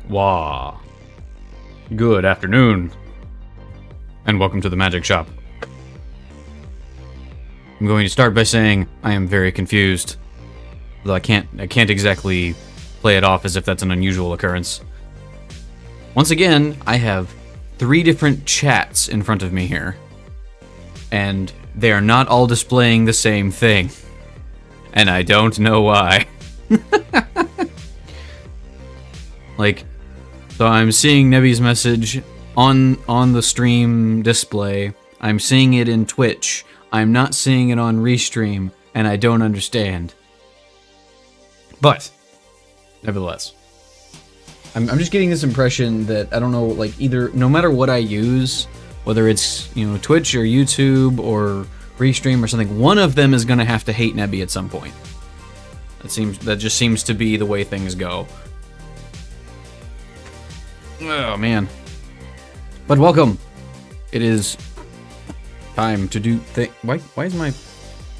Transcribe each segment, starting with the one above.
Wah. Good afternoon, and welcome to the magic shop. I'm going to start by saying I am very confused, though I can't exactly play it off as if that's an unusual occurrence. Once again, I have 3 different chats in front of me here, and they are not all displaying the same thing, and I don't know why. Like, so I'm seeing Nebby's message on the stream display. I'm seeing it in Twitch. I'm not seeing it on Restream, and I don't understand. But, nevertheless, I'm just getting this impression that, I don't know, like, either, no matter what I use, whether it's, you know, Twitch or YouTube or Restream or something, one of them is gonna have to hate Nebby at some point. That just seems to be the way things go. Oh, man. But welcome. It is time to do Why is my...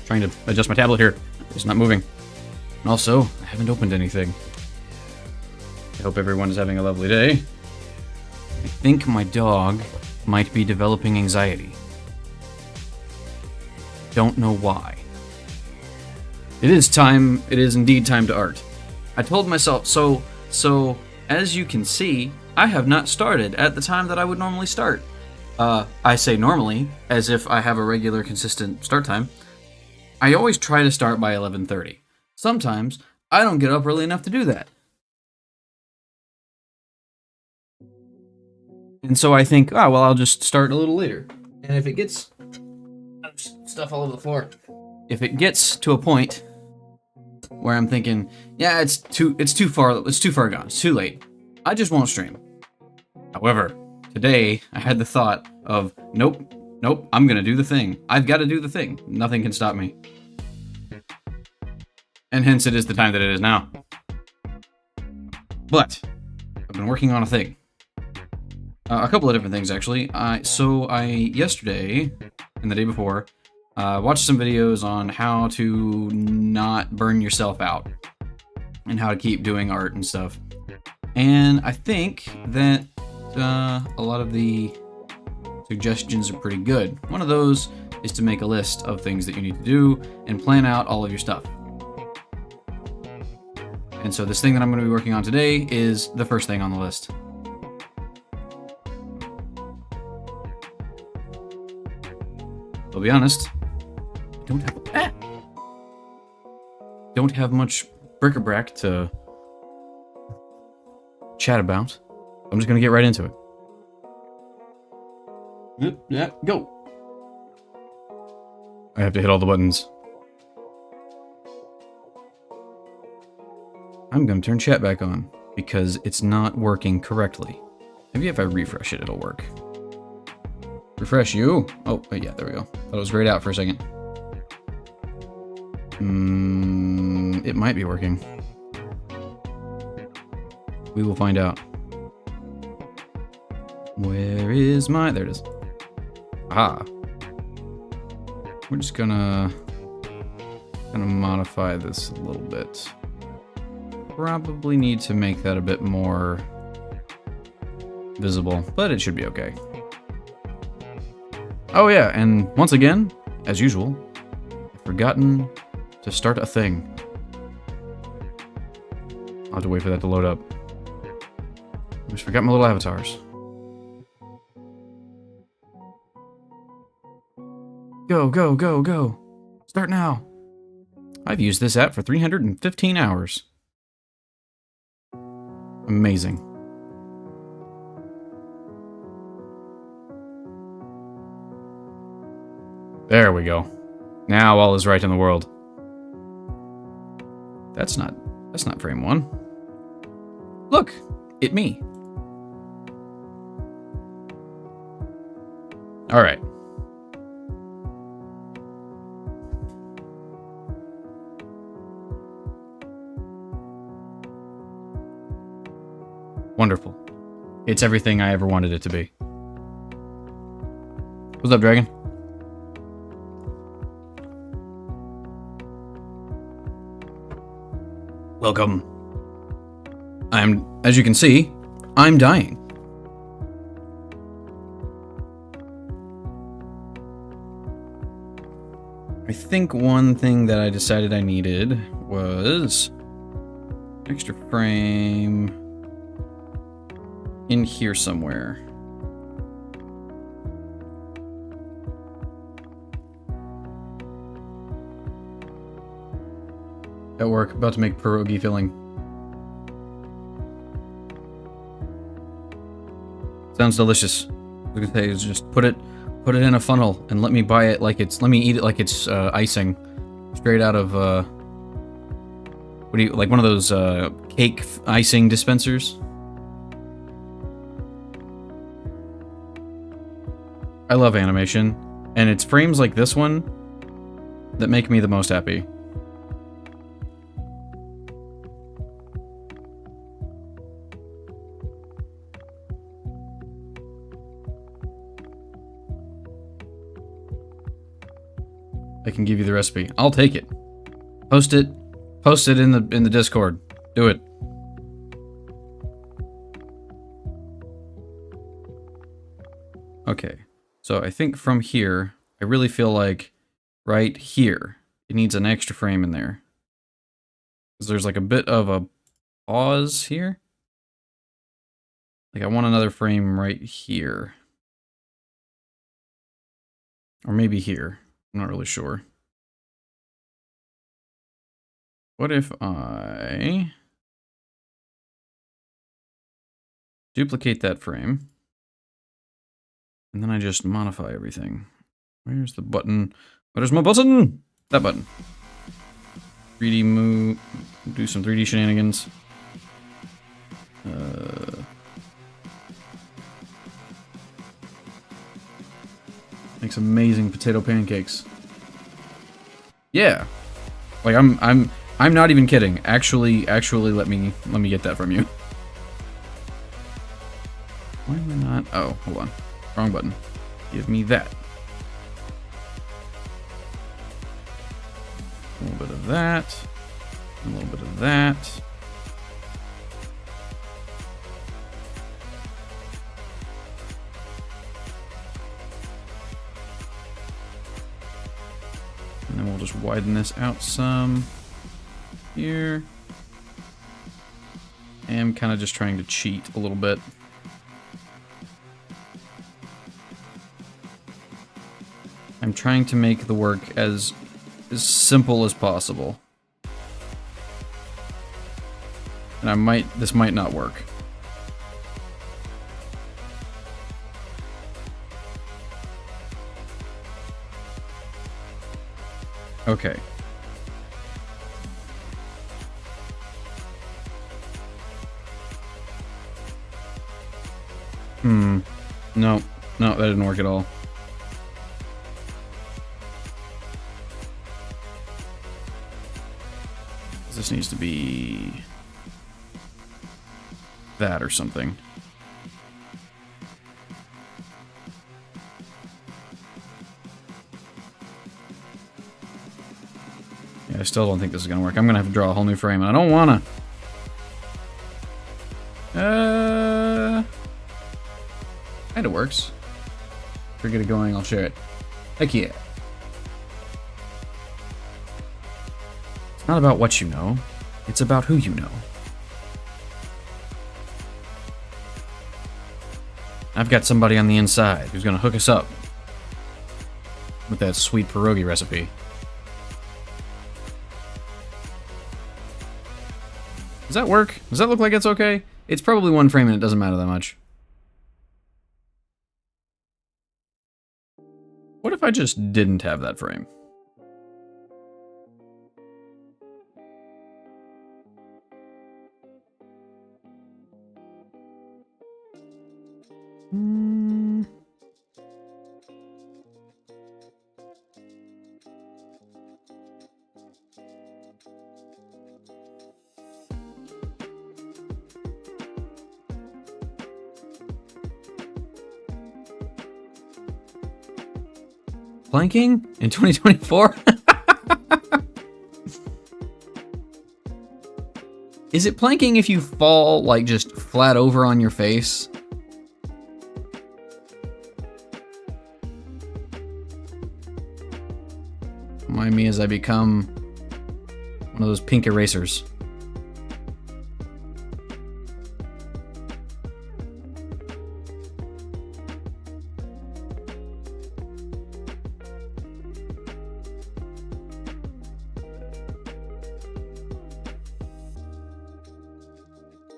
trying to adjust my tablet here. It's not moving. And also, I haven't opened anything. I hope everyone is having a lovely day. I think my dog might be developing anxiety. Don't know why. It is indeed time to art. I told myself, so as you can see, I have not started at the time that I would normally start. I say normally, as if I have a regular, consistent start time. I always try to start by 11:30. Sometimes, I don't get up early enough to do that. And so I think, oh, well, I'll just start a little later. And if it gets... stuff all over the floor. If it gets to a point where I'm thinking, yeah, it's too far gone, it's too late, I just won't stream. However, today I had the thought of, nope, I'm gonna do the thing. I've got to do the thing. Nothing can stop me. And hence it is the time that it is now. But I've been working on a thing. A couple of different things, actually. So I yesterday and the day before watched some videos on how to not burn yourself out and how to keep doing art and stuff. And I think that a lot of the suggestions are pretty good. One of those is to make a list of things that you need to do and plan out all of your stuff. And so this thing that I'm going to be working on today is the first thing on the list. I'll be honest, I don't have much bric-a-brac to chat about. I'm just gonna get right into it. Yeah, go. I have to hit all the buttons. I'm gonna turn chat back on because it's not working correctly. Maybe if I refresh it, it'll work. Refresh you. Oh, yeah, there we go. Thought it was grayed out for a second. It might be working. We will find out. Where is my... There it is. Aha. We're just gonna modify this a little bit. Probably need to make that a bit more visible, but it should be okay. Oh yeah, and once again, as usual, I've forgotten to start a thing. I'll have to wait for that to load up. I just forgot my little avatars. Go, go, go, go. Start now. I've used this app for 315 hours. Amazing. There we go. Now all is right in the world. That's not frame one. Look, it me. All right. Wonderful. It's everything I ever wanted it to be. What's up, Dragon? Welcome. As you can see, I'm dying. I think one thing that I decided I needed was extra frame in here somewhere. At work, about to make pierogi filling. Sounds delicious. I was gonna say, is just put it in a funnel and let me buy it like it's, let me eat it like it's icing, straight out of what do you, like one of those cake icing dispensers. I love animation, and it's frames like this one that make me the most happy. I can give you the recipe. I'll take it. Post it in the Discord. Do it. Okay. So I think from here, I really feel like right here, it needs an extra frame in there. Because there's like a bit of a pause here. Like I want another frame right here. Or maybe here. I'm not really sure. What if I duplicate that frame? And then I just modify everything. Where's the button? Where's my button? That button. 3D move. Do some 3D shenanigans. Makes amazing potato pancakes. Yeah. Like I'm not even kidding. Actually let me get that from you. Why am I not? Oh, hold on. Wrong button. Give me that. A little bit of that. A little bit of that. And then we'll just widen this out some here. I am kind of just trying to cheat a little bit. I'm trying to make the work as simple as possible. And this might not work. Okay. No, that didn't work at all. This needs to be that or something. Yeah, I still don't think this is gonna work. I'm gonna have to draw a whole new frame, and I don't wanna. Kinda works. If we get it going, I'll share it. Heck yeah. It's not about what you know, it's about who you know. I've got somebody on the inside who's gonna hook us up with that sweet pierogi recipe. Does that work? Does that look like it's okay? It's probably one frame and it doesn't matter that much. What if I just didn't have that frame? Planking in 2024? Is it planking if you fall, like, just flat over on your face? Remind me as I become one of those pink erasers.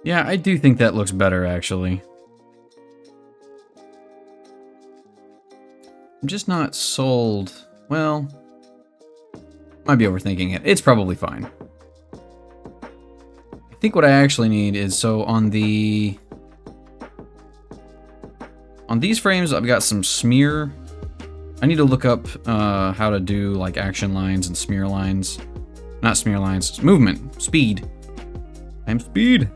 Yeah, I do think that looks better, actually. I'm just not sold. Well, might be overthinking it. It's probably fine. I think what I actually need is, so on these frames, I've got some smear. I need to look up how to do like action lines and smear lines. Not smear lines, it's movement, speed. I'm speed.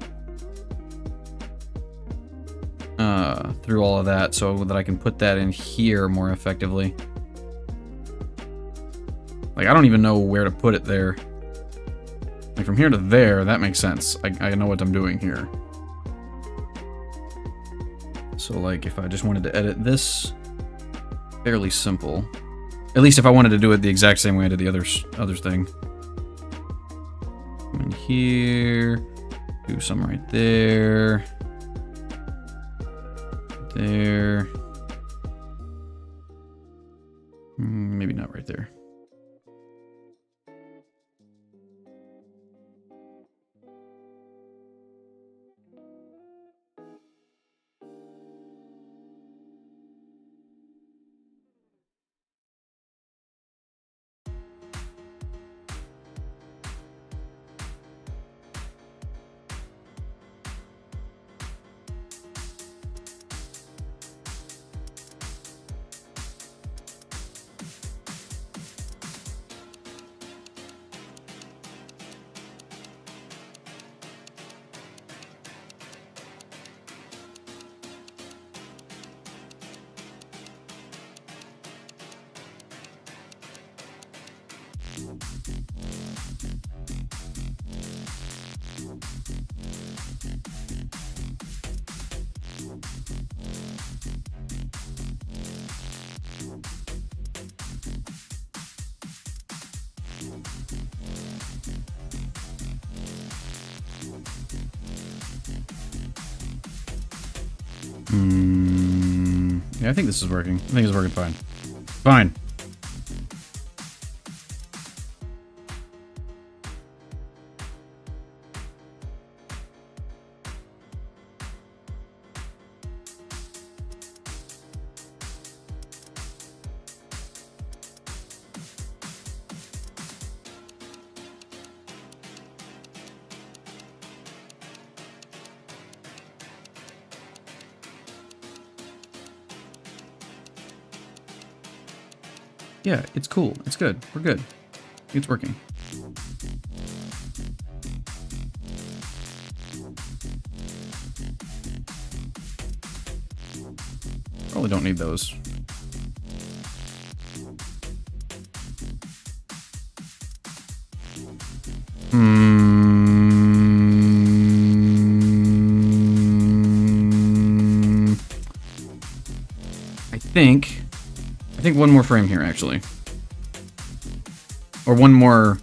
Through all of that so that I can put that in here more effectively. Like, I don't even know where to put it there. Like, from here to there, that makes sense. I know what I'm doing here. So, like, if I just wanted to edit this, fairly simple. At least if I wanted to do it the exact same way I did the other thing. Come in here, do some right there. There. Maybe not right there. Yeah, I think this is working. I think it's working fine. Fine. Yeah, it's cool. It's good. We're good. It's working. Probably don't need those. I think one more frame here, actually. Or one more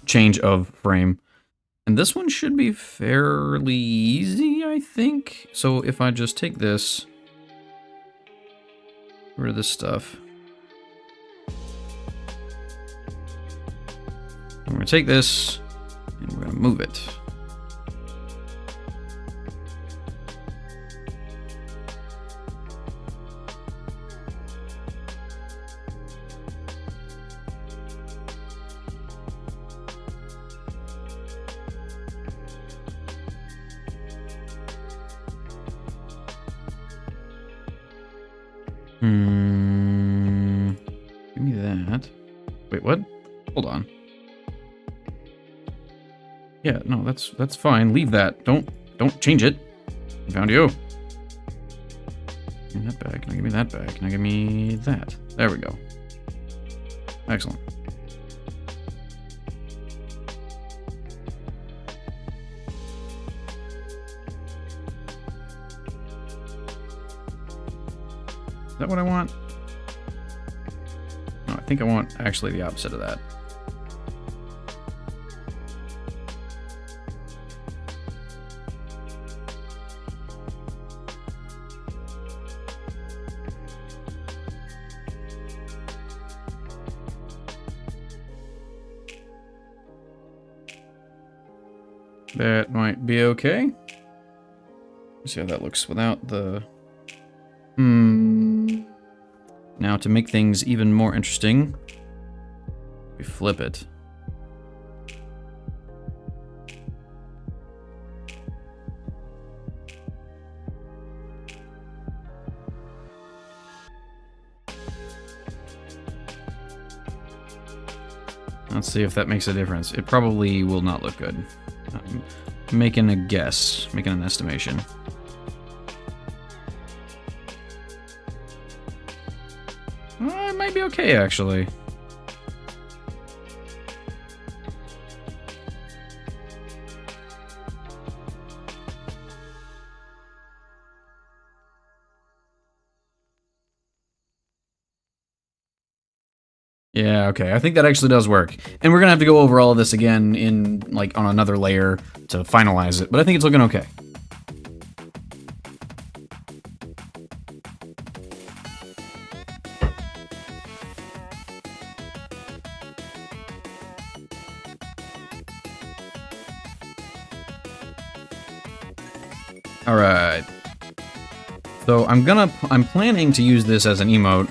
change of frame. And this one should be fairly easy, I think. So if I just take this, get rid of this stuff. And we're gonna take this, and we're gonna move it. Give me that. Wait, what? Hold on. Yeah, no, that's fine. Leave that. Don't change it. I found you. Give me that back. Can I give me that back? Can I give me that? There we go. Excellent. Is that what I want? No, I think I want actually the opposite of that. That might be okay. Let's see how that looks without the... Now, to make things even more interesting, we flip it. Let's see if that makes a difference. It probably will not look good. I'm making a guess, making an estimation. It might be okay, actually. Yeah, okay. I think that actually does work. And we're gonna have to go over all of this again in, like, on another layer to finalize it, but I think it's looking okay. Alright. So I'm planning to use this as an emote.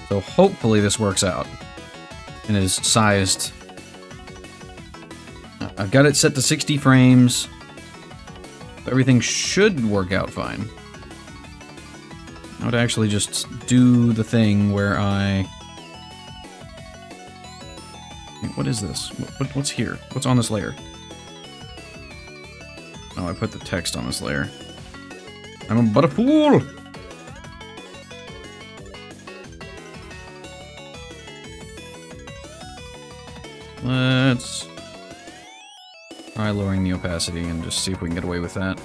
So hopefully this works out and is sized. I've got it set to 60 frames. Everything should work out fine. I would actually just do the thing where I... What is this? What's here? What's on this layer? Oh, I put the text on this layer. I'm but a fool! Let's try lowering the opacity and just see if we can get away with that.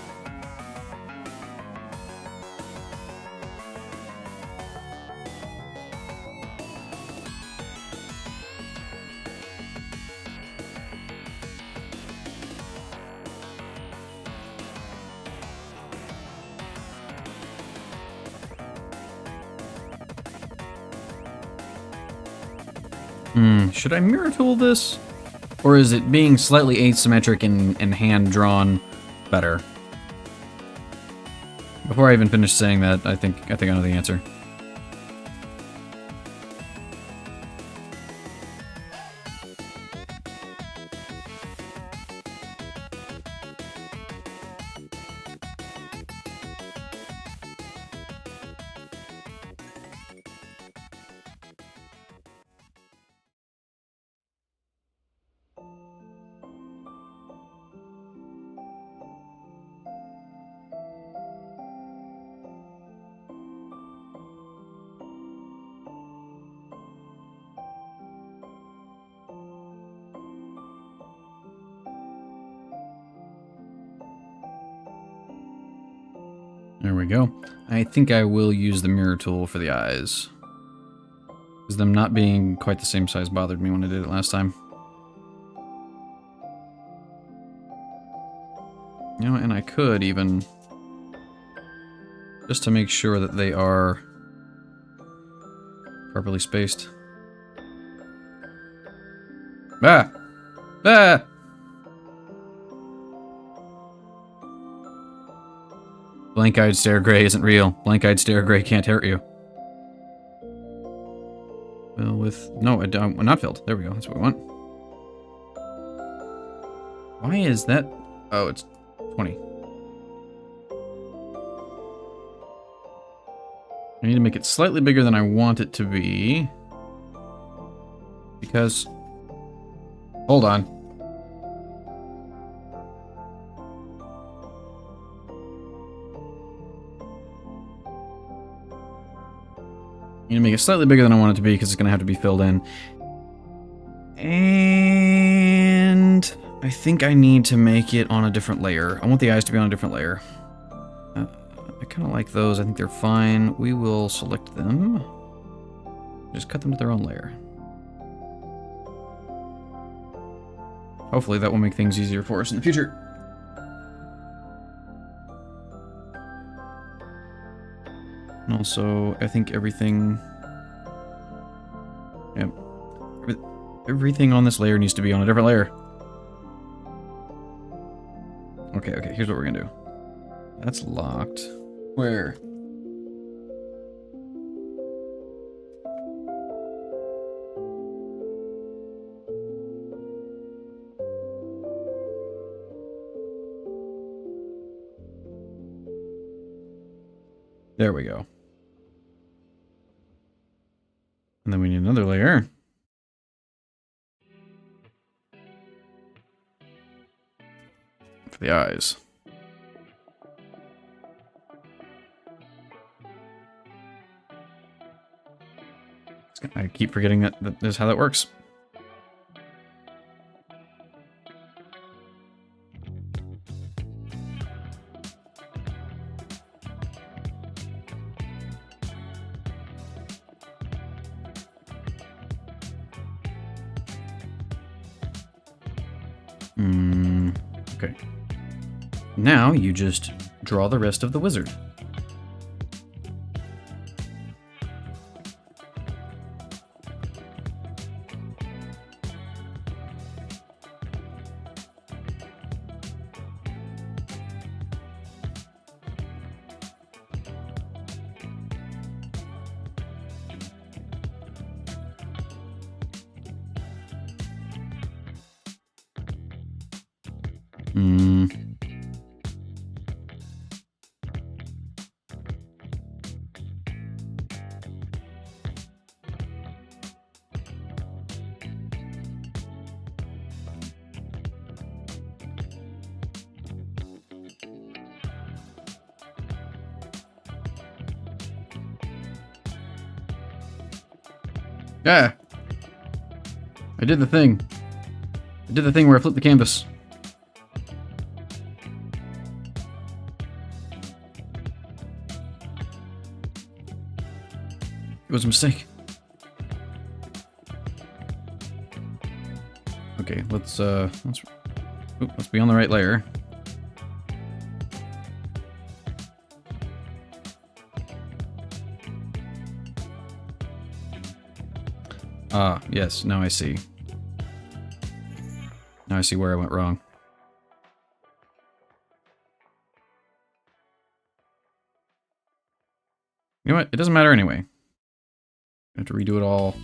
Should I mirror tool this? Or is it being slightly asymmetric and hand-drawn better? Before I even finish saying that, I think I know the answer. There we go. I think I will use the mirror tool for the eyes. Because them not being quite the same size bothered me when I did it last time. You know, and I could even... just to make sure that they are properly spaced. Ah! Ah! Blank-eyed stare gray isn't real. Blank-eyed stare gray can't hurt you. Well, with... no, not filled. There we go. That's what we want. Why is that... oh, it's 20. I need to make it slightly bigger than I want it to be. Because... hold on. I need to make it slightly bigger than I want it to be because it's going to have to be filled in. And I think I need to make it on a different layer. I want the eyes to be on a different layer. I kind of like those. I think they're fine. We will select them. Just cut them to their own layer. Hopefully that will make things easier for us in the future. And also, I think everything... yep. Everything on this layer needs to be on a different layer. Okay, here's what we're gonna do. That's locked. Where? There we go. And then we need another layer. For the eyes. I keep forgetting that is how that works. Okay. Now you just draw the rest of the wizard. Yeah. I did the thing. did the thing where I flipped the canvas. It was a mistake. Okay, let's be on the right layer. Ah, yes, now I see. Now I see where I went wrong. You know what? It doesn't matter anyway. I have to redo it all.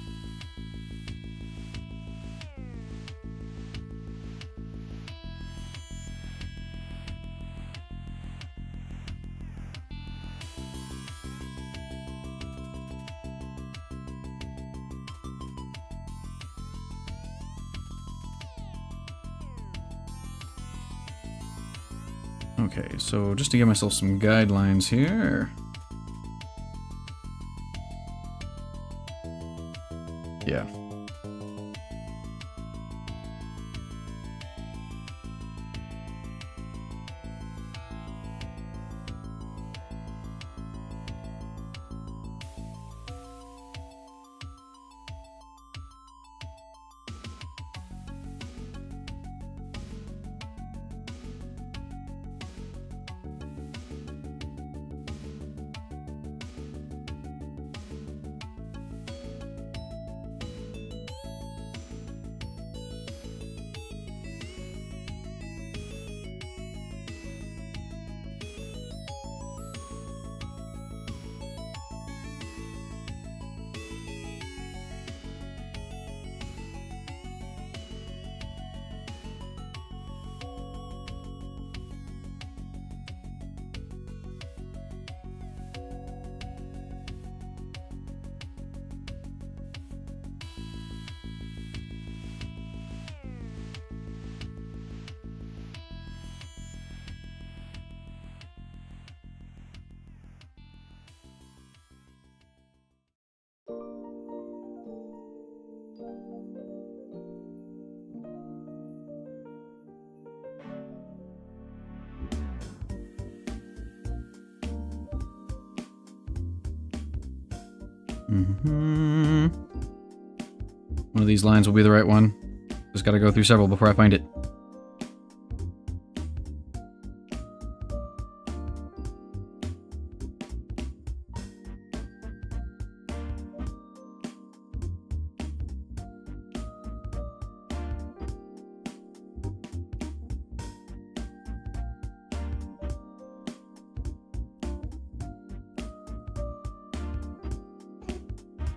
Okay, so just to give myself some guidelines here. Yeah. One of these lines will be the right one. Just gotta go through several before I find it.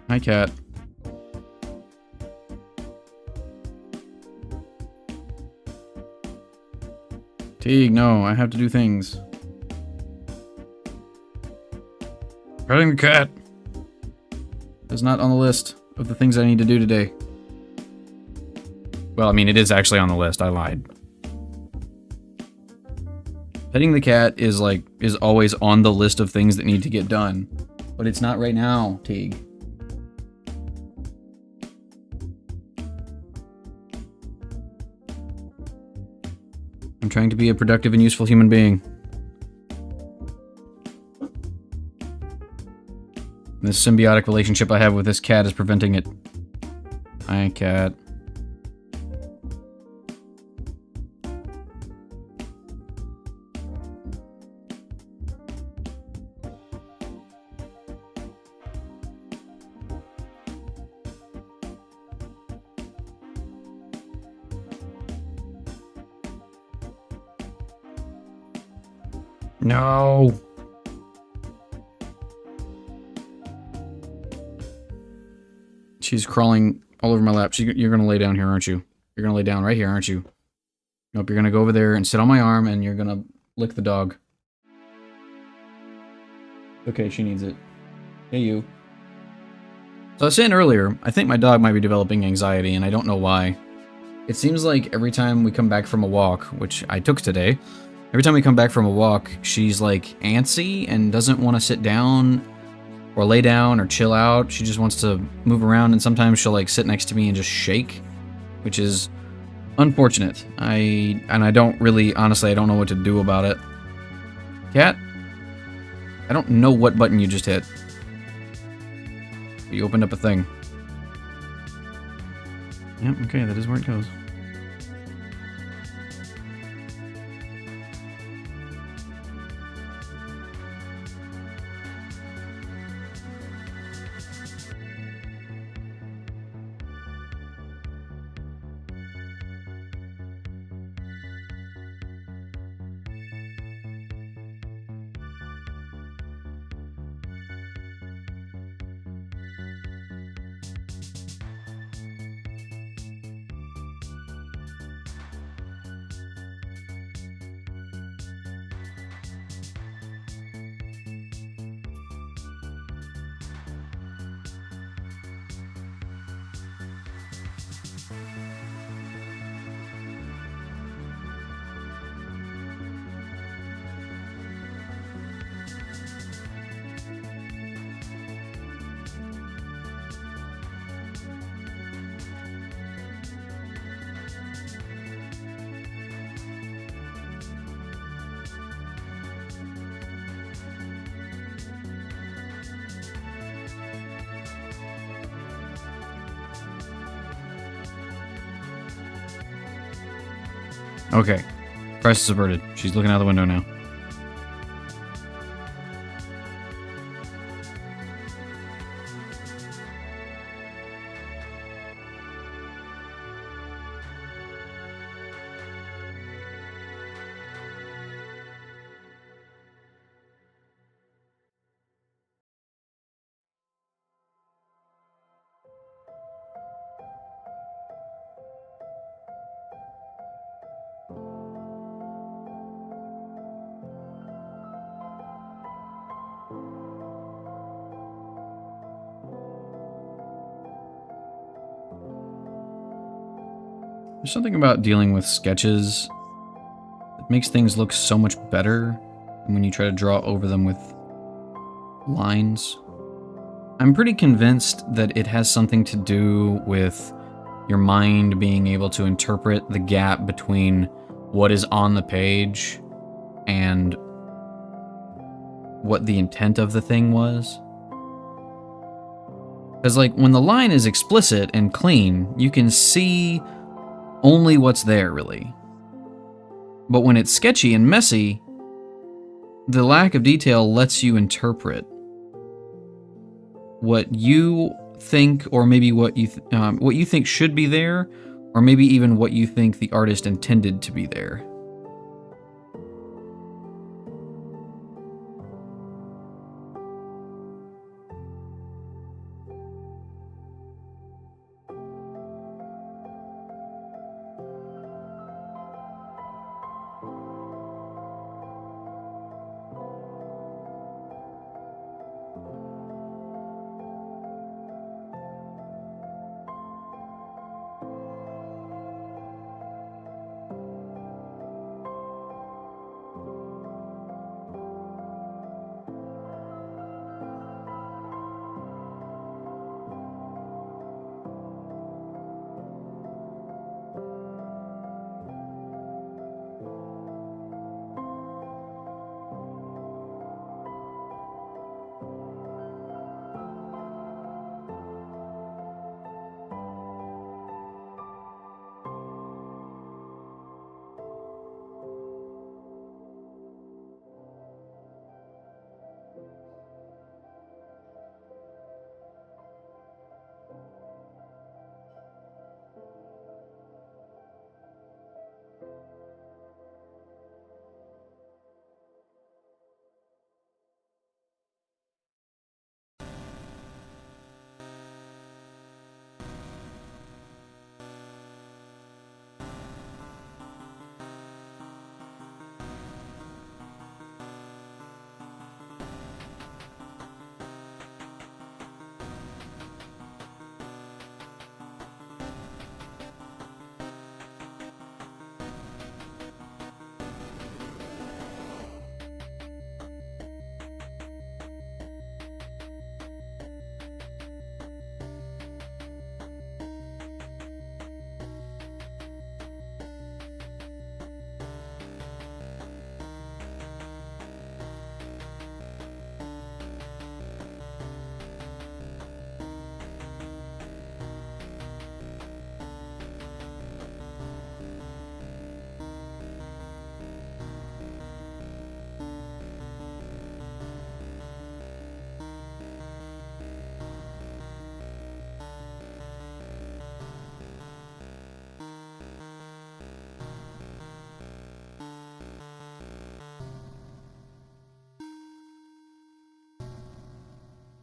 Hi, cat. Teague, no, I have to do things. Petting the cat is not on the list of the things I need to do today. Well, I mean, it is actually on the list. I lied. Petting the cat is always on the list of things that need to get done. But it's not right now, Teague. I'm trying to be a productive and useful human being. This symbiotic relationship I have with this cat is preventing it. Hi, cat. No. She's crawling all over my lap. You're gonna lay down here, aren't you? You're gonna lay down right here, aren't you? Nope, you're gonna go over there and sit on my arm and you're gonna lick the dog. Okay, she needs it. Hey, you. So I was saying earlier, I think my dog might be developing anxiety and I don't know why. It seems like every time we come back from a walk, which I took today, every time we come back from a walk, she's like antsy and doesn't want to sit down or lay down or chill out. She just wants to move around, and sometimes she'll like sit next to me and just shake, which is Unfortunate. I don't really, honestly, I don't know what to do about it. Cat? I don't know what button you just hit. You opened up a thing. Yep, okay, that is where it goes. Okay. Crisis averted. She's looking out the window now. There's something about dealing with sketches that makes things look so much better when you try to draw over them with lines. I'm pretty convinced that it has something to do with your mind being able to interpret the gap between what is on the page and what the intent of the thing was. Because, like, when the line is explicit and clean, you can see only what's there, really. But when it's sketchy and messy, the lack of detail lets you interpret what you think, or maybe what you think should be there, or maybe even what you think the artist intended to be there.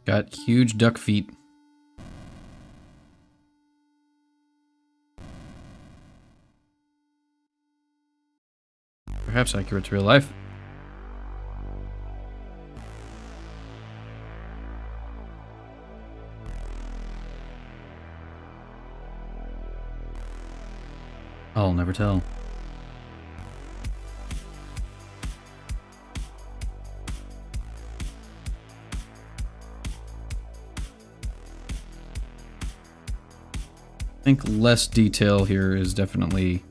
Got huge duck feet. Perhaps accurate to real life. I'll never tell. I think less detail here is definitely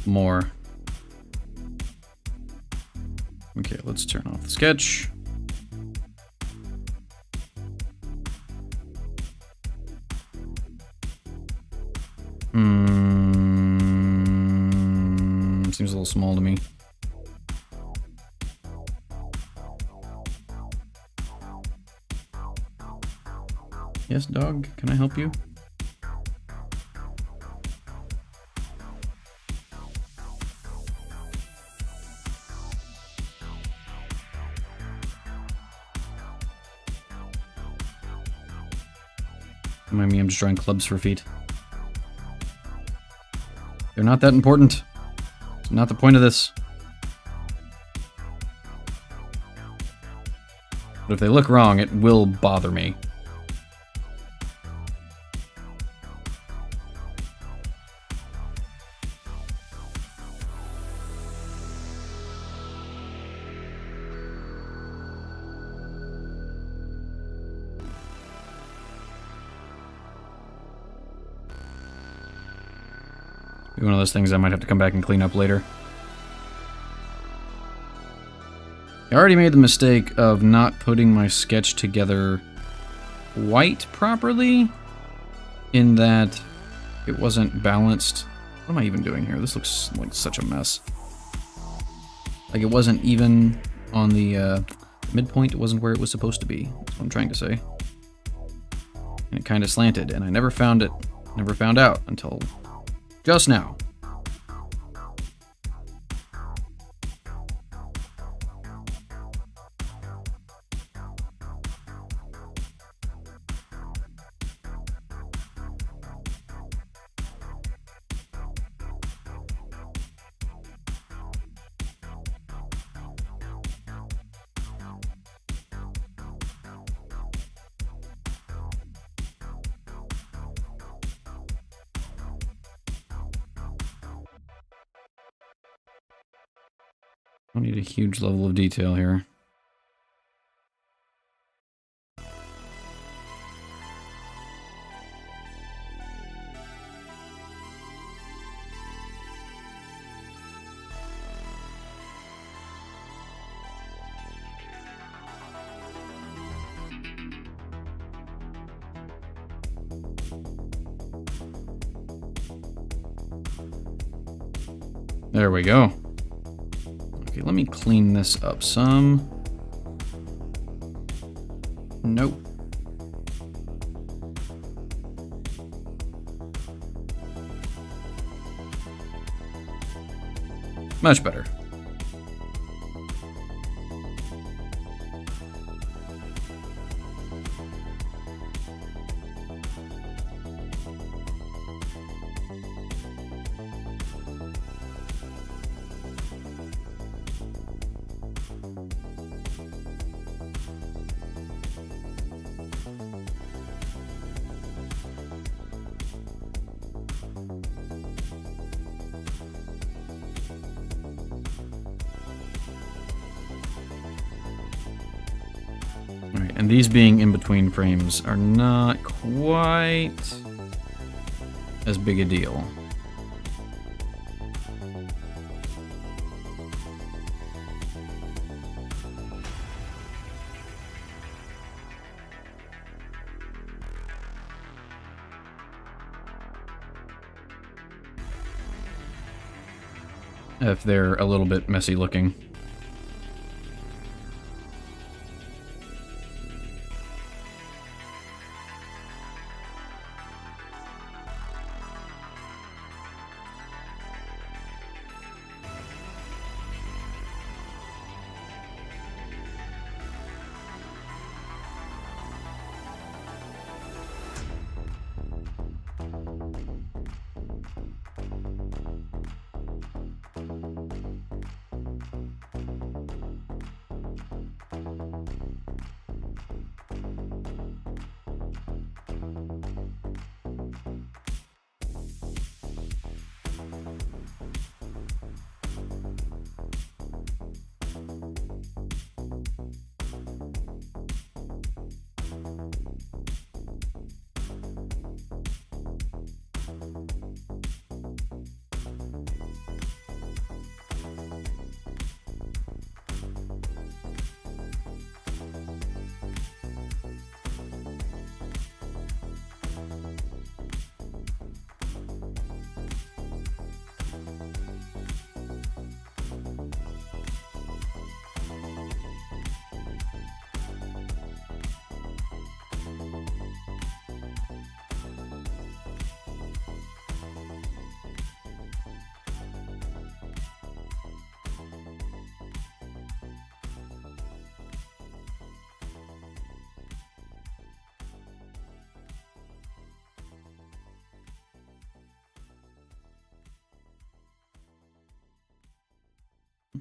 more. Okay, let's turn off the sketch. Seems a little small to me. Yes, dog, can I help you? Remind me, I'm just drawing clubs for feet. They're not that important. It's not the point of this. But if they look wrong, it will bother me. Be one of those things I might have to come back and clean up later. I already made the mistake of not putting my sketch together quite properly, in that it wasn't balanced. What am I even doing here? This looks like such a mess. Like it wasn't even on the midpoint. It wasn't where it was supposed to be. That's what I'm trying to say. And it kind of slanted, and I never found out until just now. I don't need a huge level of detail here. There we go. Okay, let me clean this up some. Nope. Much better. Alright, and these being in between frames are not quite as big a deal. If they're a little bit messy looking.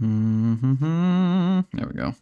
There we go.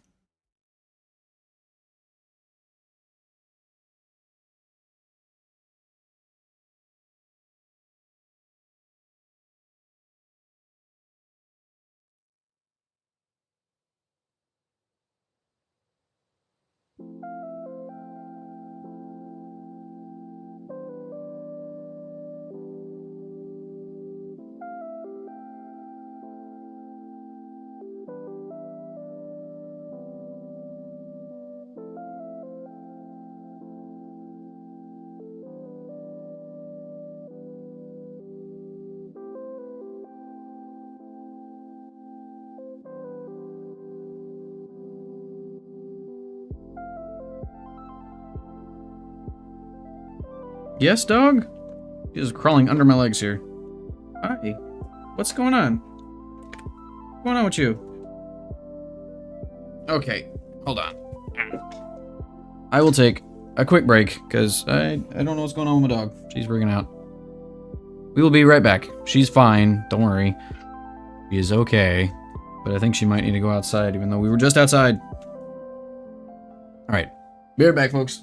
Yes, dog? She's crawling under my legs here. Hi. What's going on? What's going on with you? Okay, hold on. I will take a quick break, because I don't know what's going on with my dog. She's freaking out. We will be right back. She's fine, don't worry. She is okay. But I think she might need to go outside, even though we were just outside. Alright. Be right back, folks.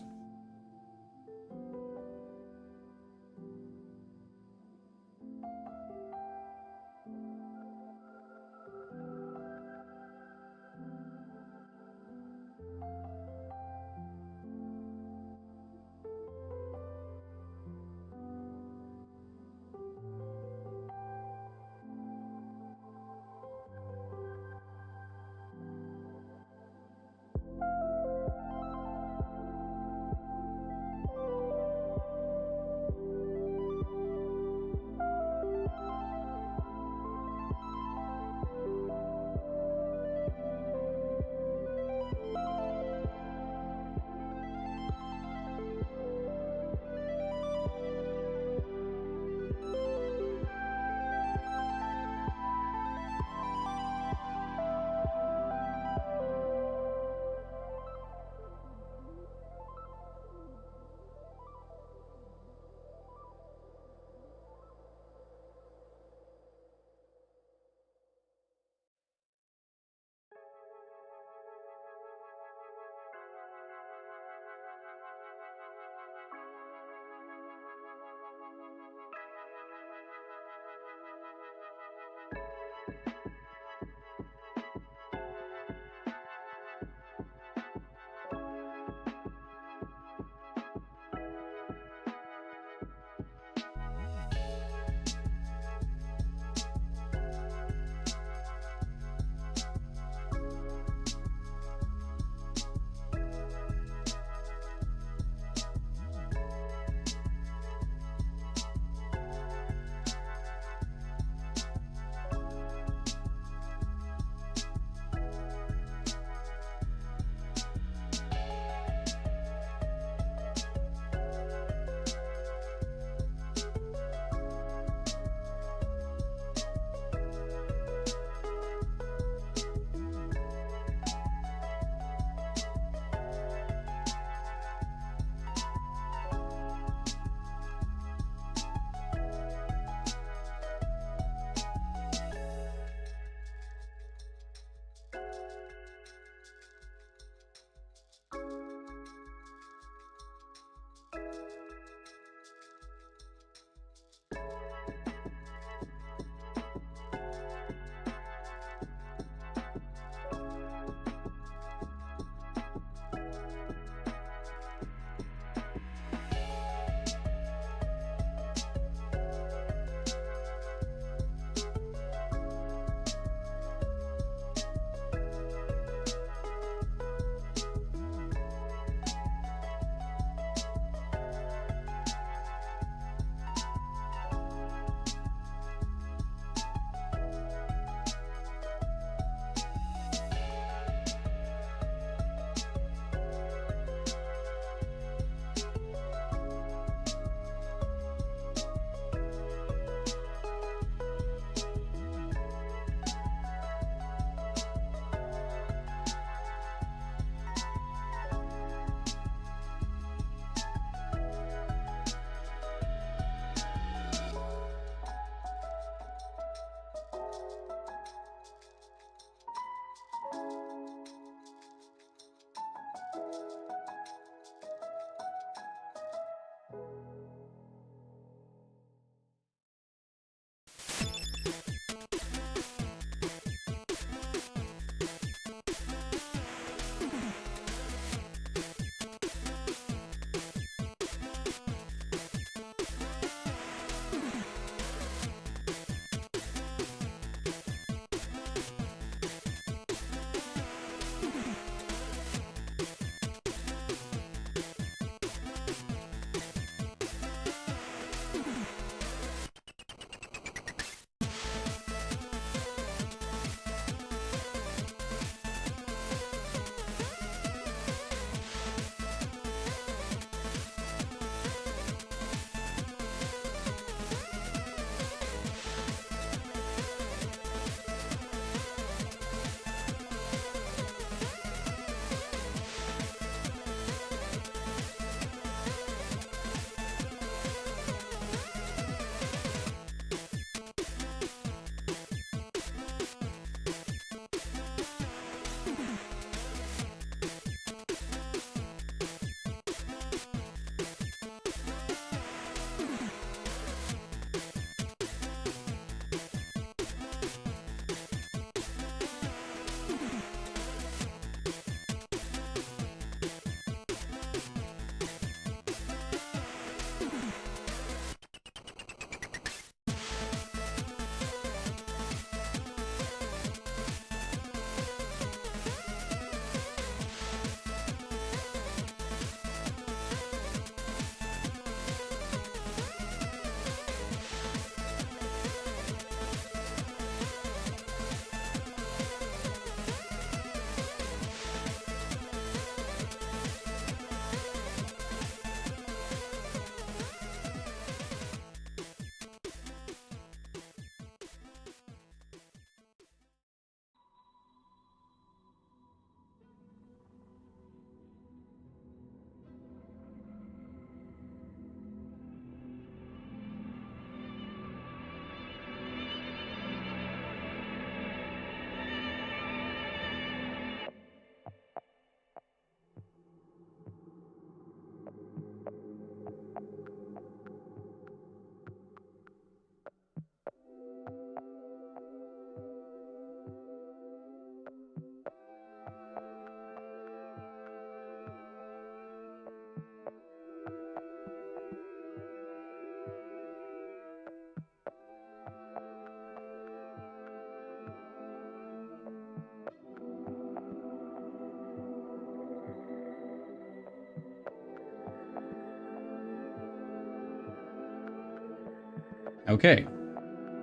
Okay,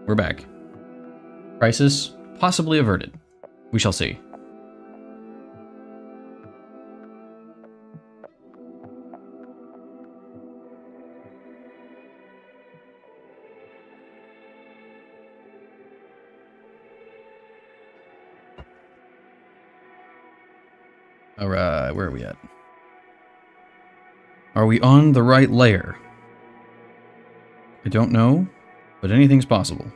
we're back. Crisis possibly averted. We shall see. All right, where are we at? Are we on the right layer? I don't know, but anything's possible.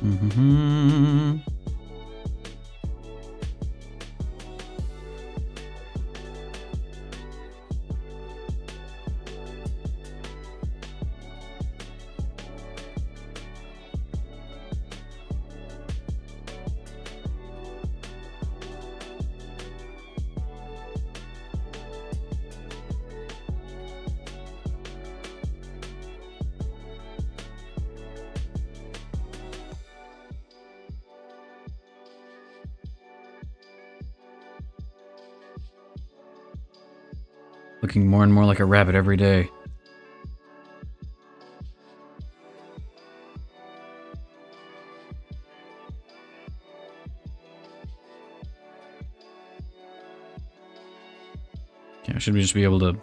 Mm-hmm. Looking more and more like a rabbit every day. Okay, I should just be able to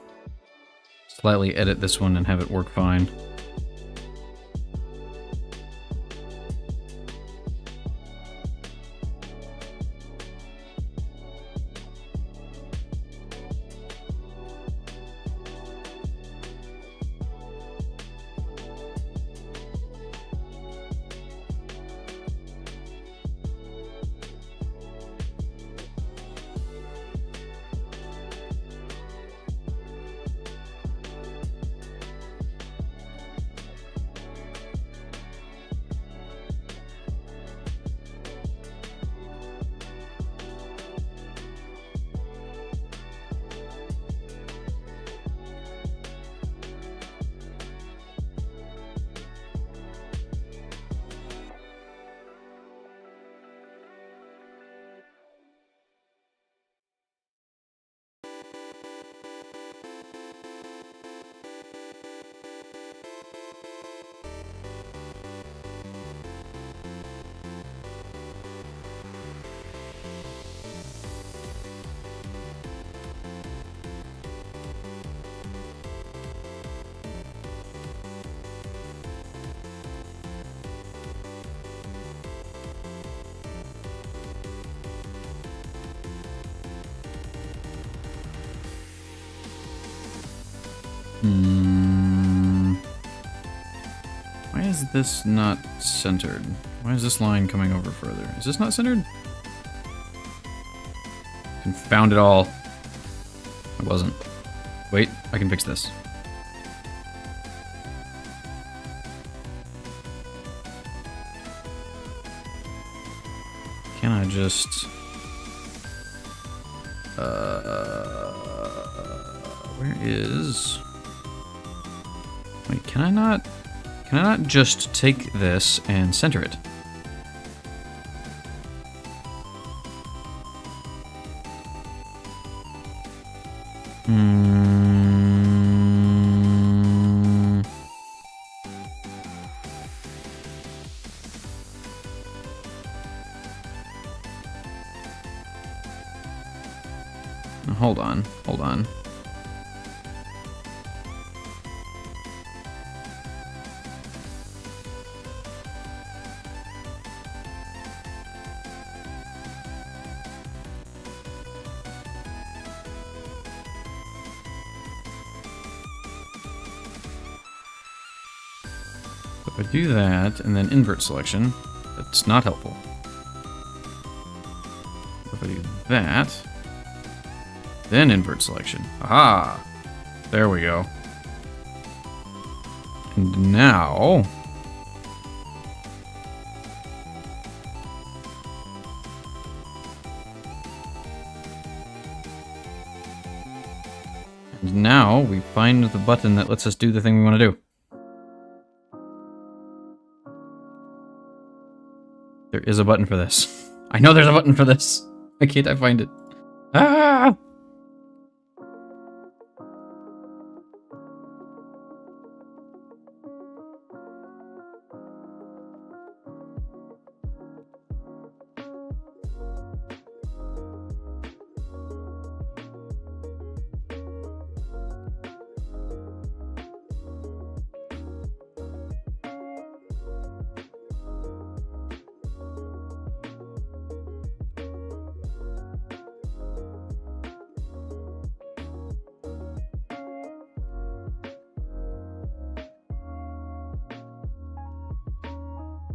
slightly edit this one and have it work fine. Why is this not centered? Why is this line coming over further? Is this not centered? Confound it all. It wasn't. Wait, I can fix this. Can I just... where is... Wait, can I not just take this and center it? Hold on, hold on. If I do that and then invert selection, that's not helpful. If I do that, then invert selection. Aha! There we go. And now... And now we find the button that lets us do the thing we want to do. There is a button for this. I know there's a button for this. Why can't I find it? Ah!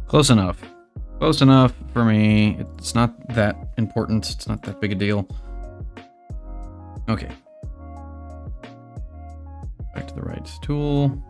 Close enough. Close enough for me. It's not that important. It's not that big a deal. Okay. Back to the right tool.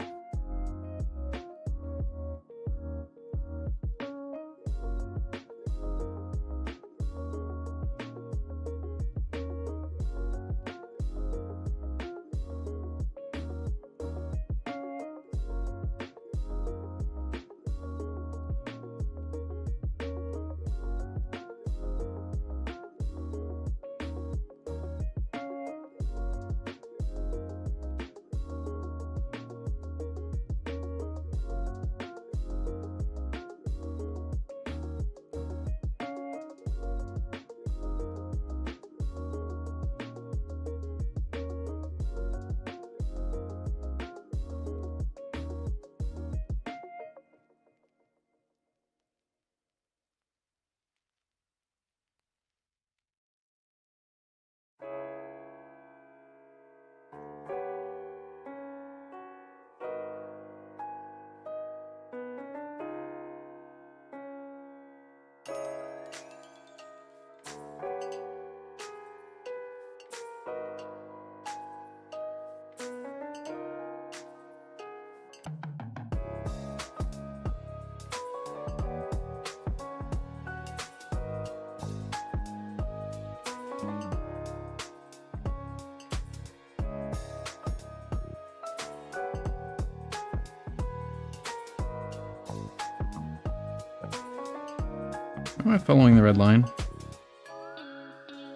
Am I following the red line?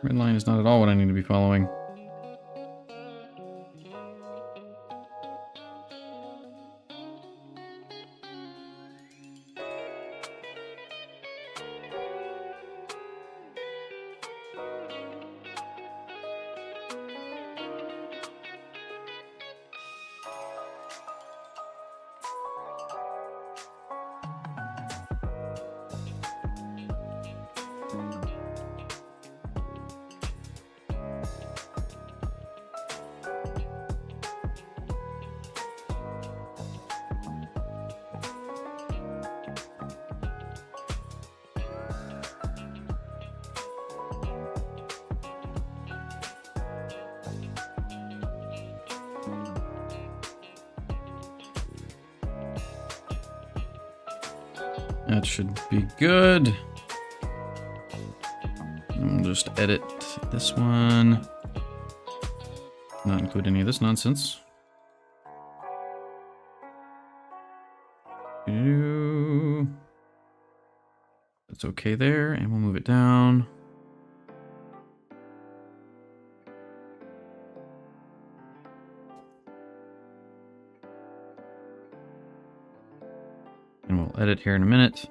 Red line is not at all what I need to be following. That should be good. And we'll just edit this one. Not include any of this nonsense. That's okay there, and we'll move it down. And we'll edit here in a minute.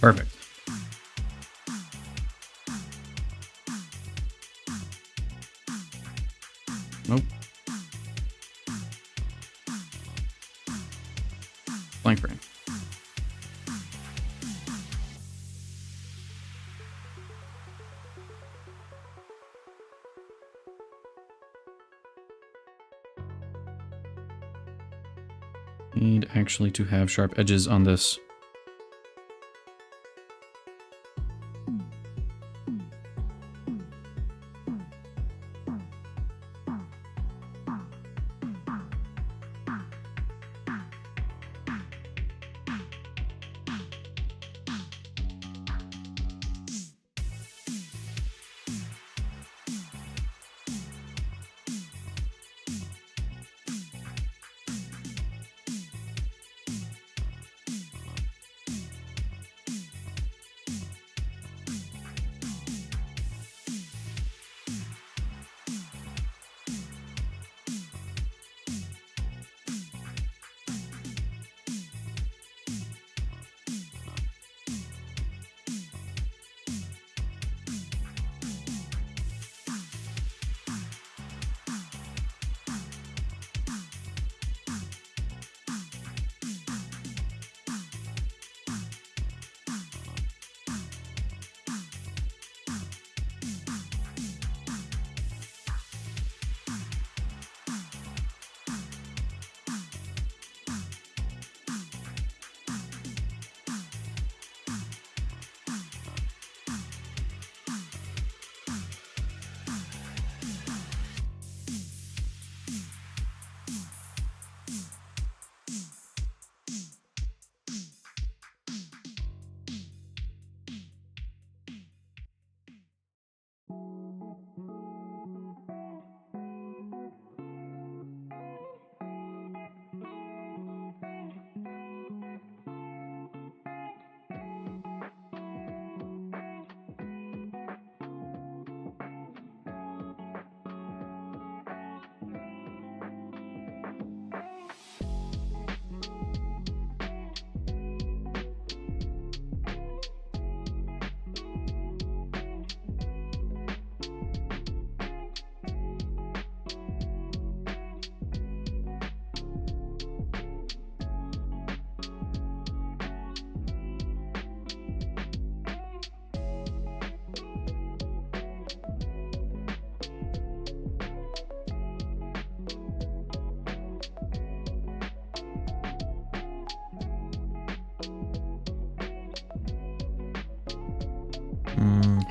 Perfect. Nope. Blank frame. Need actually to have sharp edges on this.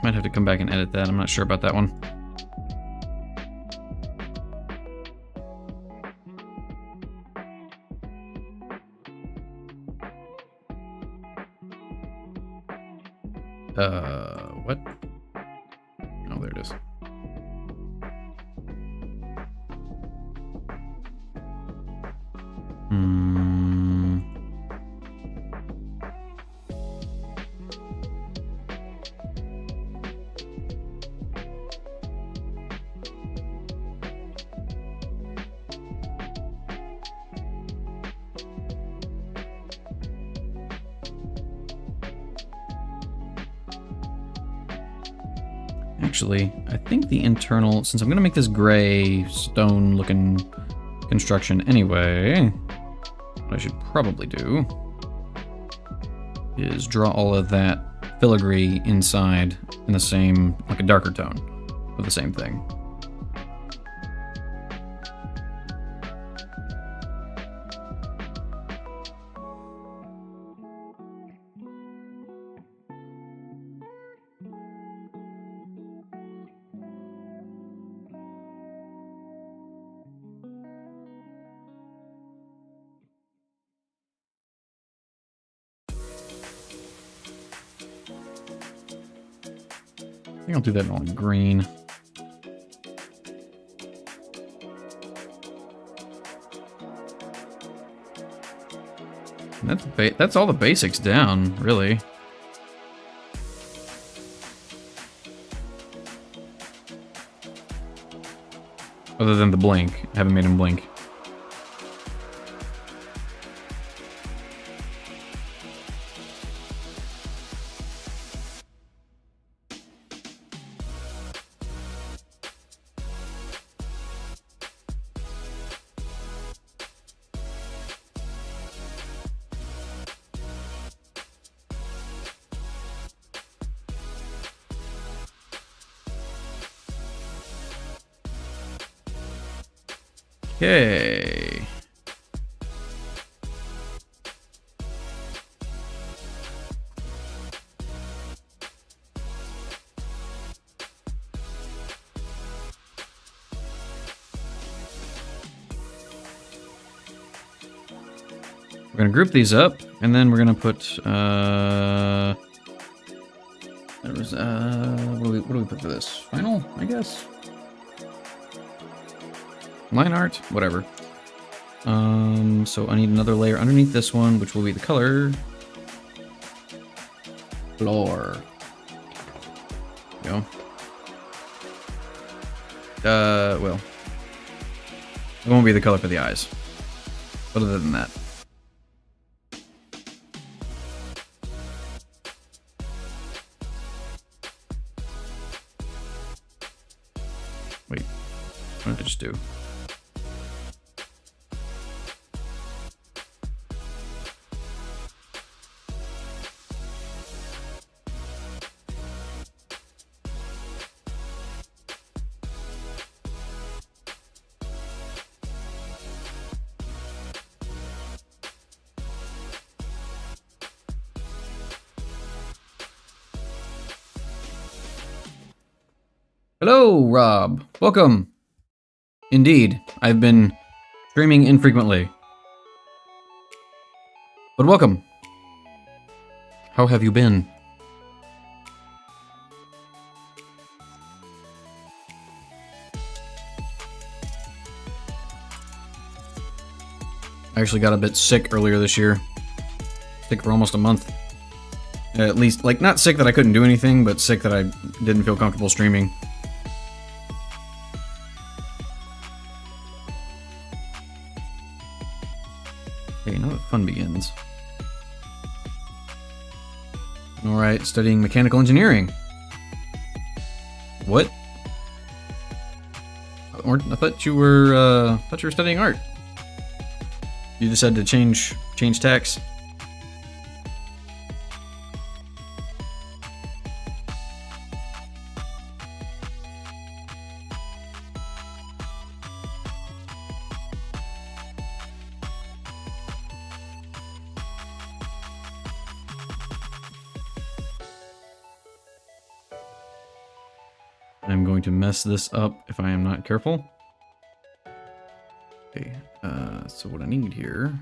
Might have to come back and edit that. I'm not sure about that one. What? Oh, there it is. Actually, I think the internal, since I'm going to make this gray stone looking construction anyway, what I should probably do is draw all of that filigree inside in the same, like a darker tone of the same thing. I think I'll do that in all green. That's all the basics down, really. Other than the blink. I haven't made him blink. Okay. We're gonna group these up, and then we're gonna put there was what do we put for this? Final, I guess. Line art, whatever. So I need another layer underneath this one, which will be the color floor. There we go. Well, it won't be the color for the eyes. But other than that. Wait, what did I just do? Hello, Rob. Welcome. Indeed, I've been streaming infrequently. But welcome. How have you been? I actually got a bit sick earlier this year. Sick for almost a month. At least, like, not sick that I couldn't do anything, but sick that I didn't feel comfortable streaming. Okay, now that fun begins. Alright, studying mechanical engineering. What? I thought you were studying art. You decided to change tacks? I'm going to mess this up if I am not careful. Okay, so what I need here...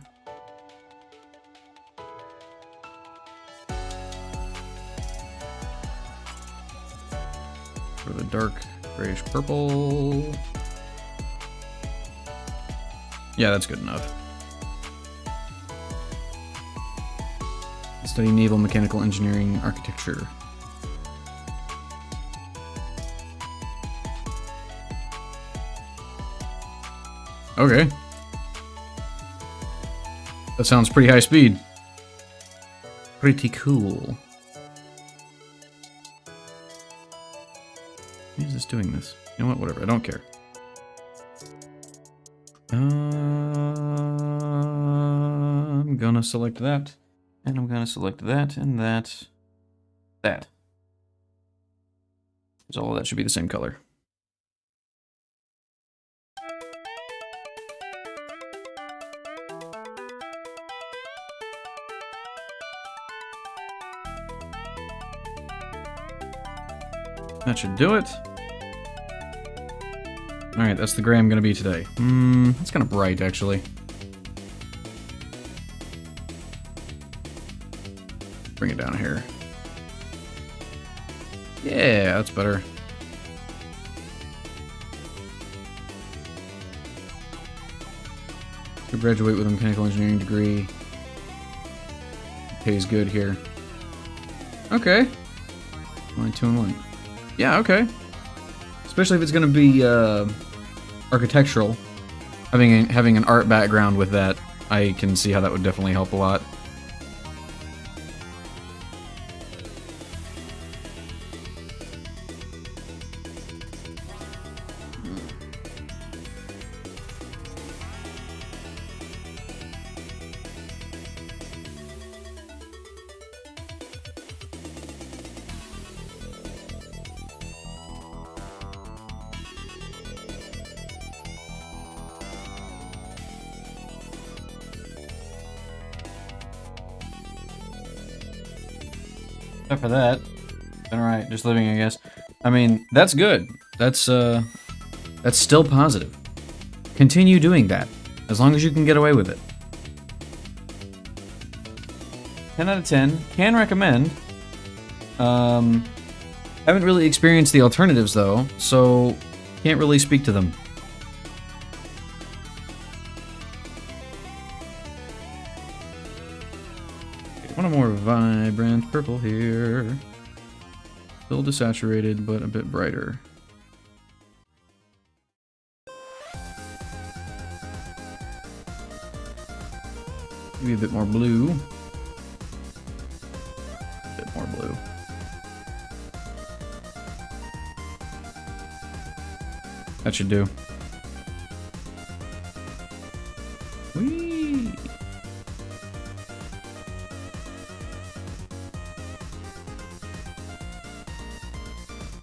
for the dark grayish purple... Yeah, that's good enough. Study naval mechanical engineering architecture. Okay. That sounds pretty high speed. Pretty cool. Why is this doing this? You know what? Whatever. I don't care. I'm gonna select that. And I'm gonna select that and that. That. So all of that should be the same color. That should do it. Alright, that's the gray I'm gonna be today. It's kind of bright, actually. Bring it down here. Yeah, that's better. To graduate with a mechanical engineering degree. Pays good here. Okay. Only 2 and 1. Yeah, okay. Especially if it's going to be architectural. Having an art background with that, I can see how that would definitely help a lot. Except for that. Alright, just living, I guess. I mean, that's good. That's still positive. Continue doing that, as long as you can get away with it. 10 out of 10. Can recommend. Haven't really experienced the alternatives, though, so can't really speak to them. One more vibrant purple here. Still desaturated, but a bit brighter. Maybe a bit more blue. A bit more blue. That should do. Whee!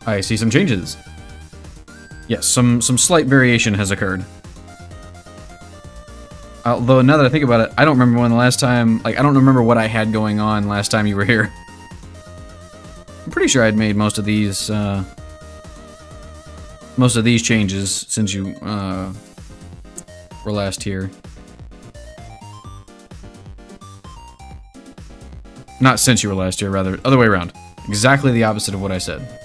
I see some changes. Yes, some slight variation has occurred. Although, now that I think about it, I don't remember when the last time... Like, I don't remember what I had going on last time you were here. I'm pretty sure I'd made most of these changes since you, were last here. Not since you were last here, rather. Other way around. Exactly the opposite of what I said.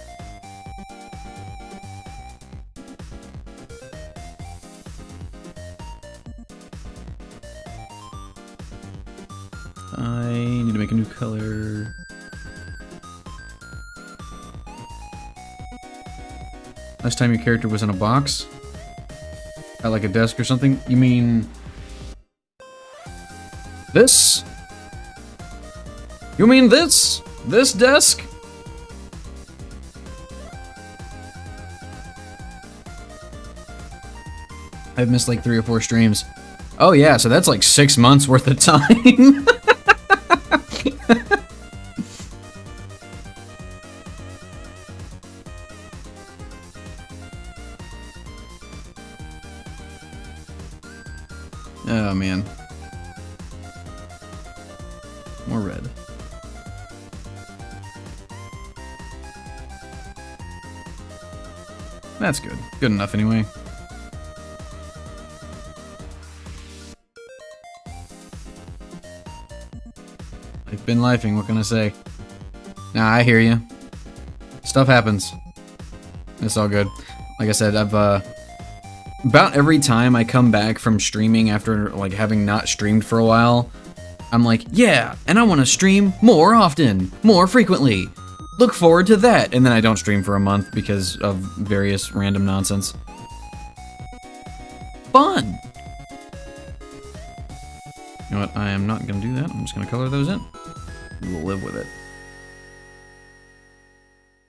I need to make a new color. Last time your character was in a box? At like a desk or something? You mean... this? You mean this? This desk? I've missed like 3 or 4 streams. Oh yeah, so that's like 6 months worth of time. Oh man. More red. That's good. Good enough anyway. I've been lifing, what can I say? Nah, I hear you. Stuff happens. It's all good. Like I said, I've, about every time I come back from streaming after, like, having not streamed for a while, I'm like, yeah, and I want to stream more often, more frequently. Look forward to that. And then I don't stream for a month because of various random nonsense. Fun! You know what, I am not going to do that. I'm just going to color those in. We'll live with it.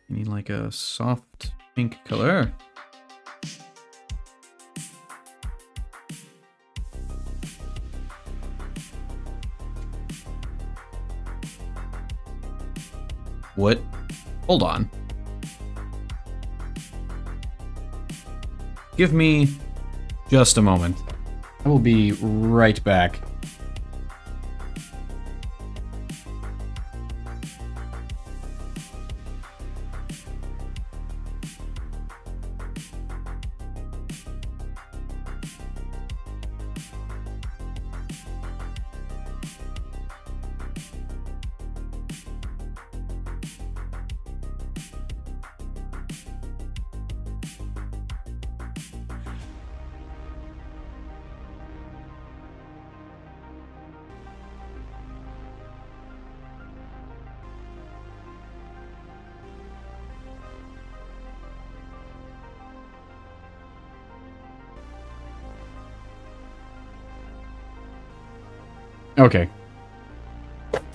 You need like a soft pink color. What? Hold on. Give me just a moment. I will be right back. Okay.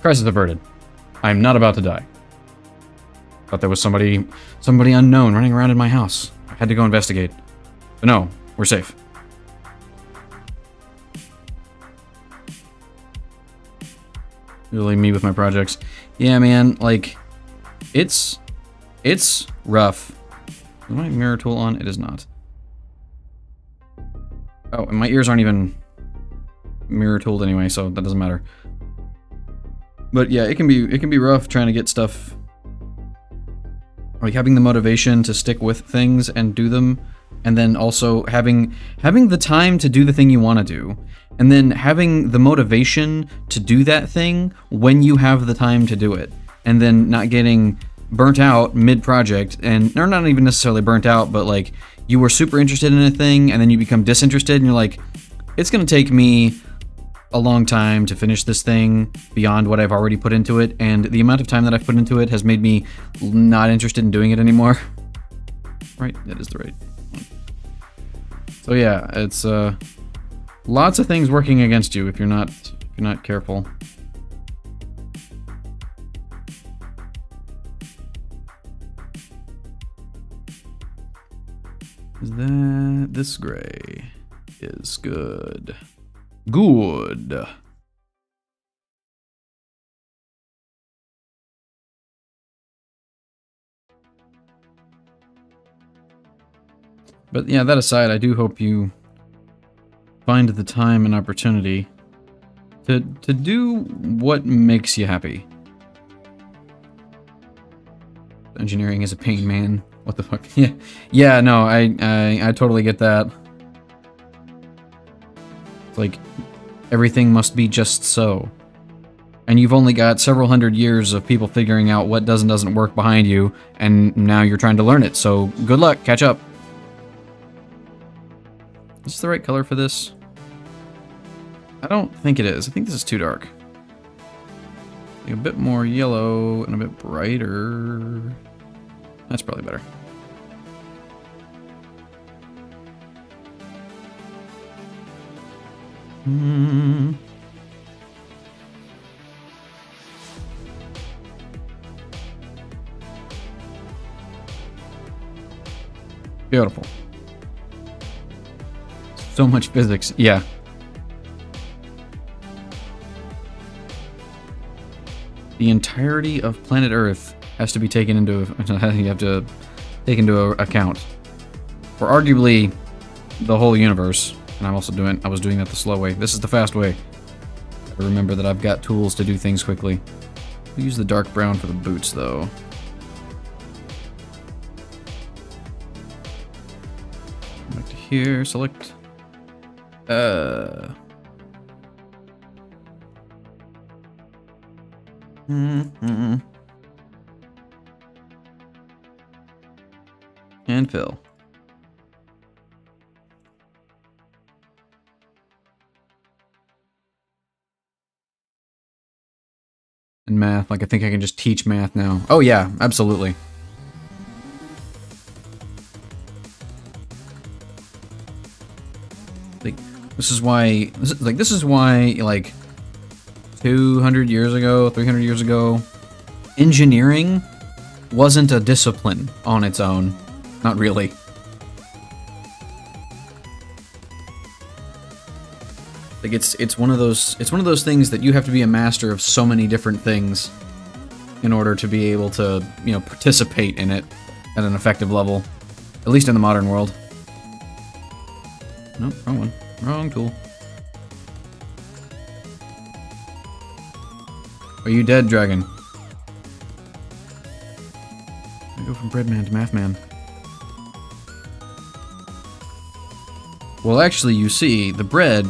Crisis averted. I am not about to die. Thought there was somebody unknown running around in my house. I had to go investigate. But no, we're safe. Really me with my projects. Yeah, man, like, it's rough. Is my mirror tool on? It is not. Oh, and my ears aren't even mirror tooled anyway, so that doesn't matter. But yeah, it can be rough trying to get stuff Like having the motivation to stick with things and do them, and then also having the time to do the thing you want to do, and then having the motivation to do that thing when you have the time to do it, and then not getting burnt out mid-project, and or not even necessarily burnt out, but like you were super interested in a thing and then you become disinterested and you're like, it's gonna take me a long time to finish this thing beyond what I've already put into it, and the amount of time that I've put into it has made me not interested in doing it anymore. Right, that is the right one. So yeah, it's lots of things working against you if you're not careful. Is that this gray is good. Good. But yeah, that aside, I do hope you find the time and opportunity to do what makes you happy. Engineering is a pain, man. What the fuck? Yeah, no, I totally get that. It's like, everything must be just so. And you've only got several hundred years of people figuring out what does and doesn't work behind you, and now you're trying to learn it, so good luck, catch up. Is this the right color for this? I don't think it is. I think this is too dark. Like a bit more yellow and a bit brighter. That's probably better. Beautiful. So much physics. Yeah. The entirety of planet Earth has to be taken into you have to take into account. Or arguably the whole universe. And I was doing that the slow way. This is the fast way. I remember that I've got tools to do things quickly. We'll use the dark brown for the boots though. Back to here, select and fill. And math, like I think I can just teach math now. Oh yeah, absolutely. Like this is why like 200 years ago, 300 years ago, engineering wasn't a discipline on its own. Not really. Like it's one of those things that you have to be a master of so many different things in order to be able to, you know, participate in it at an effective level. At least in the modern world. Nope, wrong one. Wrong tool. Are you dead, dragon? I go from breadman to mathman. Well, actually, you see, the bread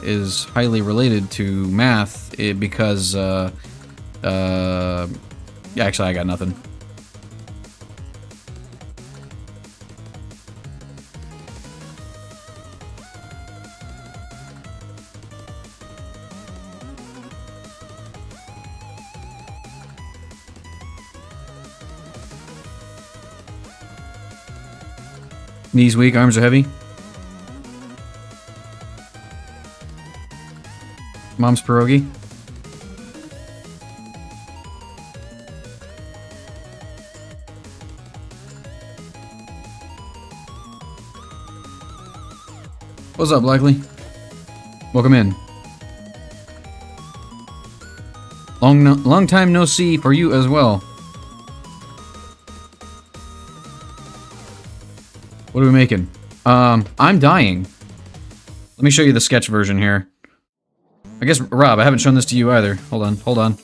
is highly related to math because, yeah, actually, I got nothing. Knees weak, arms are heavy. Mom's pierogi. What's up, Likely? Welcome in. Long time no see for you as well. What are we making? I'm dying. Let me show you the sketch version here. I guess, Rob, I haven't shown this to you either. Hold on.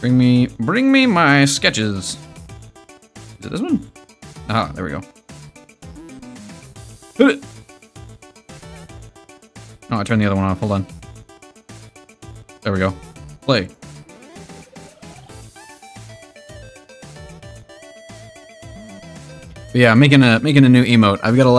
Bring me my sketches. Is it this one? Ah, there we go. Oh, I turned the other one off. Hold on. There we go. Play. But yeah, I'm making a new emote. I got a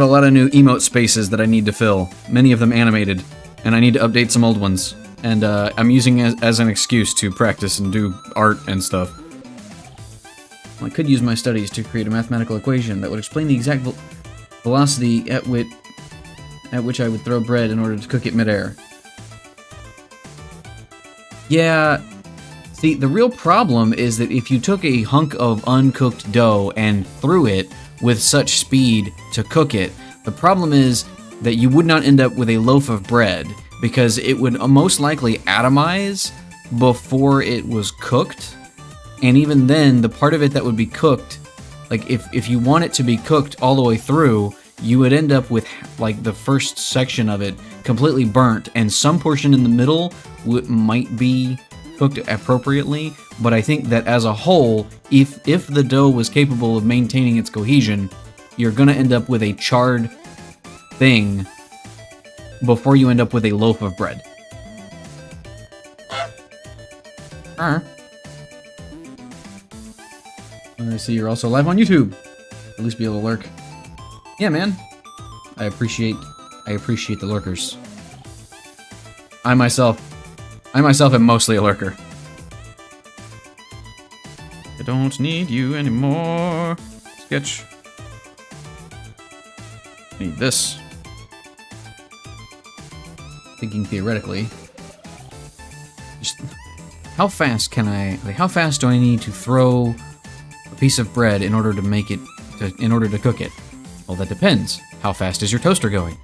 lot of new emote spaces that I need to fill. Many of them animated, and I need to update some old ones. And I'm using it as an excuse to practice and do art and stuff. I could use my studies to create a mathematical equation that would explain the exact velocity at which I would throw bread in order to cook it midair. Yeah, see, the real problem is that if you took a hunk of uncooked dough and threw it with such speed to cook it, the problem is that you would not end up with a loaf of bread, because it would most likely atomize before it was cooked, and even then, the part of it that would be cooked, like if you want it to be cooked all the way through, you would end up with like the first section of it completely burnt, and some portion in the middle might be cooked appropriately, but I think that as a whole, if the dough was capable of maintaining its cohesion, you're gonna end up with a charred thing before you end up with a loaf of bread. I see you're also live on YouTube. At least be able to lurk. Yeah, man. I appreciate the lurkers. I myself am mostly a lurker. I don't need you anymore. Sketch. Need this. Thinking theoretically. Just how fast do I need to throw a piece of bread in order to make it in order to cook it? Well, that depends. How fast is your toaster going?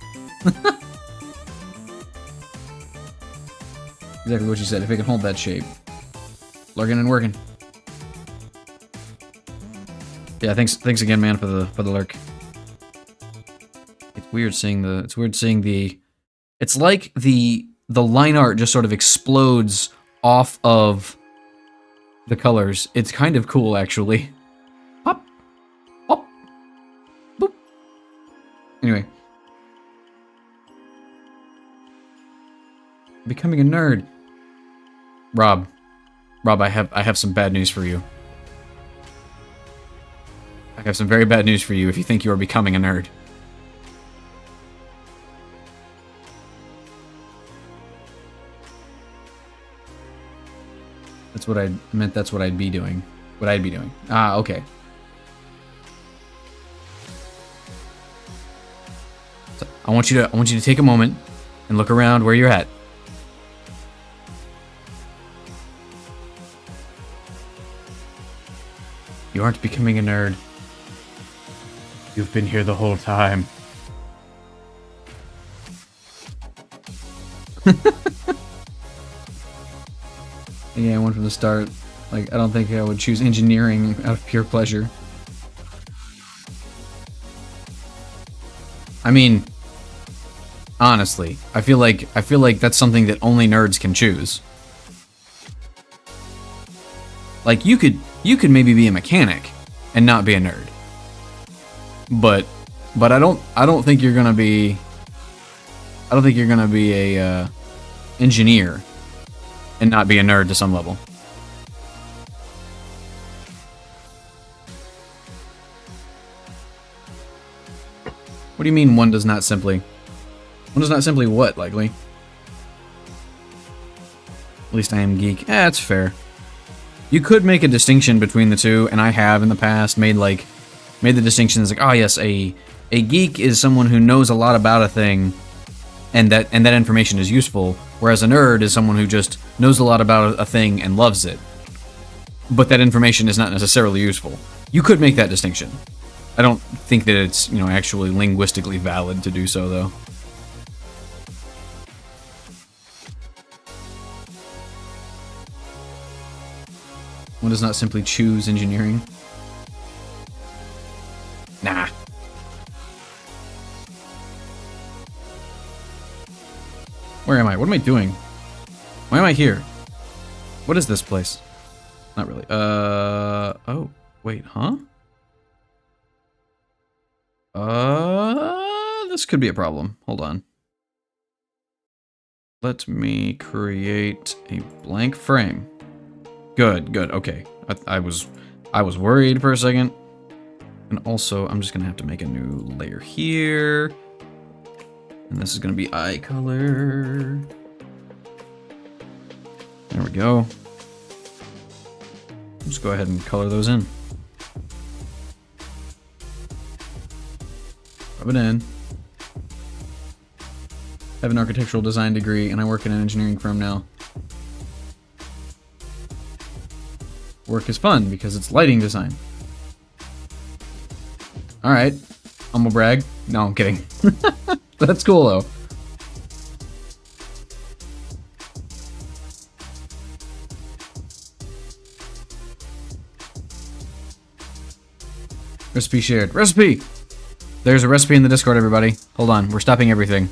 Exactly what you said. If it can hold that shape. Lurking and working. Yeah, thanks again, man, for the lurk. It's weird seeing the it's like the line art just sort of explodes off of the colors. It's kind of cool, actually. Hop. Hop. Boop. Anyway. Becoming a nerd. Rob, I have some bad news for you. I have some very bad news for you if you think you are becoming a nerd. That's what I meant. That's what I'd be doing. What I'd be doing. Ah, okay. So I want you to take a moment and look around where you're at. You aren't becoming a nerd. You've been here the whole time. Yeah, I went from the start. Like, I don't think I would choose engineering out of pure pleasure. I mean, honestly, I feel like that's something that only nerds can choose. Like, you could maybe be a mechanic and not be a nerd. But I don't think you're gonna be a engineer and not be a nerd to some level. What do you mean one does not simply what, likely? At least I am geek. That's fair. You could make a distinction between the two, and I have in the past made the distinction as like, oh yes, a geek is someone who knows a lot about a thing, and that information is useful, whereas a nerd is someone who just knows a lot about a thing and loves it, but that information is not necessarily useful. You could make that distinction. I don't think that it's, actually linguistically valid to do so, though. One does not simply choose engineering. Nah. Where am I? What am I doing? Why am I here? What is this place? Not really. Oh. Wait, huh? This could be a problem. Hold on. Let me create a blank frame. Good, good, okay. I was worried for a second. And also, I'm just gonna have to make a new layer here. And this is gonna be eye color. There we go. Just go ahead and color those in. Rub it in. I have an architectural design degree and I work in an engineering firm now. Work is fun because it's lighting design. Alright. Humble brag. No, I'm kidding. That's cool though. Recipe shared. Recipe! There's a recipe in the Discord, everybody. Hold on, we're stopping everything.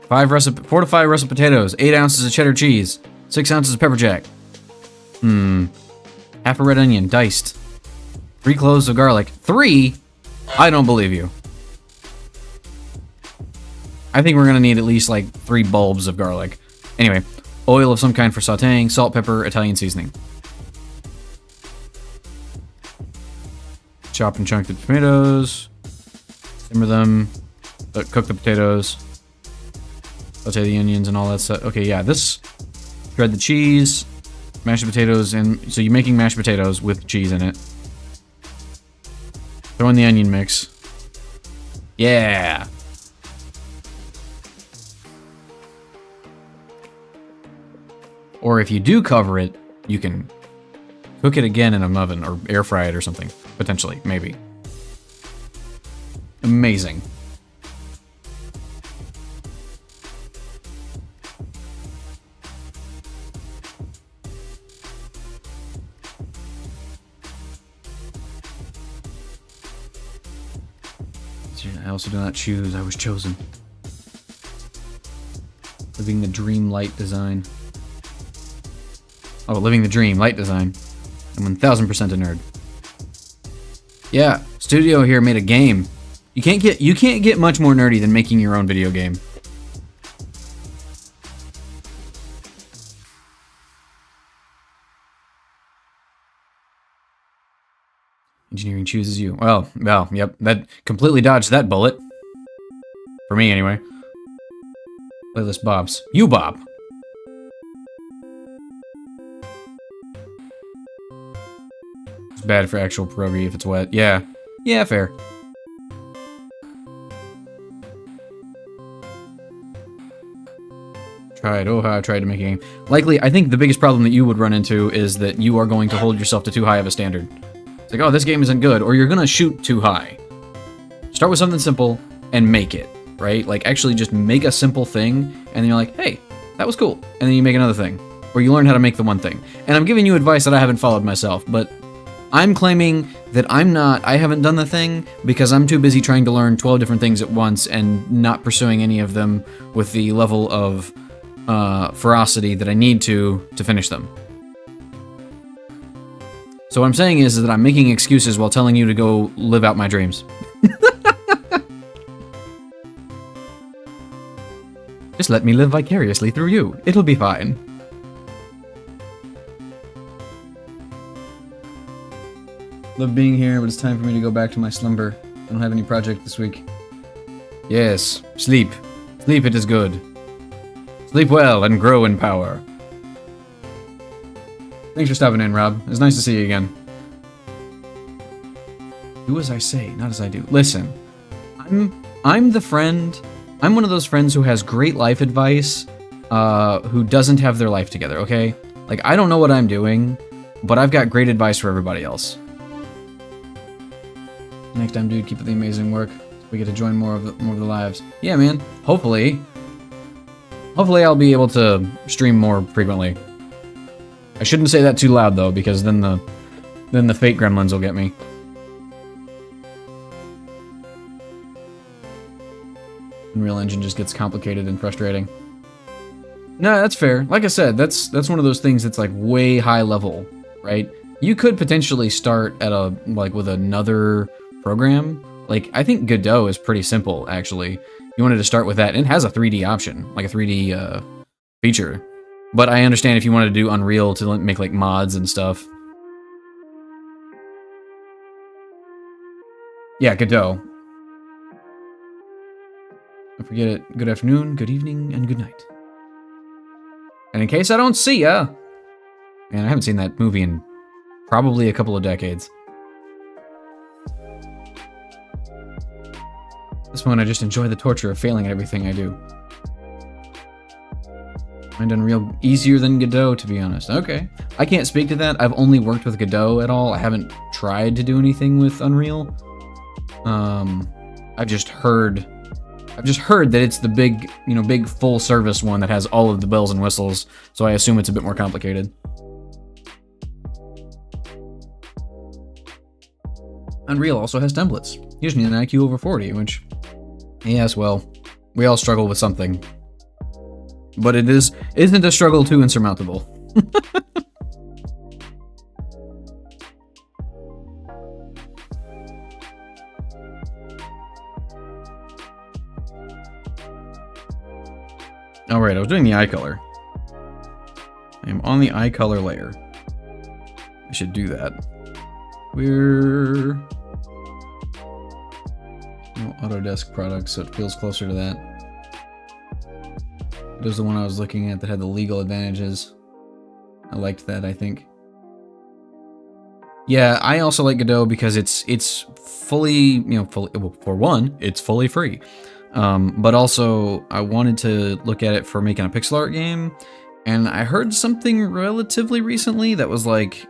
4 to 5 russet potatoes, 8 ounces of cheddar cheese, 6 ounces of pepper jack. Half a red onion, diced. 3 cloves of garlic. 3? I don't believe you. I think we're gonna need at least like 3 bulbs of garlic. Anyway, oil of some kind for sauteing, salt, pepper, Italian seasoning. Chop and chunk the tomatoes. Simmer them. Cook the potatoes. Saute the onions and all that stuff. Okay, yeah, this. Shred the cheese. Mash the potatoes in. So you're making mashed potatoes with cheese in it. Throw in the onion mix. Yeah. Or if you do cover it, you can cook it again in an oven or air fry it or something. Potentially, maybe. Amazing. I also do not choose, I was chosen. Living the dream light design. Oh, living the dream light design. I'm 1000% a nerd. Yeah, Studio here made a game. You can't get much more nerdy than making your own video game. Engineering chooses you. Well, yep, that completely dodged that bullet. For me, anyway. Playlist Bobs. You, Bob! It's bad for actual pierogi if it's wet. Yeah. Yeah, fair. Tried. Oh, how I tried to make a game. Likely, I think the biggest problem that you would run into is that you are going to hold yourself to too high of a standard. It's like, oh, this game isn't good, or you're gonna shoot too high. Start with something simple and make it, right? Like, actually just make a simple thing, and then you're like, hey, that was cool. And then you make another thing. Or you learn how to make the one thing. And I'm giving you advice that I haven't followed myself, but I'm claiming that I haven't done the thing because I'm too busy trying to learn 12 different things at once and not pursuing any of them with the level of ferocity that I need to finish them. So what I'm saying is that I'm making excuses while telling you to go live out my dreams. Just let me live vicariously through you. It'll be fine. Love being here, but it's time for me to go back to my slumber. I don't have any project this week. Yes, sleep. Sleep, it is good. Sleep well and grow in power. Thanks for stopping in, Rob. It's nice to see you again. Do as I say, not as I do. Listen, I'm the friend. I'm one of those friends who has great life advice, who doesn't have their life together, okay? Like, I don't know what I'm doing, but I've got great advice for everybody else. Next time, dude, keep up the amazing work. We get to join more of the lives. Yeah, man. Hopefully I'll be able to stream more frequently. I shouldn't say that too loud though, because then the fake gremlins will get me. Unreal Engine just gets complicated and frustrating. No, that's fair. Like I said, that's one of those things that's like way high level, right? You could potentially start at a like with another program. Like I think Godot is pretty simple actually. You wanted to start with that, and it has a 3D option, like a 3D feature. But I understand if you wanted to do Unreal to make like mods and stuff. Yeah, Godot. Don't forget it. Good afternoon, good evening, and good night. And in case I don't see ya, man, I haven't seen that movie in probably a couple of decades. At this point, I just enjoy the torture of failing at everything I do. Find Unreal easier than Godot, to be honest. Okay. I can't speak to that. I've only worked with Godot at all. I haven't tried to do anything with Unreal. I've just heard that it's the big, big full service one that has all of the bells and whistles, so I assume it's a bit more complicated. Unreal also has templates. You just need an IQ over 40, which, yes, well, we all struggle with something. But it isn't a struggle too insurmountable. Alright, I was doing the eye color. I am on the eye color layer. I should do that. We're... no Autodesk products, so it feels closer to that. It was the one I was looking at that had the legal advantages. I liked that, I think. Yeah, I also like Godot because it's fully, well, for one, it's fully free. But also, I wanted to look at it for making a pixel art game, and I heard something relatively recently that was like,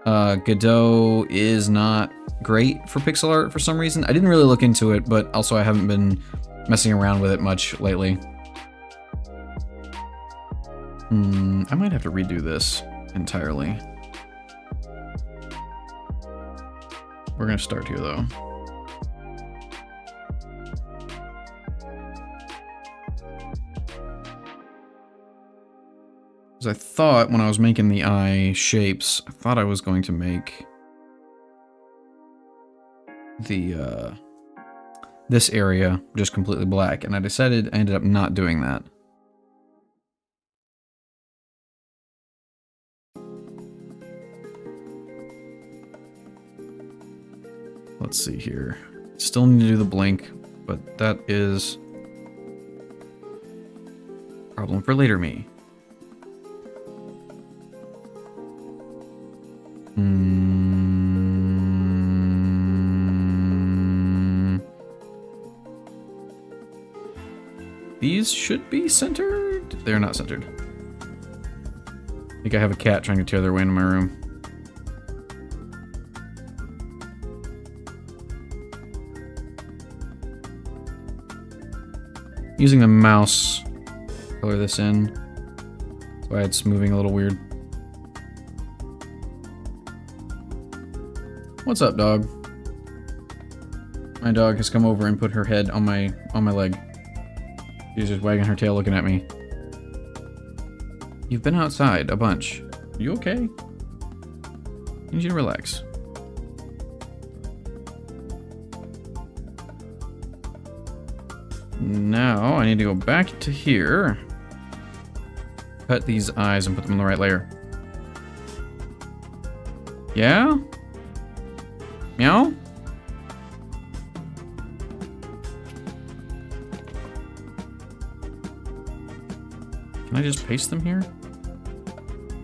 Godot is not great for pixel art for some reason. I didn't really look into it, but also I haven't been messing around with it much lately. I might have to redo this entirely. We're gonna start here though. Because I thought when I was making the eye shapes, I thought I was going to make the this area just completely black, and I ended up not doing that. Let's see here. Still need to do the blink, but that is a problem for later me. These should be centered. They're not centered. I think I have a cat trying to tear their way into my room. Using the mouse, color this in. That's why it's moving a little weird. What's up, dog? My dog has come over and put her head on my leg. She's just wagging her tail looking at me. You've been outside a bunch. Are you okay? I need you to relax. Now I need to go back to here. Cut these eyes and put them in the right layer. Yeah? Meow? Can I just paste them here?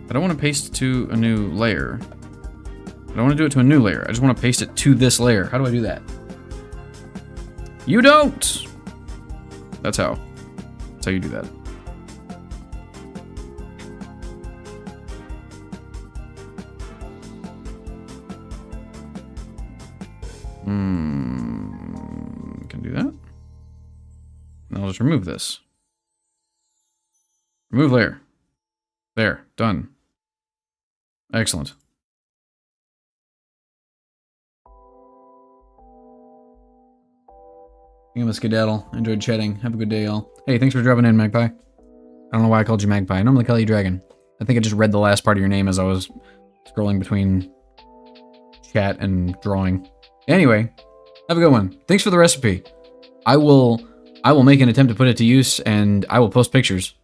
I don't want to paste to a new layer. I don't want to do it to a new layer. I just want to paste it to this layer. How do I do that? You don't! That's how. That's how you do that. Can do that. Now I'll just remove this. Remove layer. There. Done. Excellent. I'm a skedaddle. Enjoyed chatting. Have a good day, y'all. Hey, thanks for dropping in, Magpie. I don't know why I called you Magpie. I normally call you Dragon. I think I just read the last part of your name as I was scrolling between chat and drawing. Anyway, have a good one. Thanks for the recipe. I will make an attempt to put it to use, and I will post pictures.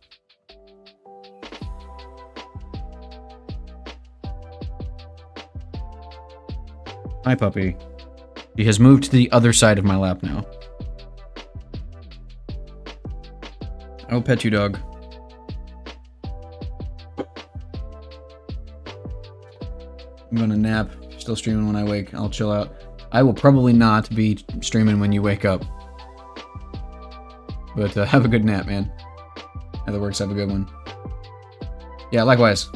Hi, puppy. She has moved to the other side of my lap now. I will pet you, dog. I'm gonna nap. Still streaming when I wake. I'll chill out. I will probably not be streaming when you wake up. But have a good nap, man. That works. Have a good one. Yeah, likewise.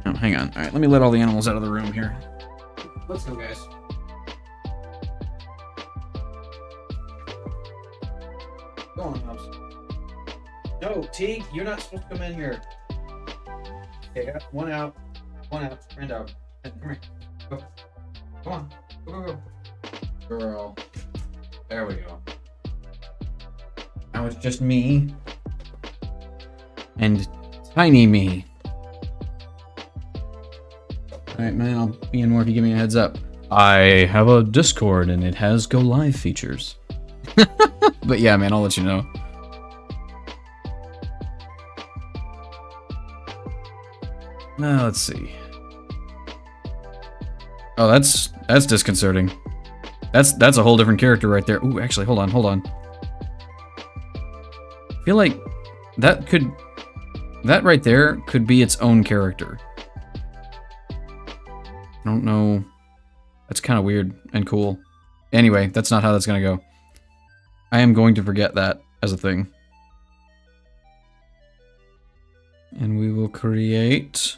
Oh, hang on. All right, let me let all the animals out of the room here. Let's go, guys. Go on, Hobbs. No, T, you're not supposed to come in here. Okay, got one out. One out. Friend out. Come here. Go. Come on. Go, go, go. Girl. There we go. Now it's just me. And tiny me. Alright, man, I'll be in more if you give me a heads up. I have a Discord and it has go live features. But yeah, man, I'll let you know. Now, let's see. Oh, that's disconcerting. That's a whole different character right there. Ooh, actually, hold on. I feel like that right there could be its own character. I don't know. That's kind of weird and cool. Anyway, that's not how that's gonna go. I am going to forget that as a thing. And we will create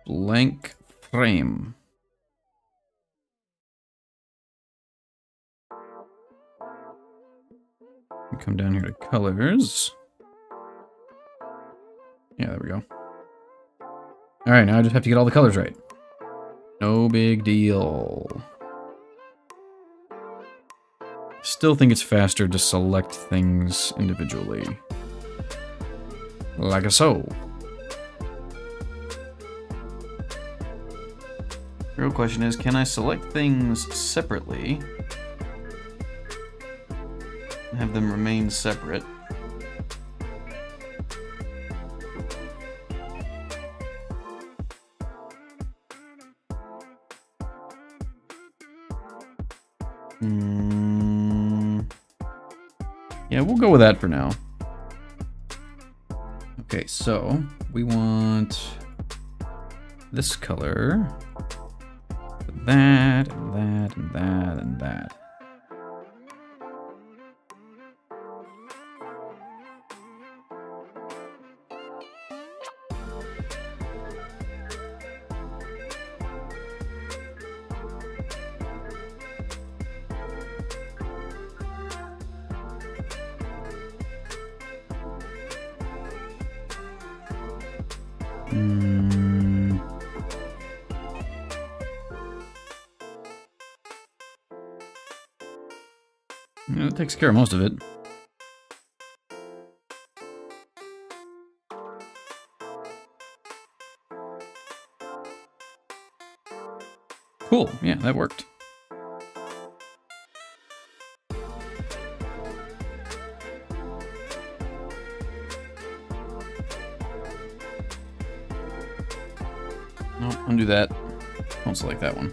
blank frame. Come down here to colors. Yeah, there we go. Alright, now I just have to get all the colors right. No big deal. Still think it's faster to select things individually. Like so. The real question is, can I select things separately? And have them remain separate? Yeah, we'll go with that for now. Okay, so we want this color, that, and that, and that, and that. Yeah, that takes care of most of it. Cool, yeah, that worked. No, undo that. Won't select that one.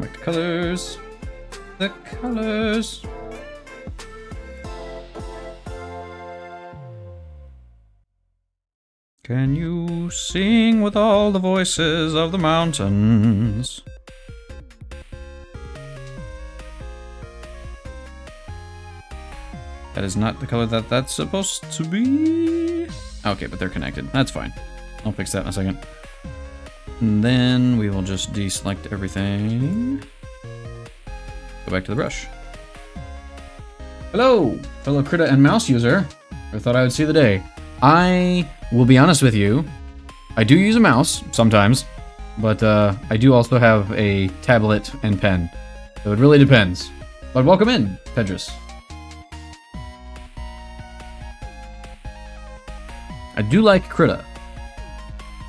Back to colors. The colors. Can you sing with all the voices of the mountains? That is not the color that that's supposed to be. Okay, but they're connected. That's fine. I'll fix that in a second. And then we will just deselect everything. Go back to the brush. Hello, fellow critter and mouse user. I thought I would see the day. I will be honest with you. I do use a mouse sometimes, but I do also have a tablet and pen. So it really depends. But welcome in, Pedris. I do like Krita.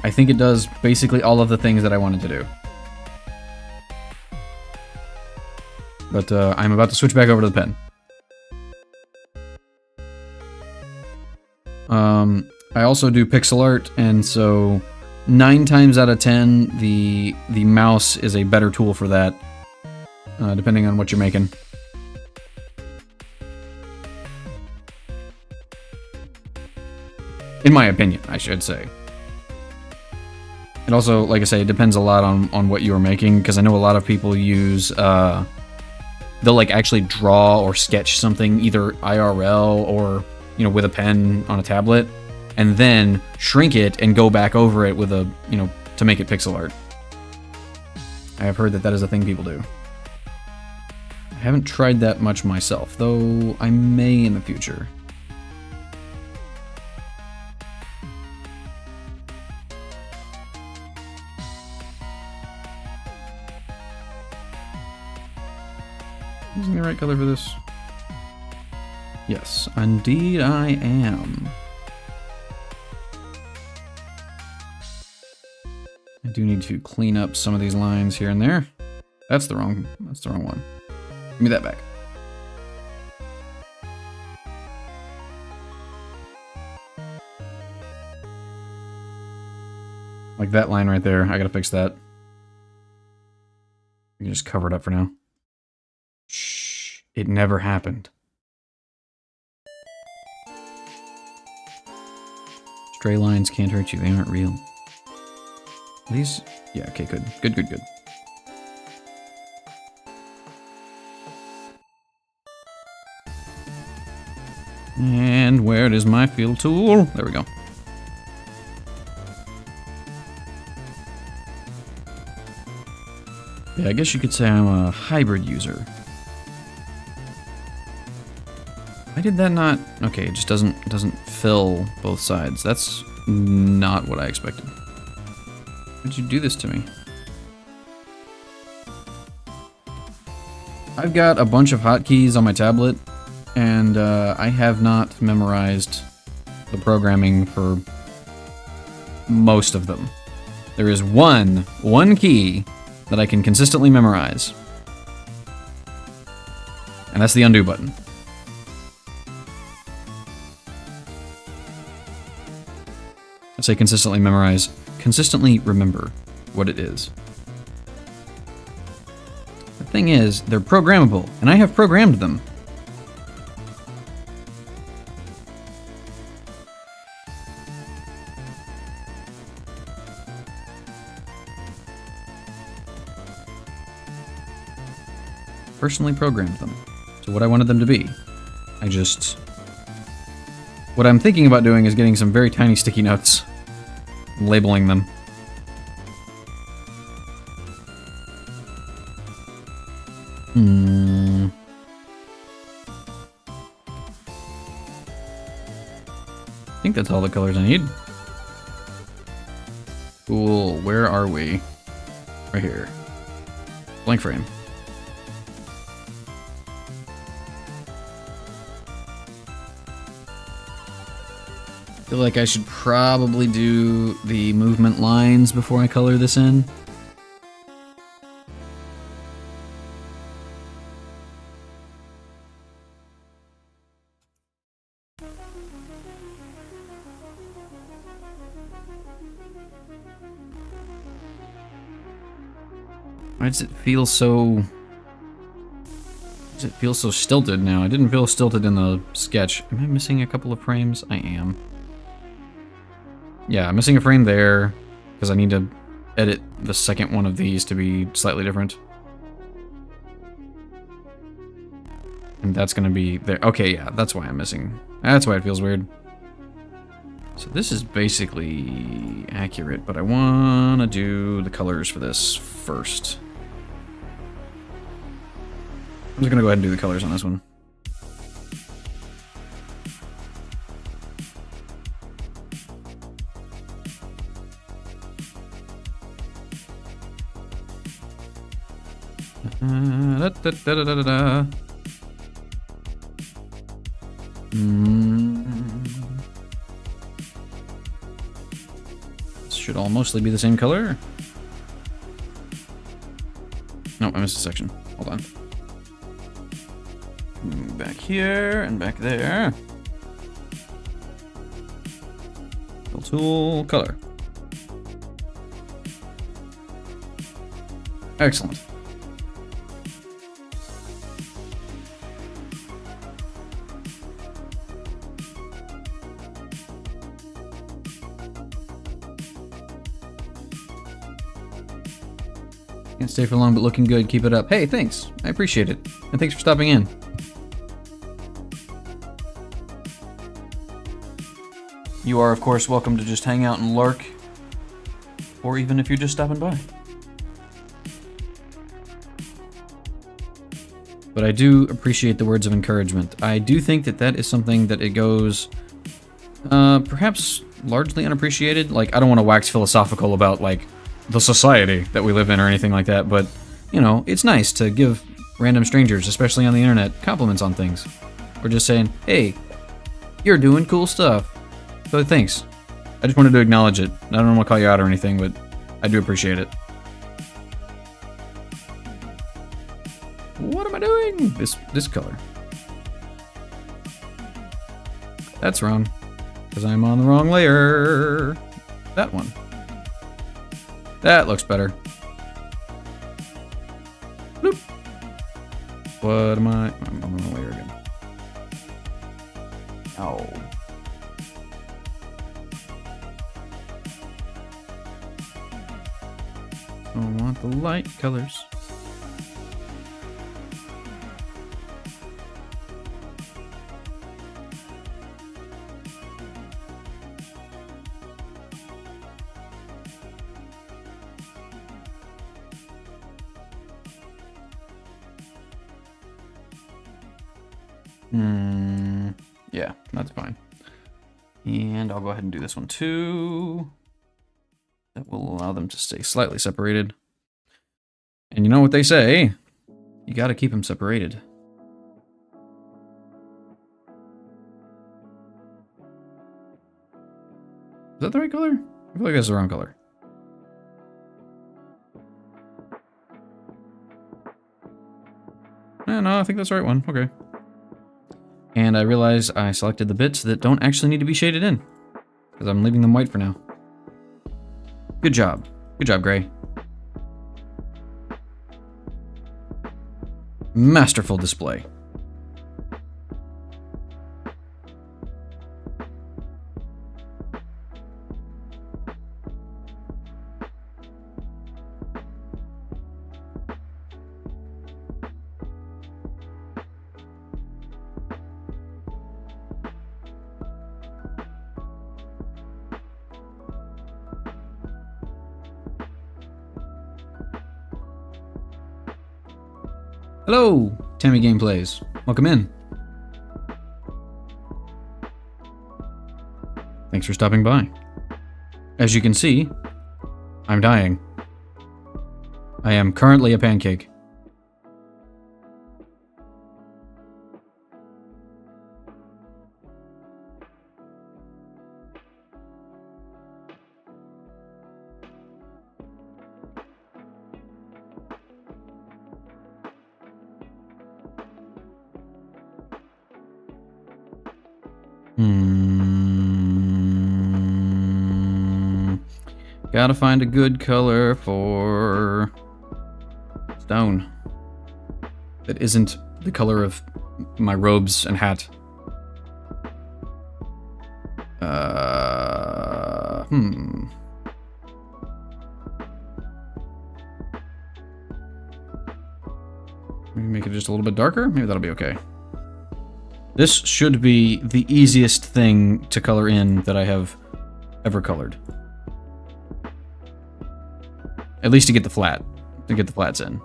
I think it does basically all of the things that I wanted to do. But I'm about to switch back over to the pen. I also do pixel art, and so 9 times out of 10, the mouse is a better tool for that, depending on what you're making. In my opinion, I should say. It also, like I say, it depends a lot on what you're making, because I know a lot of people use, they'll like actually draw or sketch something, either IRL or, you know, with a pen on a tablet, and then shrink it and go back over it with a, you know, to make it pixel art. I have heard that that is a thing people do. I haven't tried that much myself, though I may in the future. Using the right color for this? Yes, indeed I am. I do need to clean up some of these lines here and there. That's the wrong one. Give me that back. Like that line right there, I gotta fix that. You can just cover it up for now. Shh, it never happened. Stray lines can't hurt you, they aren't real. These, yeah, okay, good. Good. And where is my fill tool? There we go. Yeah, I guess you could say I'm a hybrid user. Why did that not? Okay, it just doesn't fill both sides. That's not what I expected. Why'd you do this to me? I've got a bunch of hotkeys on my tablet, and I have not memorized the programming for most of them. There is one key that I can consistently memorize, and that's the undo button. I say consistently memorize, consistently remember what it is. The thing is, they're programmable, and I have programmed them. Personally programmed them to what I wanted them to be. What I'm thinking about doing is getting some very tiny sticky notes, labeling them. I think that's all the colors I need. Cool, where are we? Right here. Blank frame. I feel like I should probably do the movement lines before I color this in. Why does it feel so... Does it feel so stilted now? I didn't feel stilted in the sketch. Am I missing a couple of frames? I am. Yeah, I'm missing a frame there, because I need to edit the second one of these to be slightly different. And that's going to be there. Okay, yeah, that's why I'm missing. That's why it feels weird. So this is basically accurate, but I want to do the colors for this first. I'm just going to go ahead and do the colors on this one. should all mostly be the same color. No, I missed a section. Hold on. Back here and back there. Fill tool, color. Excellent. Can't stay for long, but looking good. Keep it up. Hey, thanks. I appreciate it. And thanks for stopping in. You are, of course, welcome to just hang out and lurk. Or even if you're just stopping by. But I do appreciate the words of encouragement. I do think that that is something that it goes perhaps largely unappreciated. Like, I don't want to wax philosophical about, like, the society that we live in or anything like that, but, you know, it's nice to give random strangers, especially on the internet, compliments on things. Or just saying, hey, you're doing cool stuff. So thanks. I just wanted to acknowledge it. I don't want to call you out or anything, but I do appreciate it. What am I doing? This color. That's wrong. Because I'm on the wrong layer. That one. That looks better. Bloop. What am I? I'm on the layer again. Ow. I want the light colors. Yeah, that's fine. And I'll go ahead and do this one too. That will allow them to stay slightly separated. And you know what they say? You gotta keep them separated. Is that the right color? I feel like that's the wrong color. No, I think that's the right one. Okay. And I realize I selected the bits that don't actually need to be shaded in. Because I'm leaving them white for now. Good job. Good job, Gray. Masterful display. Hello, Tammy Gameplays. Welcome in. Thanks for stopping by. As you can see, I'm dying. I am currently a pancake. Gotta find a good color for stone that isn't the color of my robes and hat. Maybe make it just a little bit darker? Maybe that'll be okay. This should be the easiest thing to color in that I have ever colored. At least to get the flats in.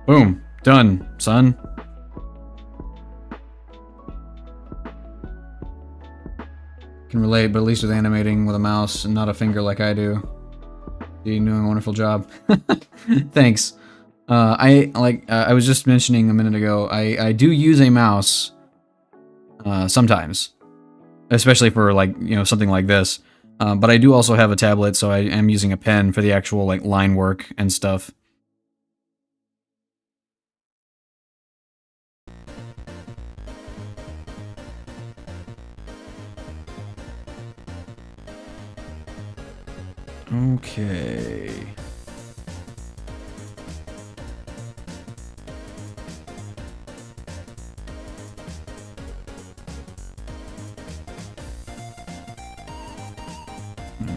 Boom. Done, son. Can relate, but at least with animating with a mouse and not a finger like I do. You're doing a wonderful job. Thanks. I was just mentioning a minute ago, I do use a mouse sometimes, especially for, like, you know, something like this. But I do also have a tablet, so I am using a pen for the actual like line work and stuff. Okay.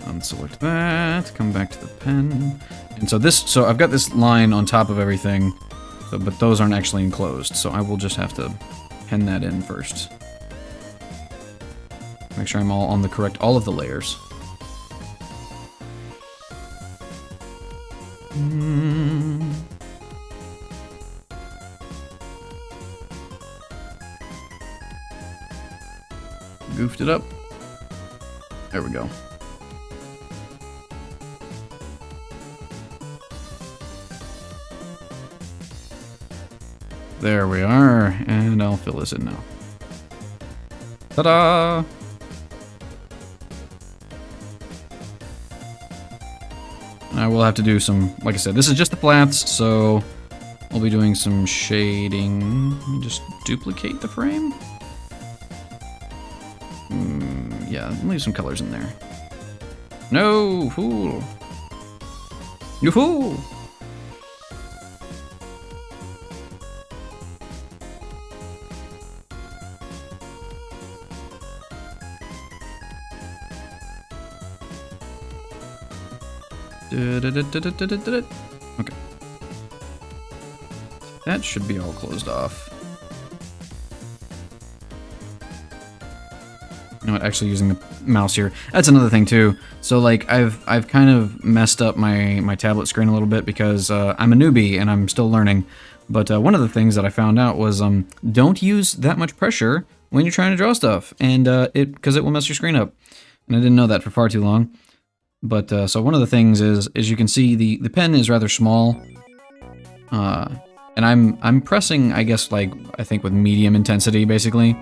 Unselect that, come back to the pen. And so I've got this line on top of everything, but those aren't actually enclosed, so I will just have to pen that in first. Make sure I'm all on the correct, all of the layers. Goofed it up. There we go. There we are, and I'll fill this in now. Ta-da! I will have to do some, like I said, this is just the flats, so I'll be doing some shading. Let me just duplicate the frame. Yeah, leave some colors in there. No, fool! You fool! Okay. That should be all closed off. You know what, actually using the mouse here. That's another thing too. So like I've kind of messed up my tablet screen a little bit because I'm a newbie and I'm still learning. But one of the things that I found out was don't use that much pressure when you're trying to draw stuff, and because it will mess your screen up. And I didn't know that for far too long. But so one of the things is you can see the pen is rather small, and I'm pressing, I guess, like I think with medium intensity basically.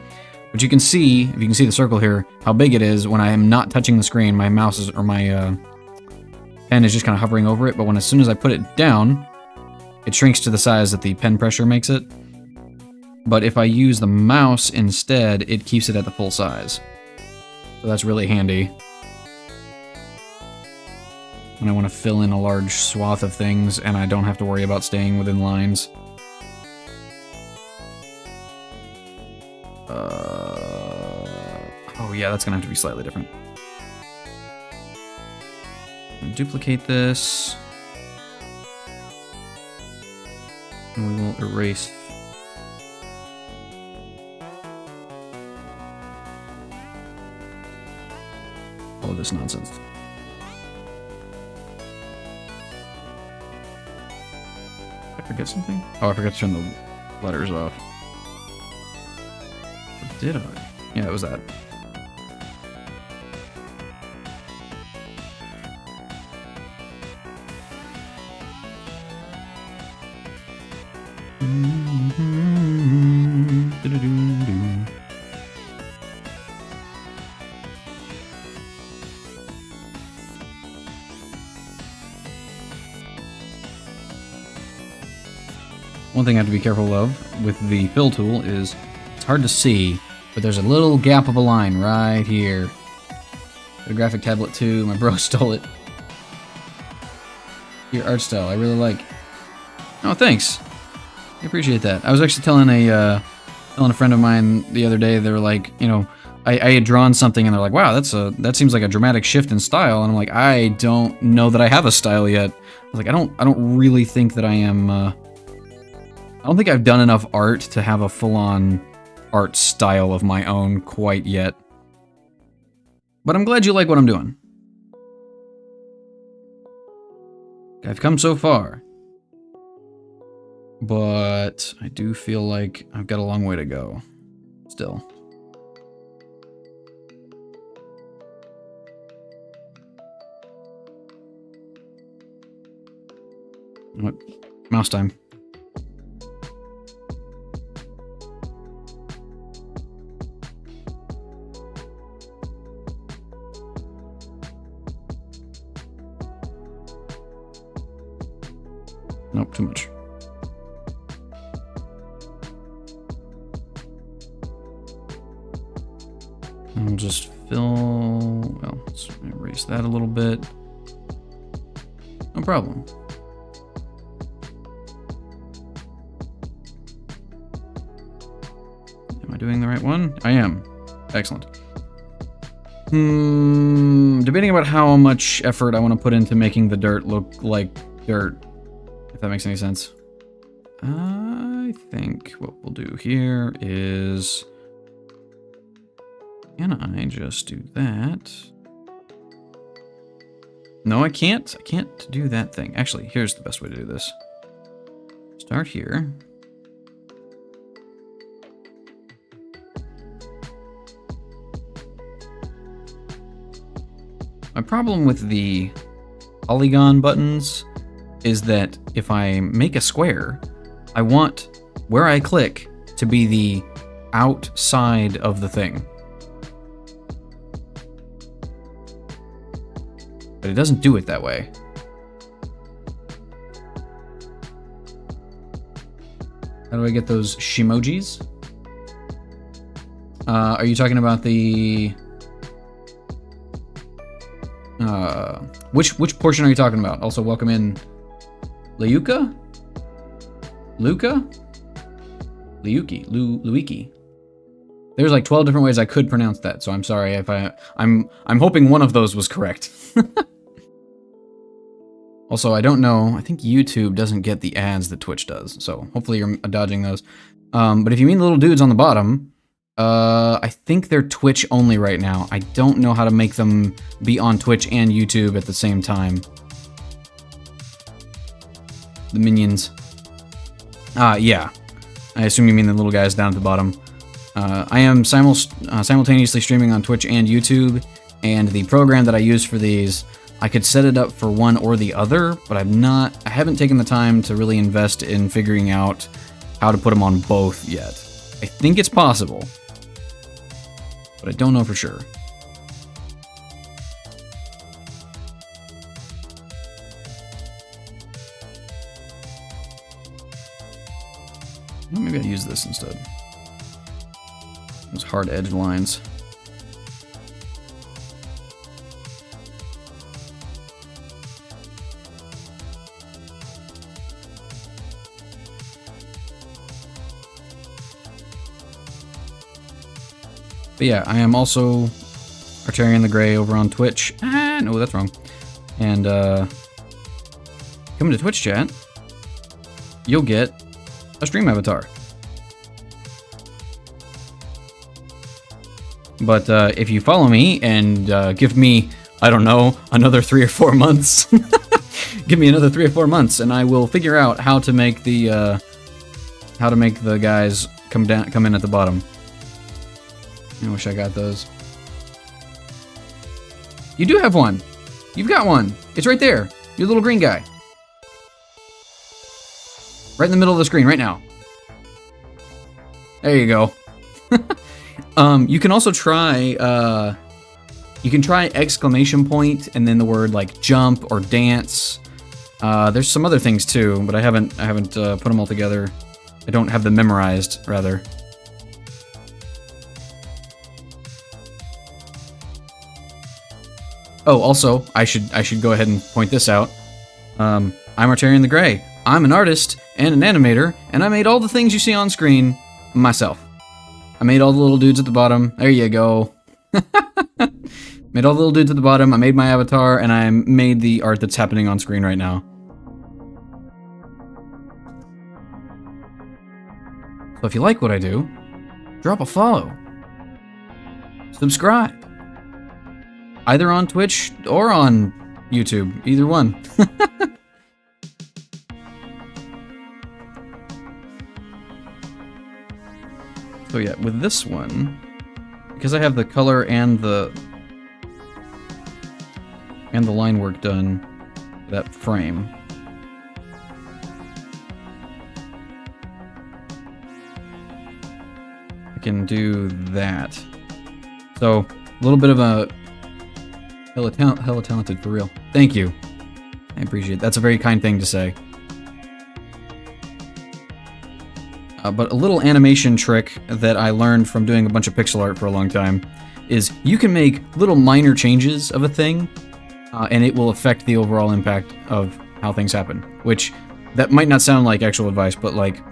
But you can see, if you can see the circle here, how big it is when I am not touching the screen. My mouse is, or my pen is just kind of hovering over it. But as soon as I put it down, it shrinks to the size that the pen pressure makes it. But if I use the mouse instead, it keeps it at the full size. So that's really handy when I want to fill in a large swath of things and I don't have to worry about staying within lines. Oh yeah, that's gonna have to be slightly different. Duplicate this. And we will erase all of this nonsense. Did I forget something? Oh, I forgot to turn the letters off. Or did I? Yeah, it was that. One thing I have to be careful of with the fill tool is it's hard to see, but there's a little gap of a line right here. Got a graphic tablet too, my bro stole it. Your art style, I really like. Oh, thanks. I appreciate that. I was actually telling a friend of mine the other day, they were like, you know, I had drawn something and they're like, wow, that seems like a dramatic shift in style. And I'm like, I don't know that I have a style yet. I was like, I don't really think that I am, I don't think I've done enough art to have a full-on art style of my own quite yet. But I'm glad you like what I'm doing. I've come so far. But I do feel like I've got a long way to go. Still. What? Mouse time. Nope, too much. I'll just fill, well, let's erase that a little bit. No problem. Am I doing the right one? I am. Excellent. Debating about how much effort I want to put into making the dirt look like dirt, if that makes any sense. I think what we'll do here is... Can I just do that? No, I can't. I can't do that thing. Actually, here's the best way to do this. Start here. My problem with the polygon buttons is that if I make a square, I want where I click to be the outside of the thing. But it doesn't do it that way. How do I get those shimojis? Are you talking about the... which portion are you talking about? Also, welcome in Liuka? Luca? Luiki. There's like 12 different ways I could pronounce that, so I'm sorry if I'm hoping one of those was correct. Also, I don't know, I think YouTube doesn't get the ads that Twitch does, so hopefully you're dodging those. But if you mean the little dudes on the bottom, I think they're Twitch only right now. I don't know how to make them be on Twitch and YouTube at the same time. The minions. Yeah. I assume you mean the little guys down at the bottom. I am simultaneously streaming on Twitch and YouTube, and the program that I use for these, I could set it up for one or the other, but I haven't taken the time to really invest in figuring out how to put them on both yet. I think it's possible, but I don't know for sure. Well, maybe I'll use this instead. Those hard edge lines. But yeah, I am also Arterian the Grey over on Twitch. No, that's wrong. And come to Twitch chat, you'll get a stream avatar. But if you follow me and give me, I don't know, another 3 or 4 months, give me another 3 or 4 months, and I will figure out how to make the guys come in at the bottom. I wish I got those. You do have one. You've got one. It's right there. Your little green guy. Right in the middle of the screen right now. There you go. You can also try, you can try exclamation point and then the word like jump or dance. There's some other things too, but I haven't put them all together. I don't have them memorized, rather. Oh, also, I should go ahead and point this out. I'm Arterian the Grey. I'm an artist and an animator, and I made all the things you see on screen myself. I made all the little dudes at the bottom. There you go. Made all the little dudes at the bottom. I made my avatar, and I made the art that's happening on screen right now. So if you like what I do, drop a follow. Subscribe. Either on Twitch or on YouTube. Either one. So yeah, with this one, because I have the color and the line work done, that frame. I can do that. So, a little bit of a hella talented for real. Thank you. I appreciate it. That's a very kind thing to say. But a little animation trick that I learned from doing a bunch of pixel art for a long time is you can make little minor changes of a thing, and it will affect the overall impact of how things happen. Which, that might not sound like actual advice, but like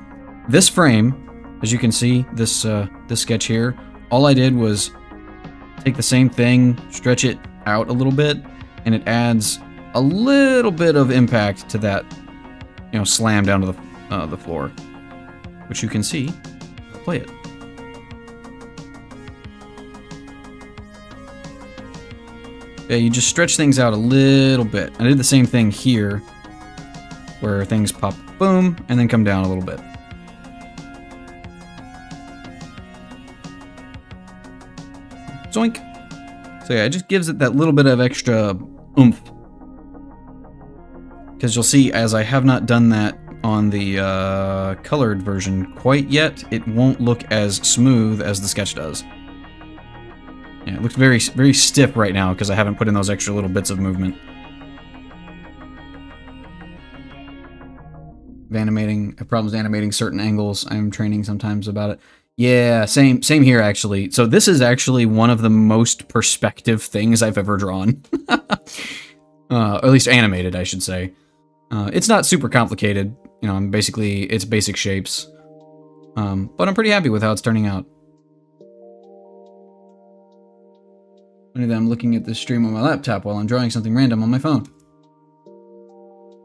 this frame, as you can see, this sketch here, all I did was take the same thing, stretch it out a little bit, and it adds a little bit of impact to that, slam down to the floor, which you can see. Play it. Yeah, you just stretch things out a little bit. I did the same thing here, where things pop boom and then come down a little bit. Zoink. So yeah, it just gives it that little bit of extra oomph. Because you'll see, as I have not done that on the colored version quite yet, it won't look as smooth as the sketch does. Yeah, it looks very, very stiff right now because I haven't put in those extra little bits of movement. I have problems animating certain angles. I'm training sometimes about it. Yeah, same here actually. So this is actually one of the most perspective things I've ever drawn. Or at least animated, I should say. It's not super complicated. It's basic shapes. But I'm pretty happy with how it's turning out. Funny that I'm looking at this stream on my laptop while I'm drawing something random on my phone.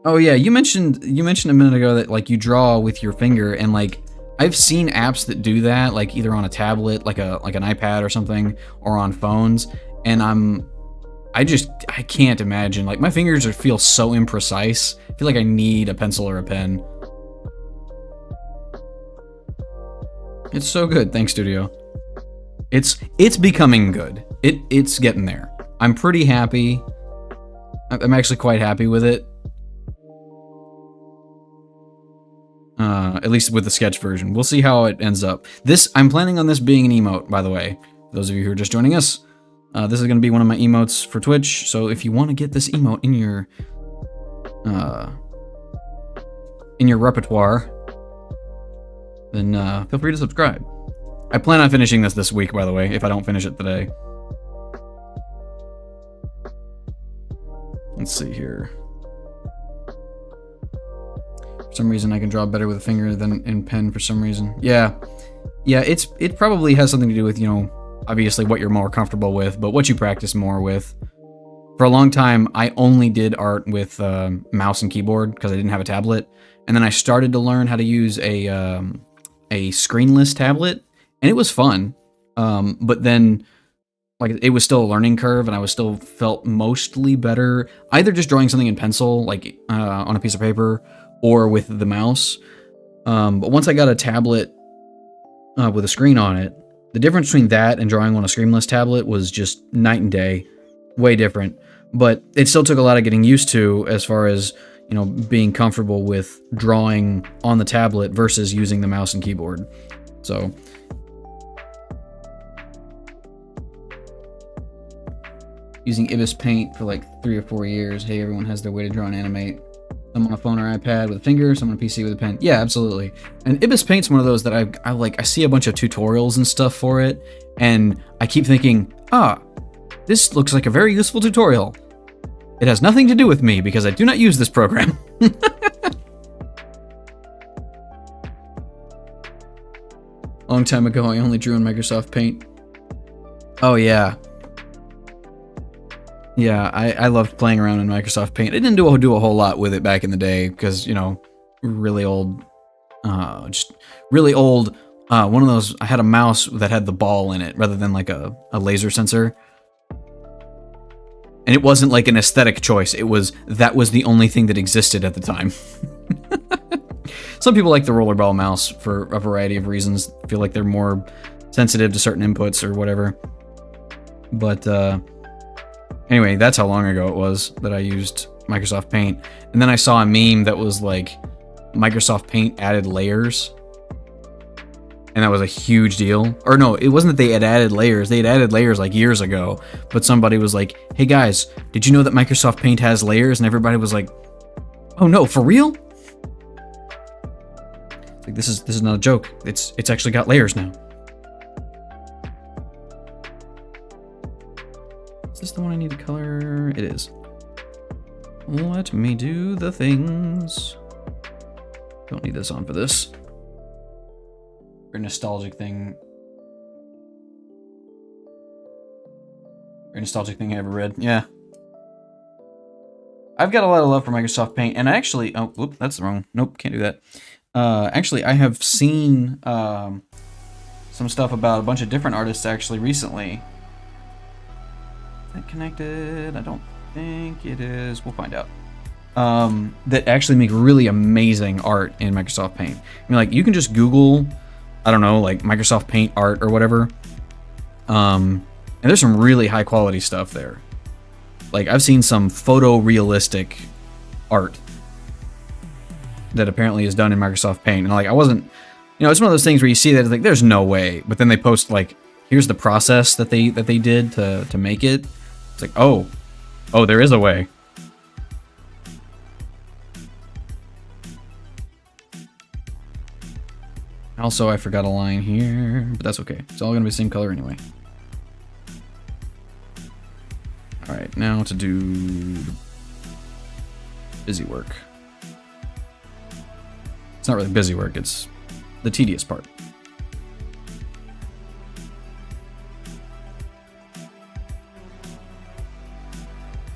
Oh yeah, you mentioned a minute ago that like you draw with your finger, and like I've seen apps that do that, like either on a tablet, like an iPad or something, or on phones, and I can't imagine. Like my fingers feel so imprecise. I feel like I need a pencil or a pen. It's so good, thanks Studio. It's becoming good. It's getting there. I'm pretty happy. I'm actually quite happy with it. At least with the sketch version. We'll see how it ends up. I'm planning on this being an emote, by the way. For those of you who are just joining us, this is going to be one of my emotes for Twitch. So if you want to get this emote in your repertoire, then feel free to subscribe. I plan on finishing this week, by the way, if I don't finish it today. Let's see here. For some reason, I can draw better with a finger than in pen for some reason. Yeah, it probably has something to do with, obviously what you're more comfortable with, but what you practice more with. For a long time, I only did art with mouse and keyboard because I didn't have a tablet. And then I started to learn how to use a screenless tablet, and it was fun. But then, like, it was still a learning curve, and I was still felt mostly better either just drawing something in pencil, like on a piece of paper, or with the mouse. But once I got a tablet with a screen on it, the difference between that and drawing on a screenless tablet was just night and day. Way different. But it still took a lot of getting used to as far as, being comfortable with drawing on the tablet versus using the mouse and keyboard. So using Ibis Paint for like 3 or 4 years. Hey, everyone has their way to draw and animate. Some on a phone or iPad with a finger, some on a PC with a pen. Yeah, absolutely. And Ibis Paint's one of those that I see a bunch of tutorials and stuff for it, and I keep thinking, this looks like a very useful tutorial. It has nothing to do with me because I do not use this program. Long time ago, I only drew in Microsoft Paint. Oh yeah. Yeah, I loved playing around in Microsoft Paint. I didn't do a whole lot with it back in the day because, really old, just really old. One of those, I had a mouse that had the ball in it rather than like a laser sensor. And it wasn't like an aesthetic choice. That was the only thing that existed at the time. Some people like the rollerball mouse for a variety of reasons. Feel like they're more sensitive to certain inputs or whatever. But anyway, that's how long ago it was that I used Microsoft Paint. And then I saw a meme that was like Microsoft Paint added layers. And that was a huge deal. Or no, it wasn't that they had added layers. They had added layers like years ago. But somebody was like, hey guys, did you know that Microsoft Paint has layers? And everybody was like, oh no, for real? Like this is not a joke. It's actually got layers now. Is this the one I need to color? It is. Let me do the things. Don't need this on for this. Very nostalgic thing. Very nostalgic thing I ever read. Yeah. I've got a lot of love for Microsoft Paint, and I actually, oh, whoop, that's wrong. Nope, can't do that. Actually, I have seen some stuff about a bunch of different artists actually recently. Is that connected? I don't think it is. We'll find out. That actually make really amazing art in Microsoft Paint. I mean, like, you can just Google, I don't know, like Microsoft Paint art or whatever. And there's some really high quality stuff there. Like, I've seen some photorealistic art that apparently is done in Microsoft Paint. And like, I wasn't, you know, it's one of those things where you see that, it's like, there's no way. But then they post, like, here's the process that they did to make it. It's like, oh, there is a way. Also, I forgot a line here, but that's okay. It's all gonna be the same color anyway. All right, now to do busy work. It's not really busy work, it's the tedious part.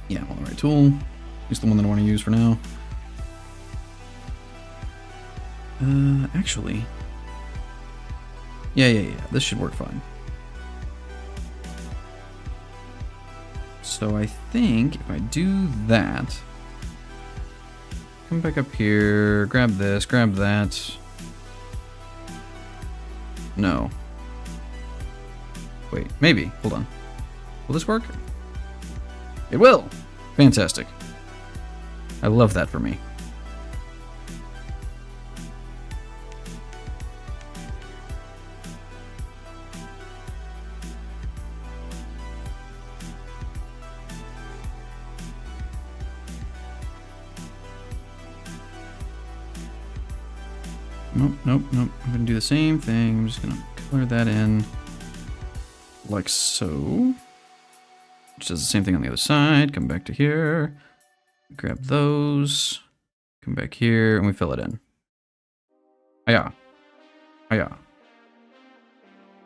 Yeah, all the right tool. Use the one that I want to use for now. Actually, yeah, this should work fine. So I think if I do that, come back up here, grab this, grab that. No. Wait, maybe. Hold on. Will this work? It will! Fantastic. I love that for me. Nope. I'm gonna do the same thing. I'm just gonna color that in like so. Which does the same thing on the other side. Come back to here. Grab those. Come back here and we fill it in. Hiya.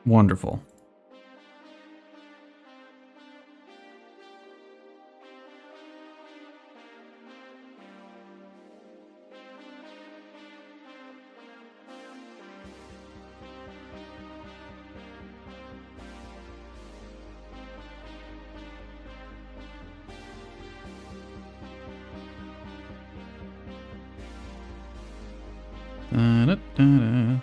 Wonderful. Da-da-da-da.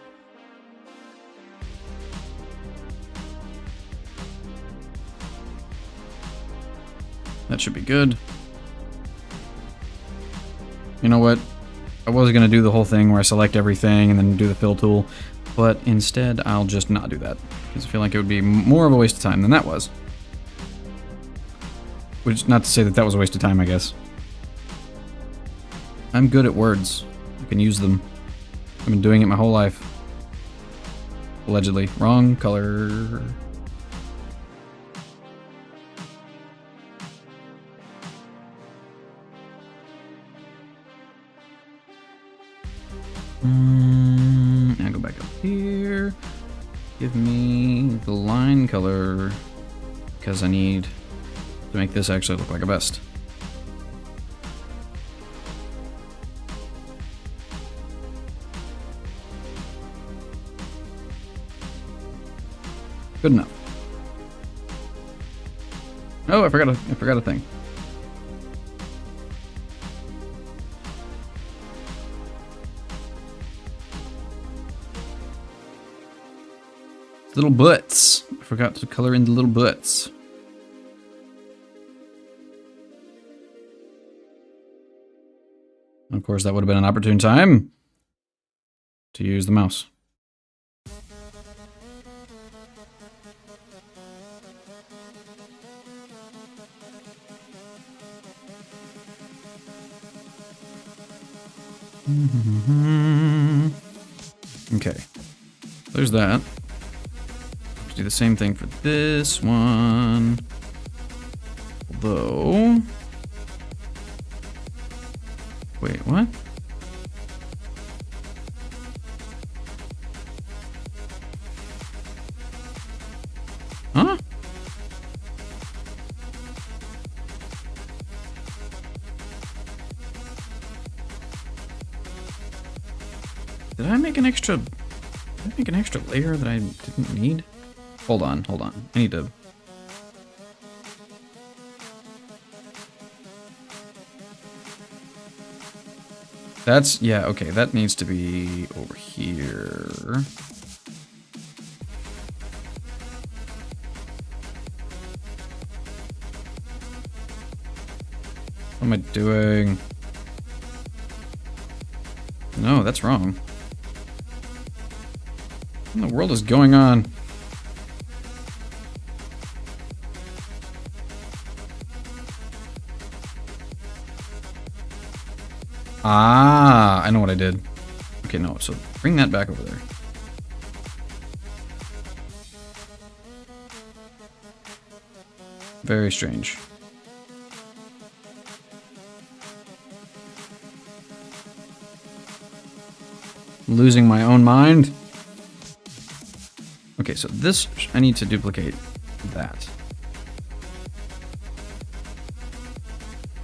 That should be good. You know what? I was going to do the whole thing where I select everything and then do the fill tool, but instead I'll just not do that, because I feel like it would be more of a waste of time than that was. Which, not to say that that was a waste of time, I guess. I'm good at words. I can use them. I've been doing it my whole life. Allegedly. Wrong color. Now go back up here. Give me the line color, because I need to make this actually look like a vest. Good enough. Oh, I forgot a thing. Little butts. I forgot to color in the little butts. Of course, that would have been an opportune time to use the mouse. Okay. There's that. Let's do the same thing for this one. Although... Wait, what? Huh? Did I make an extra... Did I make an extra layer that I didn't need? Hold on, hold on. I need to... That's... Yeah, okay. That needs to be over here. What am I doing? No, that's wrong. What in the world is going on? Ah, I know what I did. Okay, no, so bring that back over there. Very strange. Losing my own mind. Okay, so this, I need to duplicate that.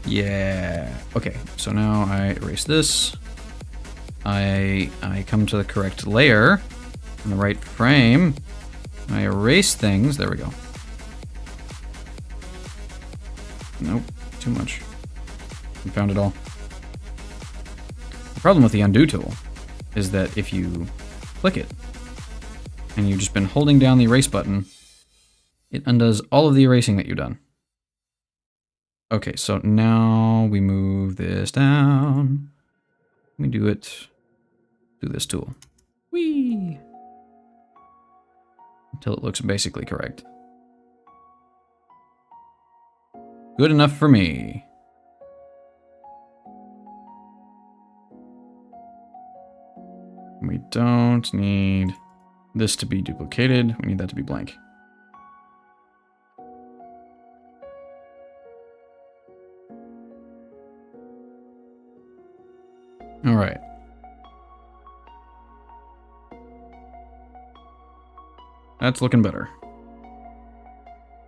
Yeah. Okay, so now I erase this. I come to the correct layer in the right frame. I erase things. There we go. Nope, too much. We found it all. The problem with the undo tool is that if you click it and you've just been holding down the erase button, it undoes all of the erasing that you've done. Okay, so now we move this down. We do it through this tool. Whee! Until it looks basically correct. Good enough for me. We don't need this to be duplicated. We need that to be blank. All right. That's looking better.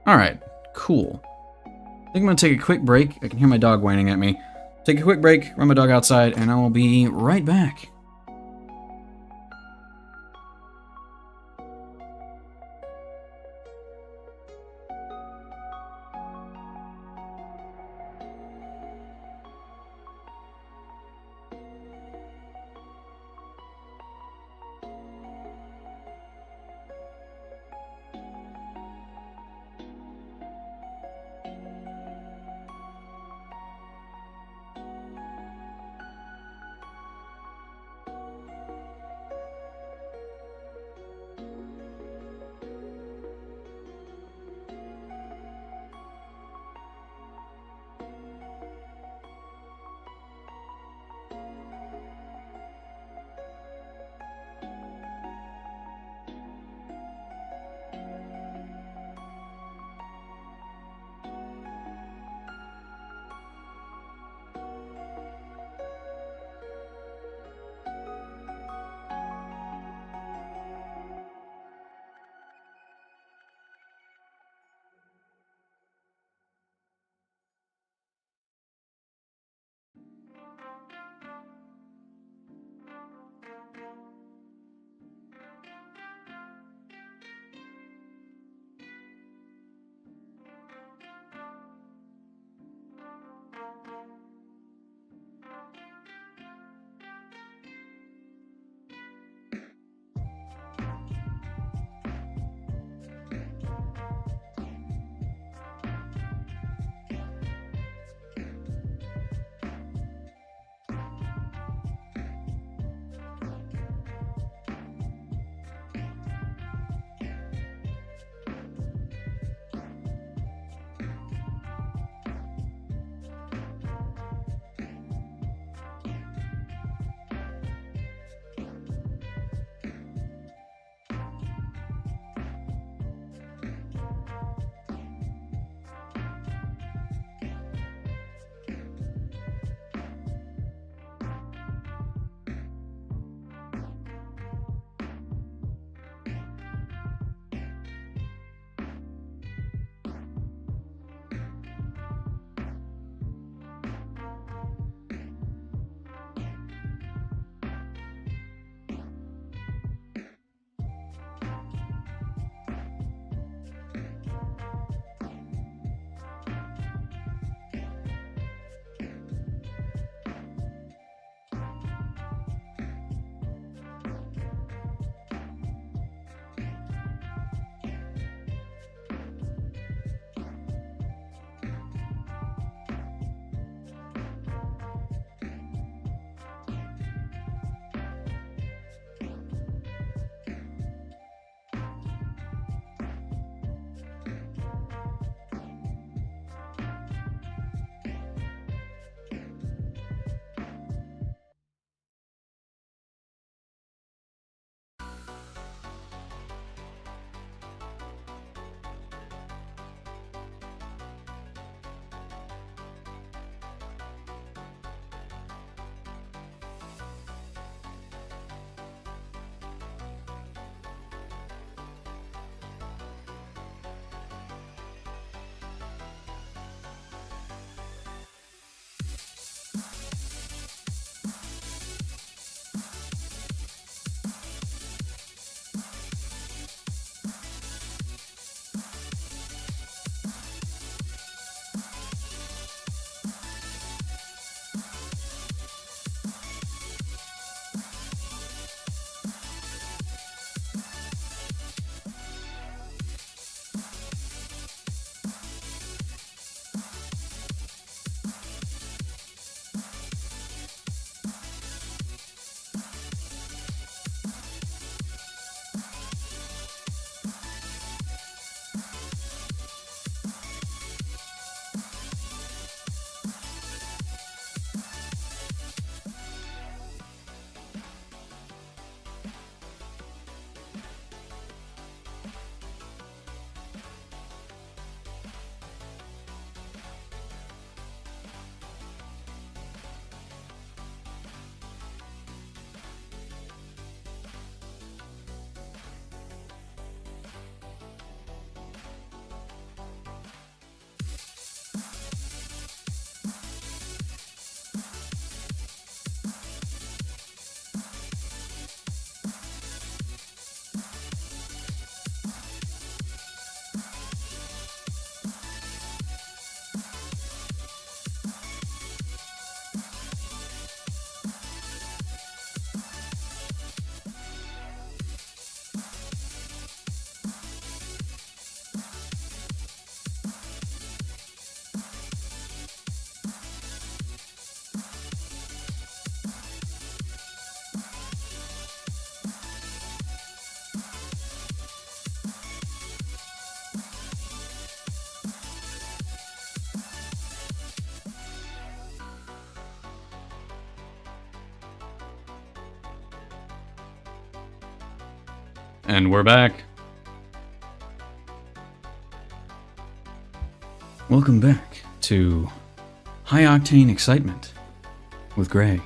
All right, cool. I think I'm gonna take a quick break. I can hear my dog whining at me. Take a quick break, run my dog outside, and I will be right back. And we're back. Welcome back to High Octane Excitement with Gray.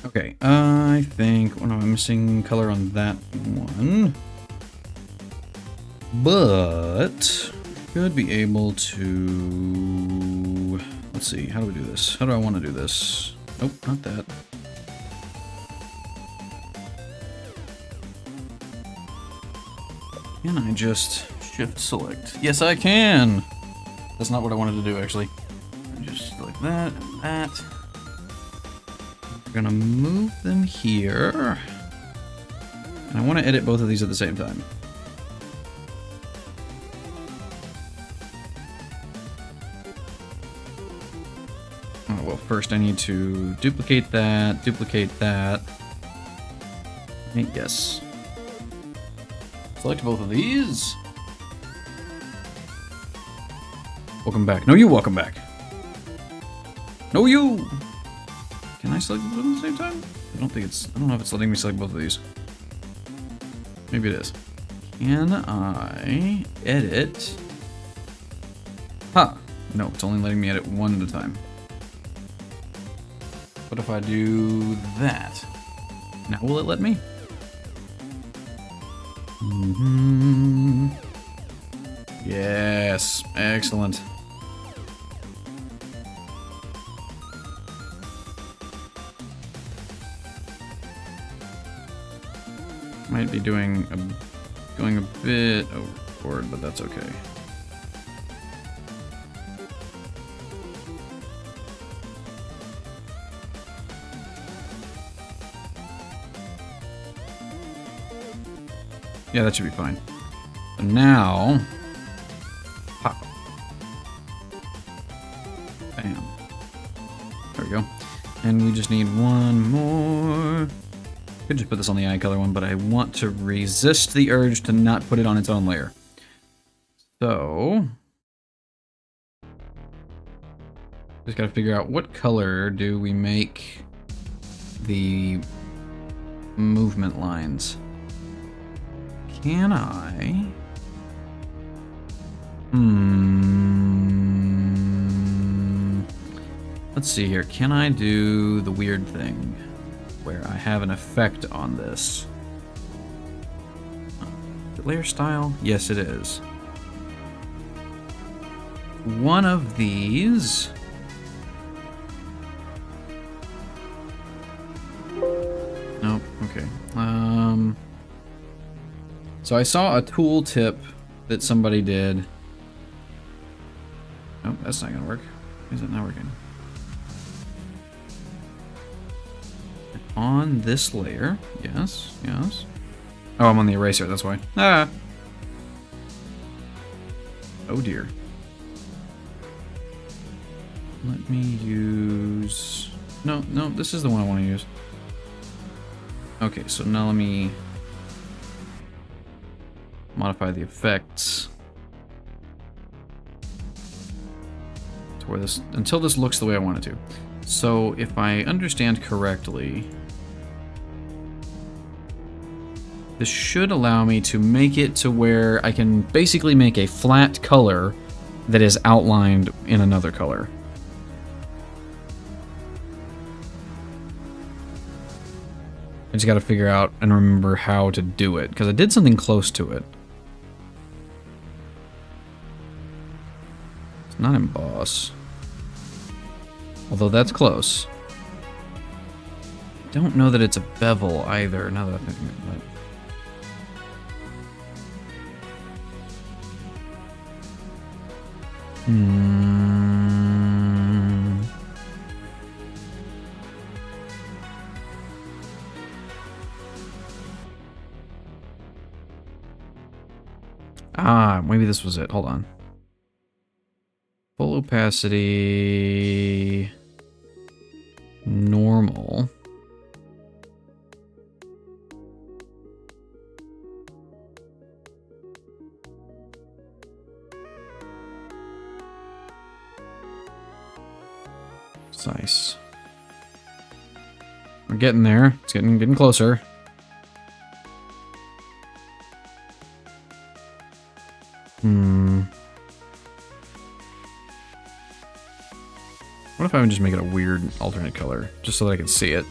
Okay, I think, what am I missing? Color on that one. But should be able to, let's see, how do we do this? How do I want to do this? Nope, not that. Can I just shift select? Yes, I can! That's not what I wanted to do, actually. Just select that and that. We're gonna move them here. And I want to edit both of these at the same time. Oh, well, first I need to duplicate that. Yes. Select both of these. Welcome back. No, you welcome back. No, you! Can I select both at the same time? I don't know if it's letting me select both of these. Maybe it is. Can I edit? Huh. No, it's only letting me edit one at a time. What if I do that? Now will it let me? Yes. Excellent. Might be going a bit overboard, but that's okay. Yeah, that should be fine. So now, pop. Bam. There we go. And we just need one more. Could just put this on the eye color one, but I want to resist the urge to not put it on its own layer. So, just gotta figure out what color do we make the movement lines. Can I? Let's see here. Can I do the weird thing where I have an effect on this? Is it layer style? Yes, it is. One of these. Nope. Okay. So I saw a tooltip that somebody did. Nope, that's not gonna work. Why is it not working? On this layer, yes. Oh, I'm on the eraser, that's why. Ah! Oh dear. Let me use... No, this is the one I want to use. Okay, so now let me modify the effects to where this, until this looks the way I want it to. So if I understand correctly, this should allow me to make it to where I can basically make a flat color that is outlined in another color. I just gotta figure out and remember how to do it, because I did something close to it. It's not emboss. Although that's close. Don't know that it's a bevel either, now that I'm thinking about it. Ah, maybe this was it. Hold on. Full opacity. Normal. Precise. We're getting there. It's getting closer. What if I would just make it a weird alternate color, just so that I can see it?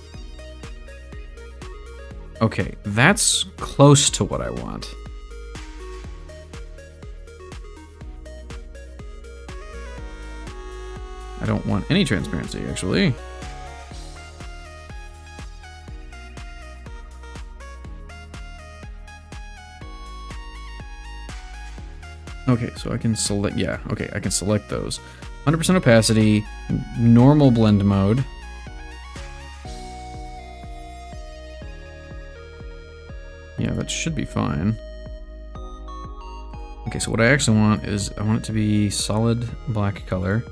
Okay, that's close to what I want. I don't want any transparency, actually. Okay, so I can select, yeah, okay, I can select those. 100% opacity, normal blend mode. Yeah, that should be fine. Okay, so what I actually want is, I want it to be solid black color.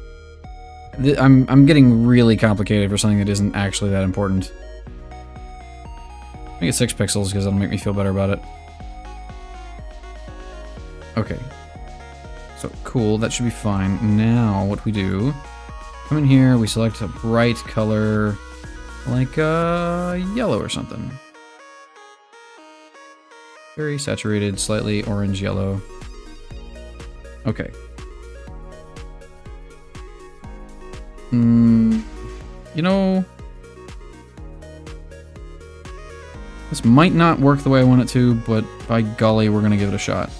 I'm getting really complicated for something that isn't actually that important. Make it 6 pixels because that'll make me feel better about it. Okay. So, cool, that should be fine. Now, what we do, come in here, we select a bright color, like yellow or something. Very saturated, slightly orange yellow. Okay. You know, this might not work the way I want it to, but by golly, we're gonna give it a shot.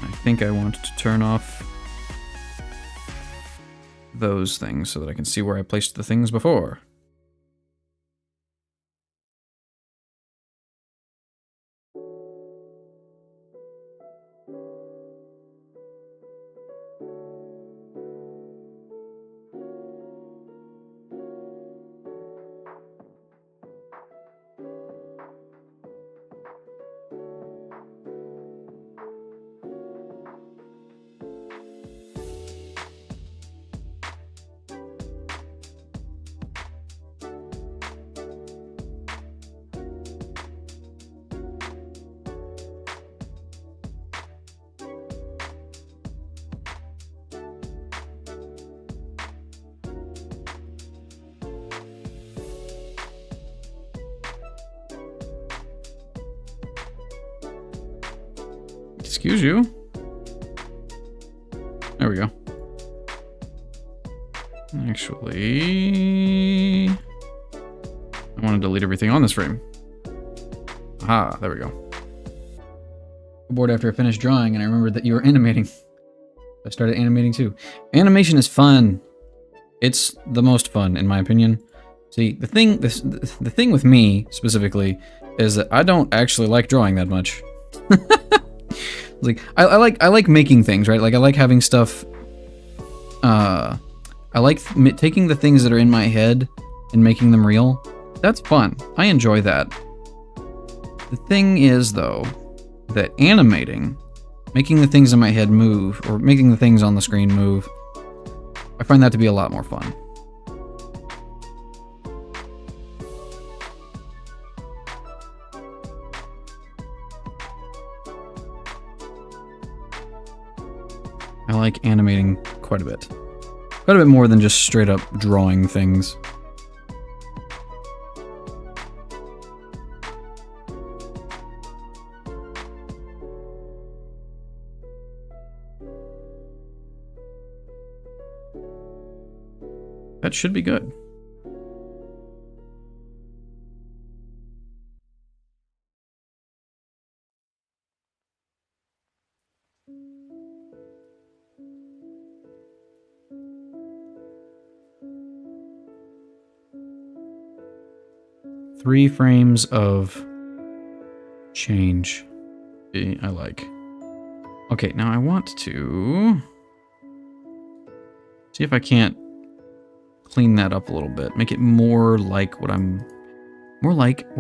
I think I want to turn off those things so that I can see where I placed the things before. Excuse you. There we go. Actually, I want to delete everything on this frame. Aha, there we go. Bored after I finished drawing and I remembered that you were animating. I started animating too. Animation is fun. It's the most fun, in my opinion. See, the thing with me specifically is that I don't actually like drawing that much. Like I like making things, right? Like I like having stuff. I like taking the things that are in my head and making them real. That's fun. I enjoy that. The thing is, though, that animating, making the things in my head move, or making the things on the screen move, I find that to be a lot more fun. I like animating quite a bit. Quite a bit more than just straight up drawing things. That should be good. Three frames of change. I like. Okay, now I want to see if I can't clean that up a little bit. Make it more like what I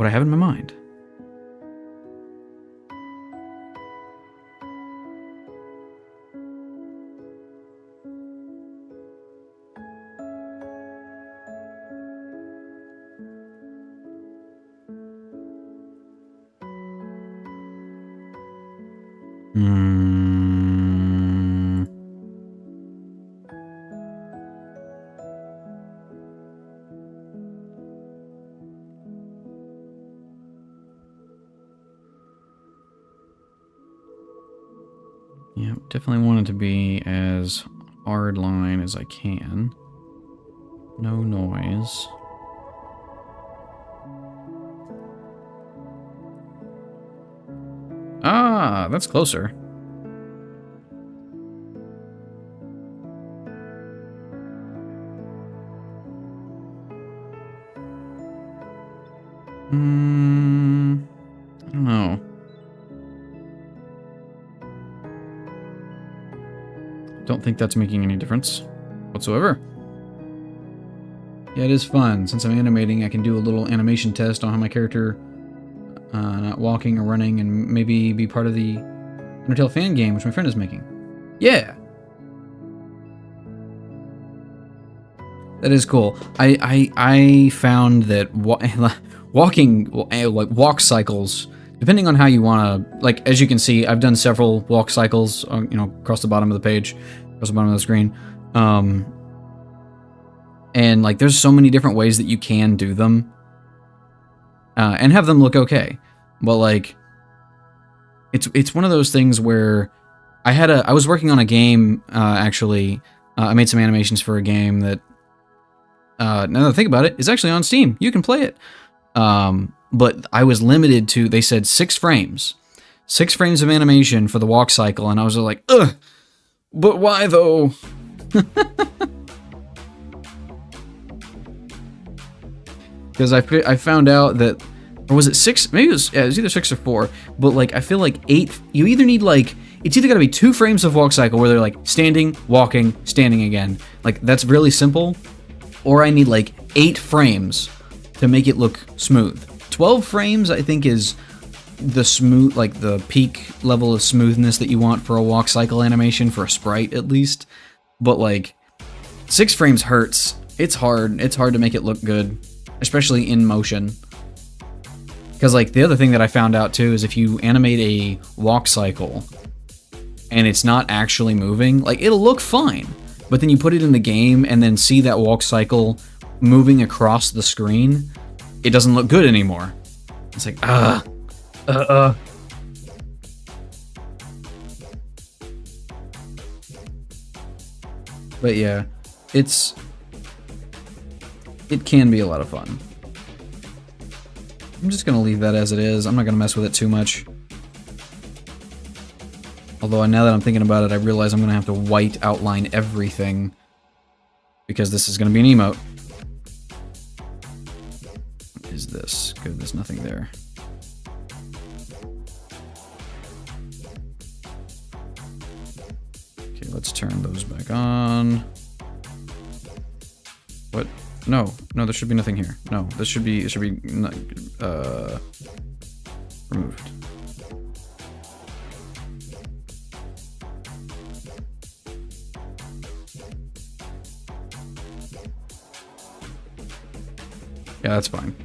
have in my mind. Hmm. Yeah, definitely want it to be as hard line as I can. No noise. Ah, that's closer. I don't know. Don't think that's making any difference whatsoever. Yeah, it is fun. Since I'm animating, I can do a little animation test on how my character not walking or running, and maybe be part of the Undertale fan game, which my friend is making. Yeah, that is cool. I found that walking, like walk cycles, depending on how you want to, like, as you can see, I've done several walk cycles, you know, across the bottom of the page, across the bottom of the screen. And like, there's so many different ways that you can do them, and have them look okay. But like, it's one of those things where I was working on a game, actually. I made some animations for a game that, now that I think about it, is actually on Steam. You can play it. But I was limited to, they said 6 frames. 6 frames of animation for the walk cycle, and I was like, ugh, but why though? Because I found out that, or was it 6? Maybe it was either 6 or 4. But like, I feel like 8. You either need like, it's either got to be 2 frames of walk cycle where they're like standing, walking, standing again. Like, that's really simple. Or I need like 8 frames to make it look smooth. 12 frames, I think, is the smooth, like the peak level of smoothness that you want for a walk cycle animation, for a sprite at least. But like, 6 frames hurts. It's hard. It's hard to make it look good, especially in motion. Because like, the other thing that I found out too is if you animate a walk cycle and it's not actually moving, like, it'll look fine. But then you put it in the game and then see that walk cycle moving across the screen, it doesn't look good anymore. It's like, But yeah, it can be a lot of fun. I'm just gonna leave that as it is. I'm not gonna mess with it too much. Although now that I'm thinking about it, I realize I'm gonna have to white outline everything, because this is gonna be an emote. What is this? Good, there's nothing there. Okay, let's turn those back on. What? No, there should be nothing here. No, it should be removed. Yeah, that's fine.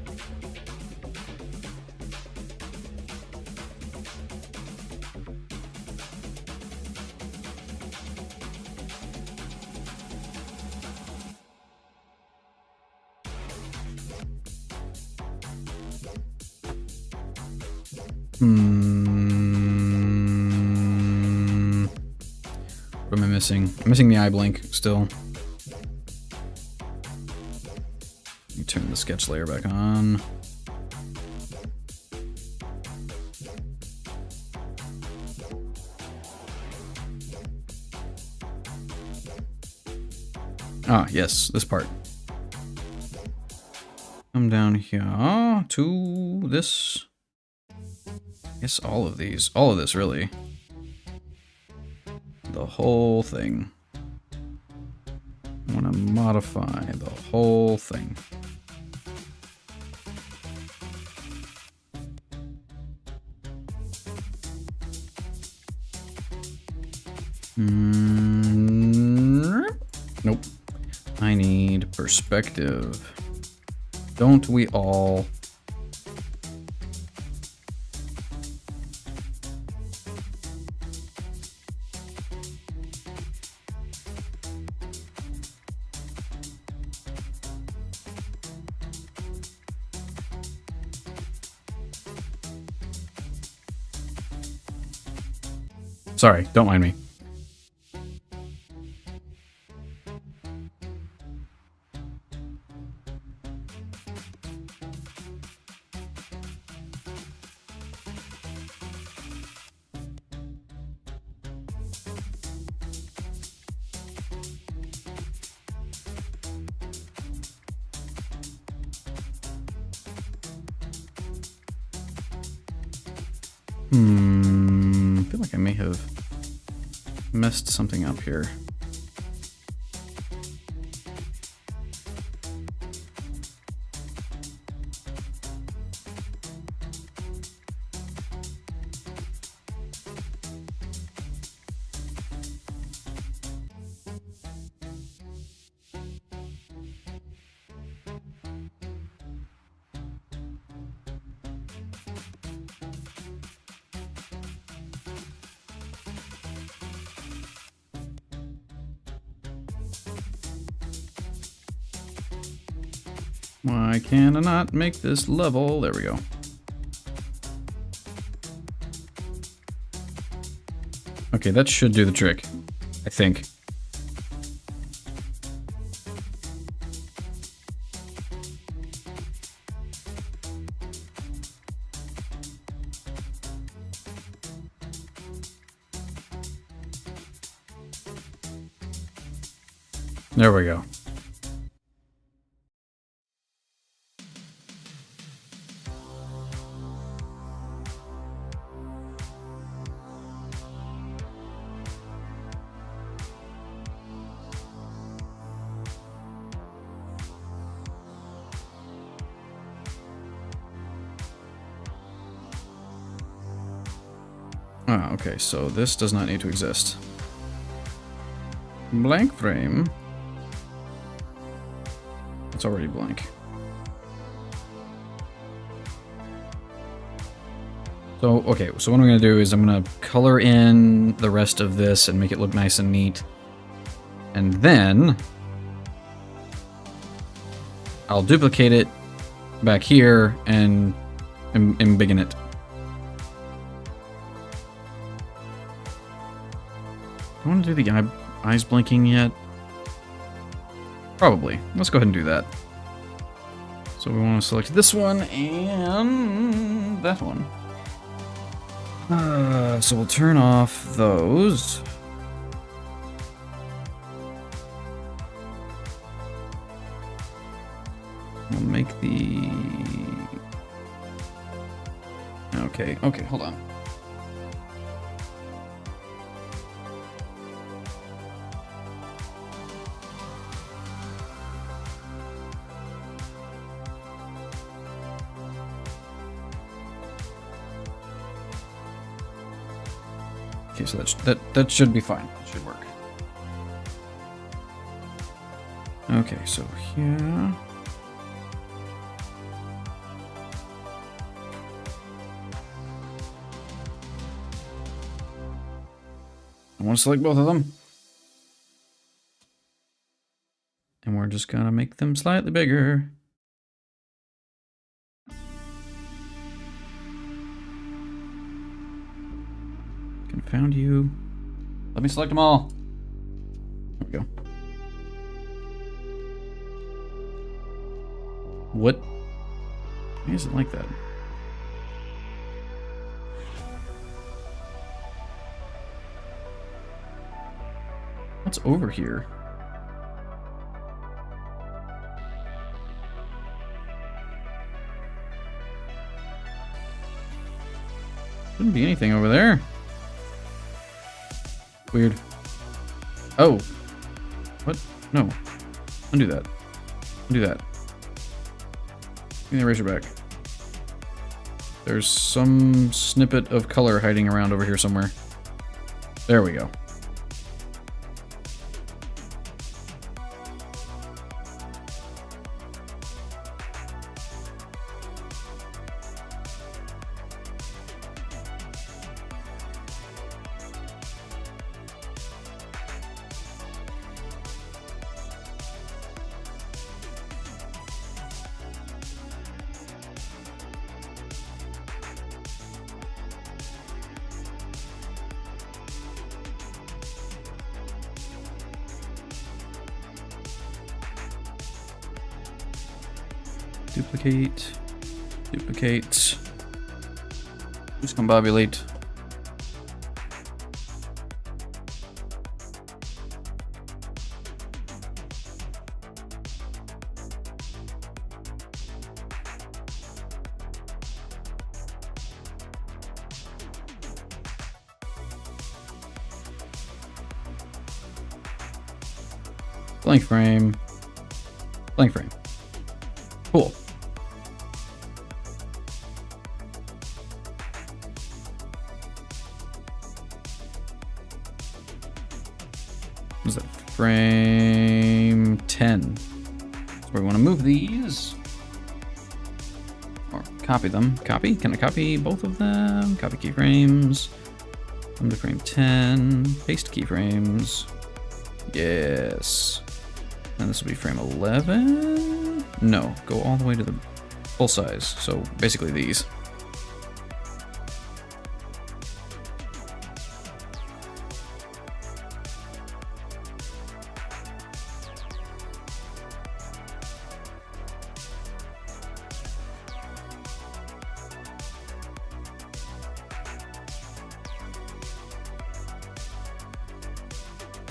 What am I missing? I'm missing the eye blink still. Let me turn the sketch layer back on. Ah, yes, this part. Come down here to this. I guess all of these. All of this, really. The whole thing. I want to modify the whole thing. Nope. I need perspective. Don't we all? Sorry, don't mind me. I feel like I may have messed something up here. Why can I not make this level? There we go. Okay, that should do the trick, I think. There we go. Ah, okay, so this does not need to exist. Blank frame. It's already blank. So, okay, so what I'm going to do is I'm going to color in the rest of this and make it look nice and neat. And then I'll duplicate it back here and embiggen it. Do I want to do the eyes blinking yet? Probably. Let's go ahead and do that. So we want to select this one and that one. So we'll turn off those. We'll make the... Okay, hold on. Okay, so that should be fine. It should work. Okay, so here. I want to select both of them. And we're just gonna make them slightly bigger. Confound you. Let me select them all. There we go. What? Why is it like that? What's over here? Shouldn't be anything over there. Weird. Oh. What? No. Undo that. Undo that. Give me the eraser back. There's some snippet of color hiding around over here somewhere. There we go. Duplicate. Duplicate. Discombobulate. Blank frame. Blank frame. Cool. What is that? Frame 10. So we want to move these. Or copy them. Copy? Can I copy both of them? Copy keyframes. Come to frame 10. Paste keyframes. Yes. And this will be frame 11? No, go all the way to the full size. So basically these.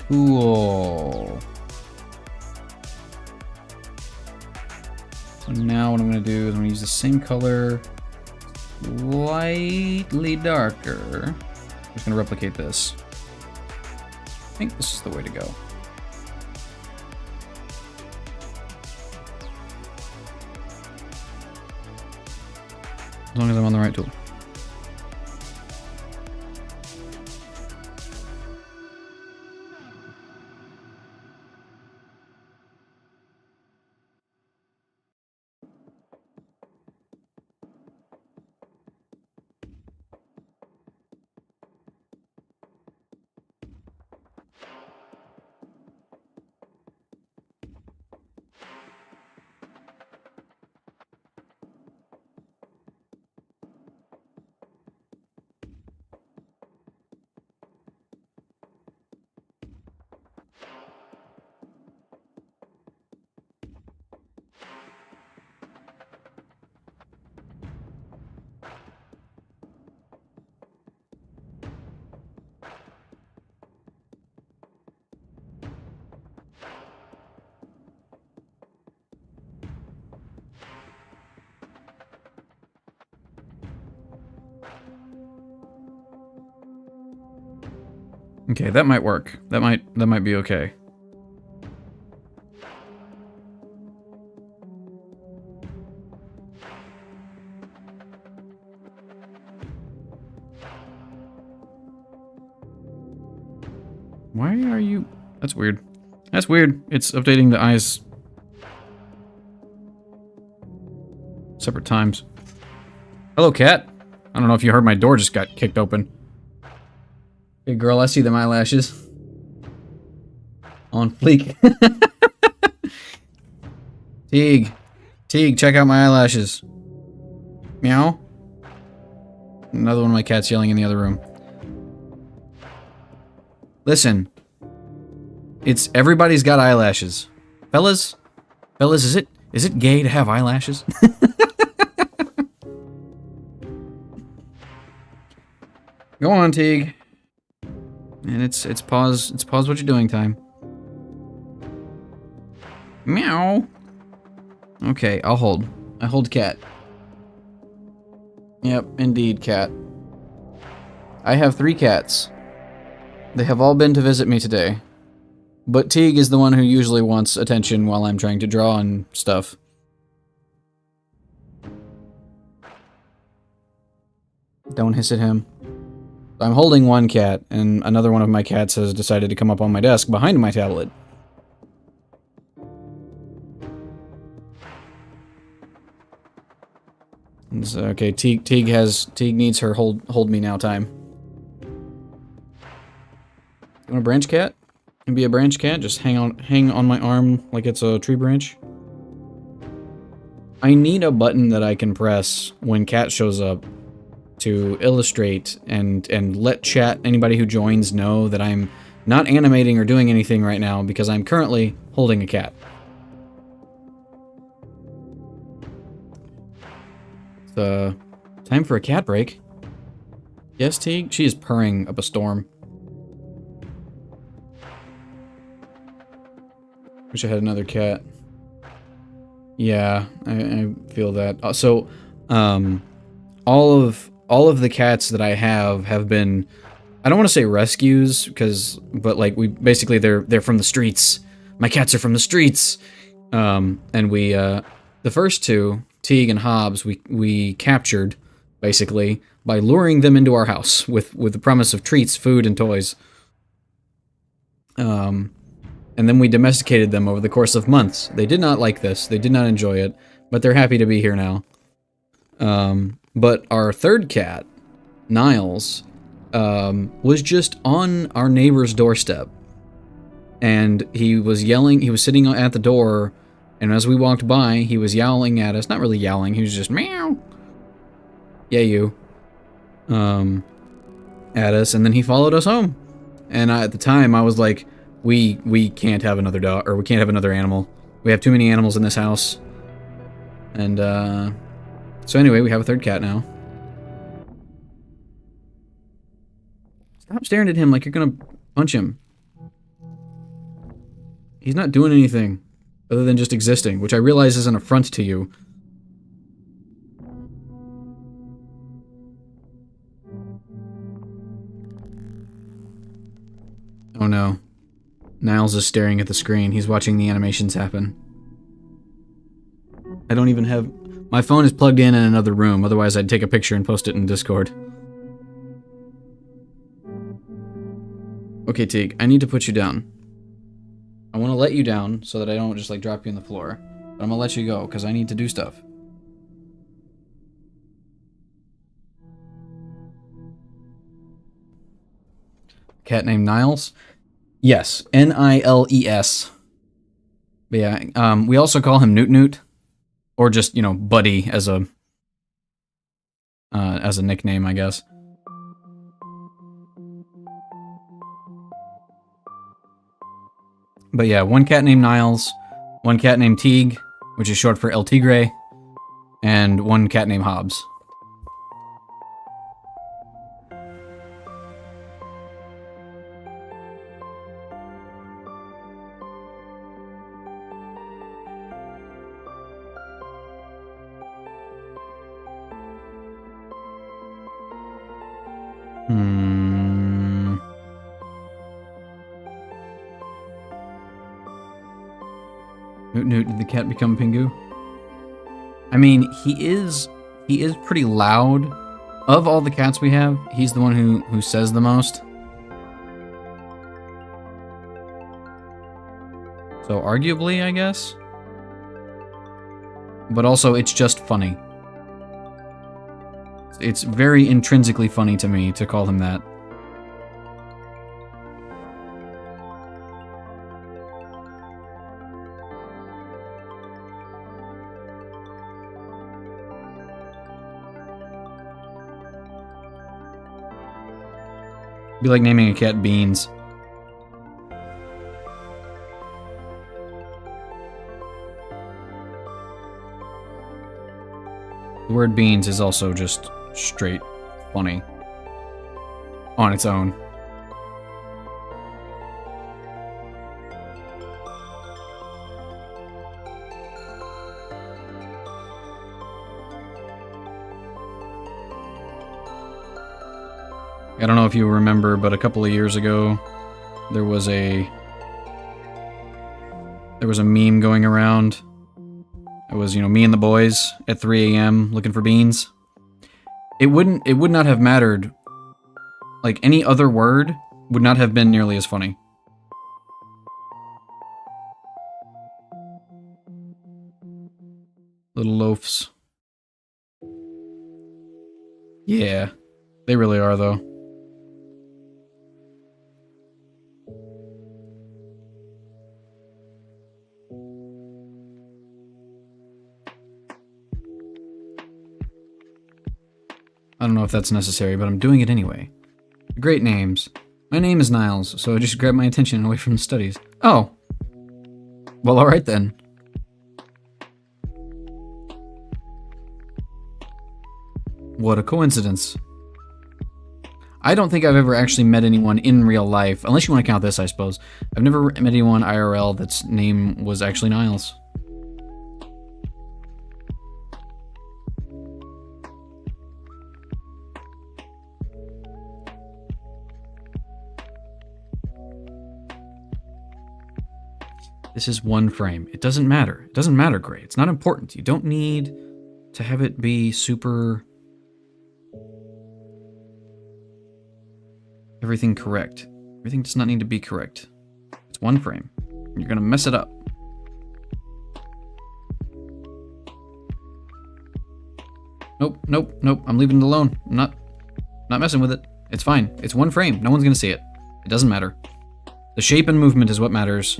Cool. So now what I'm going to do is I'm going to use the same color, slightly darker. I'm just going to replicate this. I think this is the way to go. As long as I'm on the right tool. Okay, that might work. That might be okay. Why are you... That's weird. That's weird. It's updating the eyes separate times. Hello, cat. I don't know if you heard my door just got kicked open. Hey, girl, I see them eyelashes. On fleek. Teague. Teague, check out my eyelashes. Meow. Another one of my cats yelling in the other room. Listen. It's everybody's got eyelashes. Fellas? Fellas, is it gay to have eyelashes? Go on, Teague. And it's pause what you're doing time. Meow. Okay, I'll hold. I hold cat. Yep, indeed, cat. I have 3 cats. They have all been to visit me today. But Teague is the one who usually wants attention while I'm trying to draw and stuff. Don't hiss at him. I'm holding one cat, and another one of my cats has decided to come up on my desk behind my tablet. So, okay, Teague needs her hold me now time. You want a branch cat? And be a branch cat? Just hang on my arm like it's a tree branch? I need a button that I can press when cat shows up to illustrate and let chat, anybody who joins, know that I'm not animating or doing anything right now because I'm currently holding a cat. Time for a cat break. Yes, Teague? She is purring up a storm. Wish I had another cat. Yeah, I feel that. All of the cats that I have been, I don't want to say rescues, but like they're from the streets. My cats are from the streets. And the first two, Teague and Hobbs, we captured, basically, by luring them into our house with the promise of treats, food, and toys. And then we domesticated them over the course of months. They did not like this. They did not enjoy it, but they're happy to be here now. But our third cat, Niles, was just on our neighbor's doorstep. And he was yelling, he was sitting at the door, and as we walked by, he was yowling at us. Not really yowling, he was just meow. Yeah, you. At us, and then he followed us home. And at the time, I was like, we can't have another dog, or we can't have another animal. We have too many animals in this house. And, so anyway, we have a third cat now. Stop staring at him like you're gonna punch him. He's not doing anything other than just existing, which I realize is an affront to you. Oh no. Niles is staring at the screen. He's watching the animations happen. I don't even have... My phone is plugged in another room, otherwise I'd take a picture and post it in Discord. Okay, Teague, I need to put you down. I want to let you down so that I don't just, like, drop you on the floor. But I'm gonna let you go, because I need to do stuff. Cat named Niles? Yes, Niles. But yeah, we also call him Newt Newt. Or just, you know, Buddy as a nickname, I guess. But yeah, one cat named Niles, one cat named Teague, which is short for El Tigre, and one cat named Hobbs. Newt Newt, did the cat become Pingu? I mean, he is pretty loud. Of all the cats we have, he's the one who says the most. So arguably, I guess. But also, it's just funny. It's very intrinsically funny to me to call him that. Be like naming a cat Beans. The word beans is also just straight funny on its own. I don't know if you remember, but a couple of years ago, there was a meme going around. It was, you know, me and the boys at 3 a.m. looking for beans. It would not have mattered. Like, any other word would not have been nearly as funny. Little loafs. Yeah, they really are, though. I don't know if that's necessary, but I'm doing it anyway. Great names. My name is Niles, so it just grabbed my attention away from the studies. Oh. Well, alright then. What a coincidence. I don't think I've ever actually met anyone in real life, unless you want to count this, I suppose. I've never met anyone IRL that's name was actually Niles. This is one frame. It doesn't matter. It doesn't matter, Gray. It's not important. You don't need to have it be super... everything correct. Everything does not need to be correct. It's one frame. You're gonna mess it up. Nope, nope, nope. I'm leaving it alone. I'm not messing with it. It's fine. It's one frame. No one's gonna see it. It doesn't matter. The shape and movement is what matters.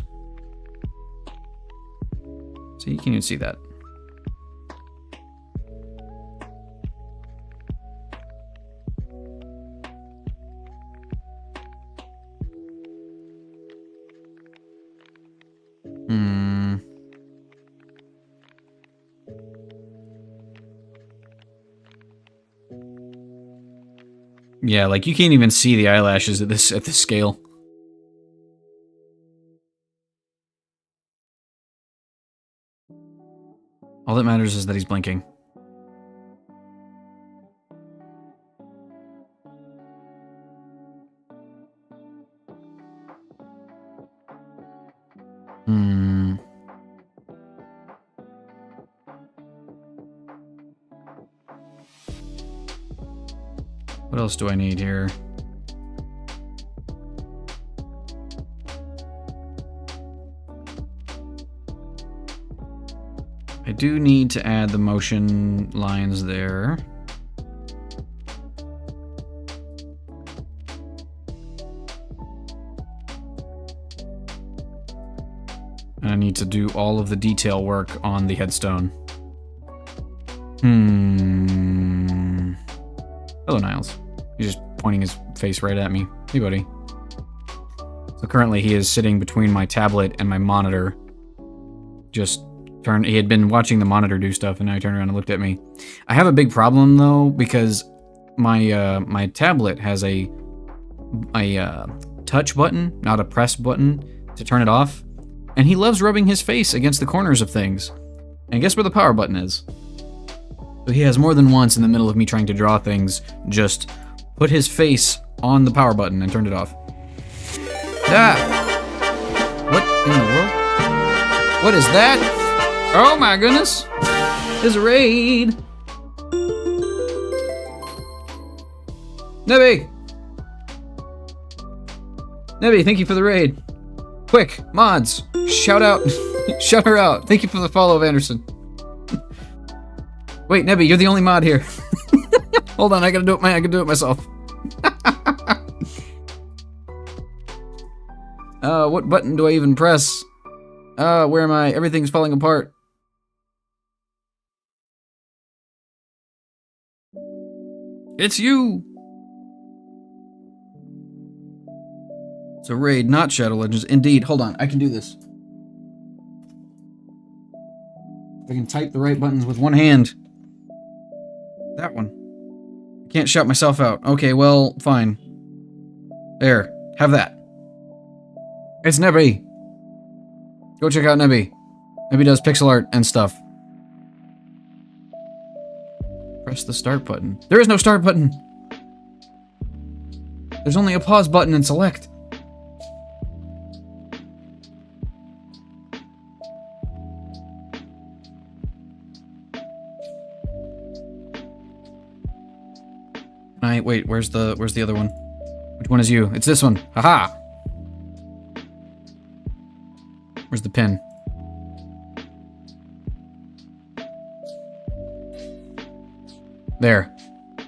So you can't even see that. Yeah, like you can't even see the eyelashes at this scale. All that matters is that he's blinking. What else do I need here? I do need to add the motion lines there. And I need to do all of the detail work on the headstone. Hello, Niles. He's just pointing his face right at me. Hey, buddy. So currently he is sitting between my tablet and my monitor. He had been watching the monitor do stuff, and now he turned around and looked at me. I have a big problem, though, because my tablet has a touch button, not a press button, to turn it off. And he loves rubbing his face against the corners of things. And guess where the power button is? So he has more than once in the middle of me trying to draw things, just put his face on the power button and turned it off. Ah! What in the world? What is that? Oh my goodness! There's a raid! Nebby! Nebby, thank you for the raid. Quick, mods, shout out, shout her out. Thank you for the follow, Anderson. Wait, Nebby, you're the only mod here. Hold on, I can do it myself. What button do I even press? Where am I? Everything's falling apart. It's you! It's a raid, not Shadow Legends. Indeed, hold on, I can do this. I can type the right buttons with one hand. That one. I can't shout myself out. Okay, well, fine. There, have that. It's Nebby. Go check out Nebby. Nebby does pixel art and stuff. Press the start button. There is no start button. There's only a pause button and select. Wait, where's the other one? Which one is you? It's this one. Haha. Where's the pin? There.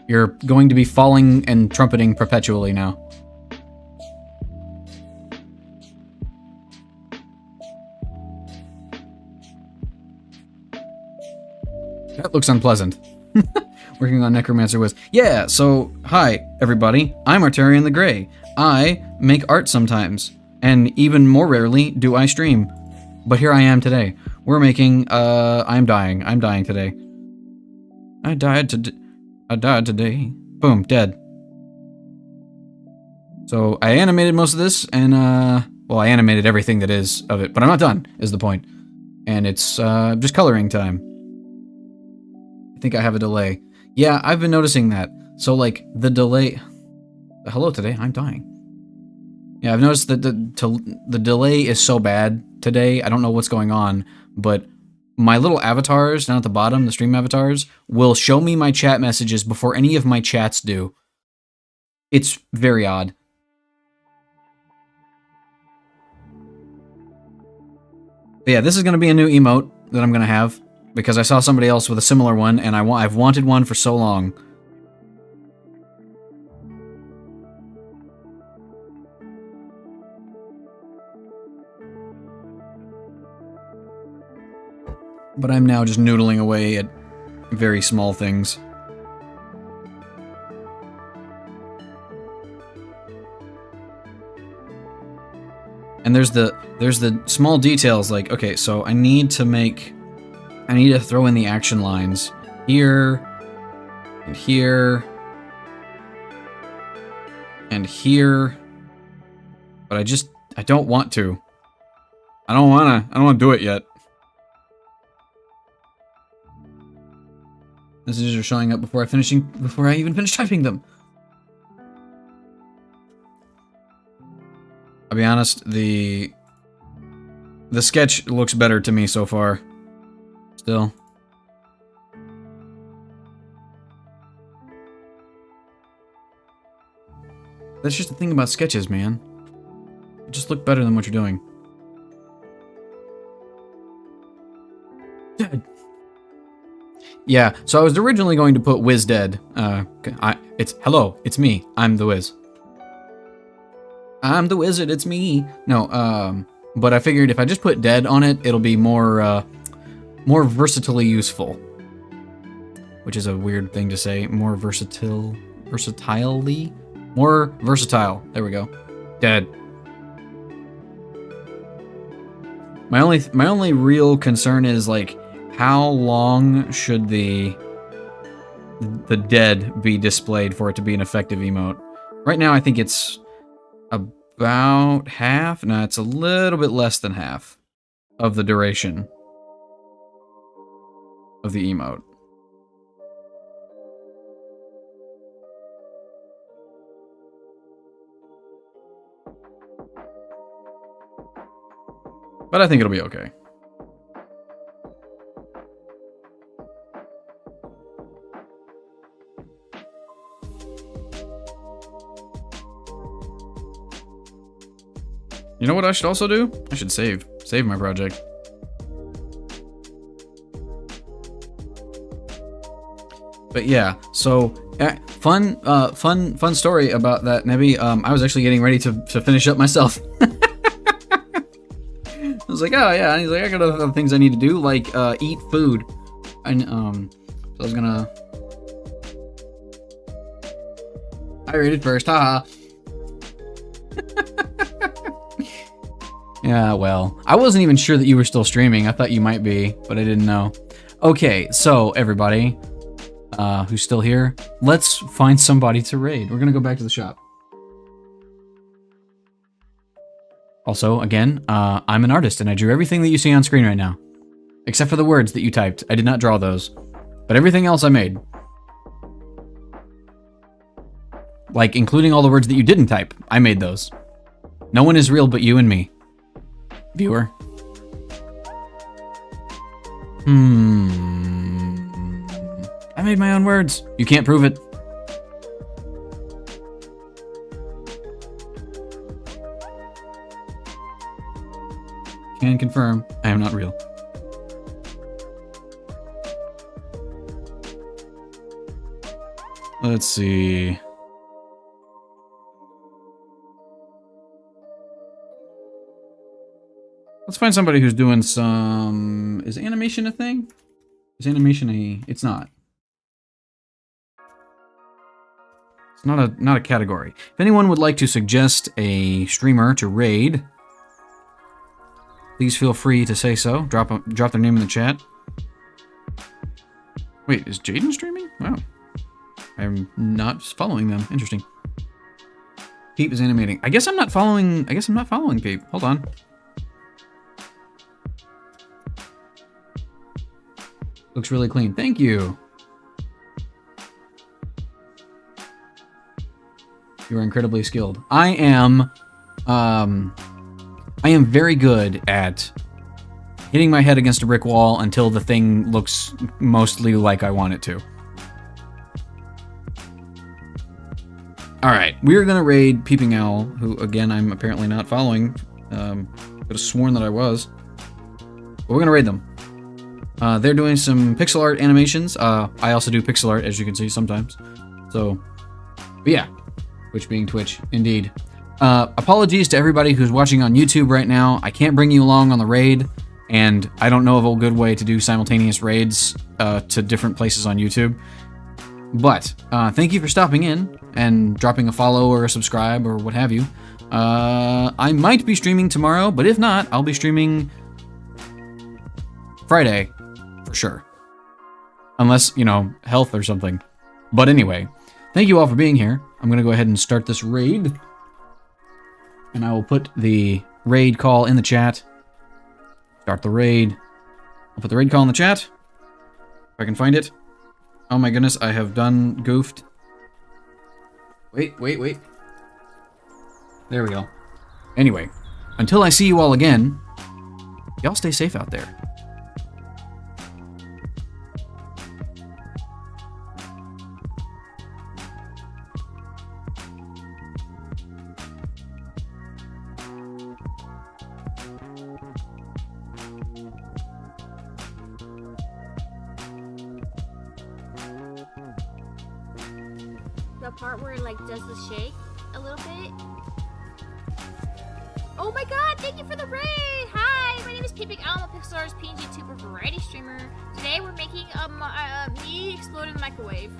You're going to be falling and trumpeting perpetually now. That looks unpleasant. Working on Necromancer Wiz. Yeah, so, hi, everybody. I'm Artarian the Grey. I make art sometimes. And even more rarely do I stream. But here I am today. We're making, I'm dying. I'm dying today. I died to... I died today. Boom, dead. So I animated most of this, and well, I animated everything that is of it, but I'm not done, is the point. And it's just coloring time. I think I have a delay. Yeah, I've been noticing that. So like the delay. Hello today, I'm dying. Yeah, I've noticed that the delay is so bad today. I don't know what's going on, but my little avatars down at the bottom, the stream avatars, will show me my chat messages before any of my chats do. It's very odd. But yeah, this is going to be a new emote that I'm going to have because I saw somebody else with a similar one, and I've wanted one for so long. But I'm now just noodling away at very small things. And there's the small details like, okay, so I need to throw in the action lines here and here and here. But I don't want to. I don't want to do it yet. Messages are showing up before I even finish typing them. I'll be honest, the sketch looks better to me so far. Still. That's just the thing about sketches, man. They just look better than what you're doing. Dead. Yeah, so I was originally going to put Wiz dead. Hello, it's me. I'm the Wiz. I'm the wizard, it's me. No, but I figured if I just put dead on it, it'll be more versatilely useful. Which is a weird thing to say. More versatilely? More versatile. There we go. Dead. My only real concern is, like, how long should the dead be displayed for it to be an effective emote? Right now, I think it's about half. No, it's a little bit less than half of the duration of the emote. But I think it'll be okay. You know what I should also do? I should save my project. But yeah, so fun story about that, Nebby. I was actually getting ready to finish up myself. I was like, oh yeah, and he's like, I got other things I need to do, like eat food, and so I was gonna. I read it first, haha. Yeah, well, I wasn't even sure that you were still streaming. I thought you might be, but I didn't know. Okay, so everybody who's still here, let's find somebody to raid. We're gonna go back to the shop. Also, again, I'm an artist and I drew everything that you see on screen right now. Except for the words that you typed. I did not draw those. But everything else I made. Like, including all the words that you didn't type. I made those. No one is real but you and me. Viewer. I made my own words. You can't prove it. Can confirm, I am not real. Let's see. Let's find somebody who's doing some... Is animation a thing? Is animation a... It's not. It's not a category. If anyone would like to suggest a streamer to raid, please feel free to say so. Drop their name in the chat. Wait, is Jaden streaming? Wow. I'm not following them. Interesting. Peep is animating. I guess I'm not following Peep. Hold on. Looks really clean. Thank you. You are incredibly skilled. I am very good at hitting my head against a brick wall until the thing looks mostly like I want it to. Alright, we are going to raid Peeping Owl, who, again, I'm apparently not following. Could have sworn that I was. But we're going to raid them. They're doing some pixel art animations. I also do pixel art, as you can see, sometimes. So, but yeah. Twitch being Twitch, indeed. Apologies to everybody who's watching on YouTube right now. I can't bring you along on the raid, and I don't know of a good way to do simultaneous raids to different places on YouTube. But thank you for stopping in and dropping a follow or a subscribe or what have you. I might be streaming tomorrow, but if not, I'll be streaming Friday for sure. Unless, you know, health or something. But anyway, thank you all for being here. I'm going to go ahead and start this raid. And I will put the raid call in the chat. Start the raid. I'll put the raid call in the chat. If I can find it. Oh my goodness, I have done goofed. Wait. There we go. Anyway, until I see you all again, y'all stay safe out there. The part where it like does the shake a little bit. Oh my god, thank you for the raid! Hi, my name is Peeping Owl, I'm a Pixel Artist PNG tuber variety streamer. Today we're making me explode in the microwave.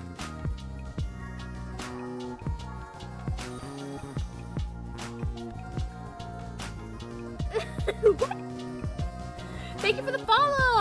What? Thank you for the follow!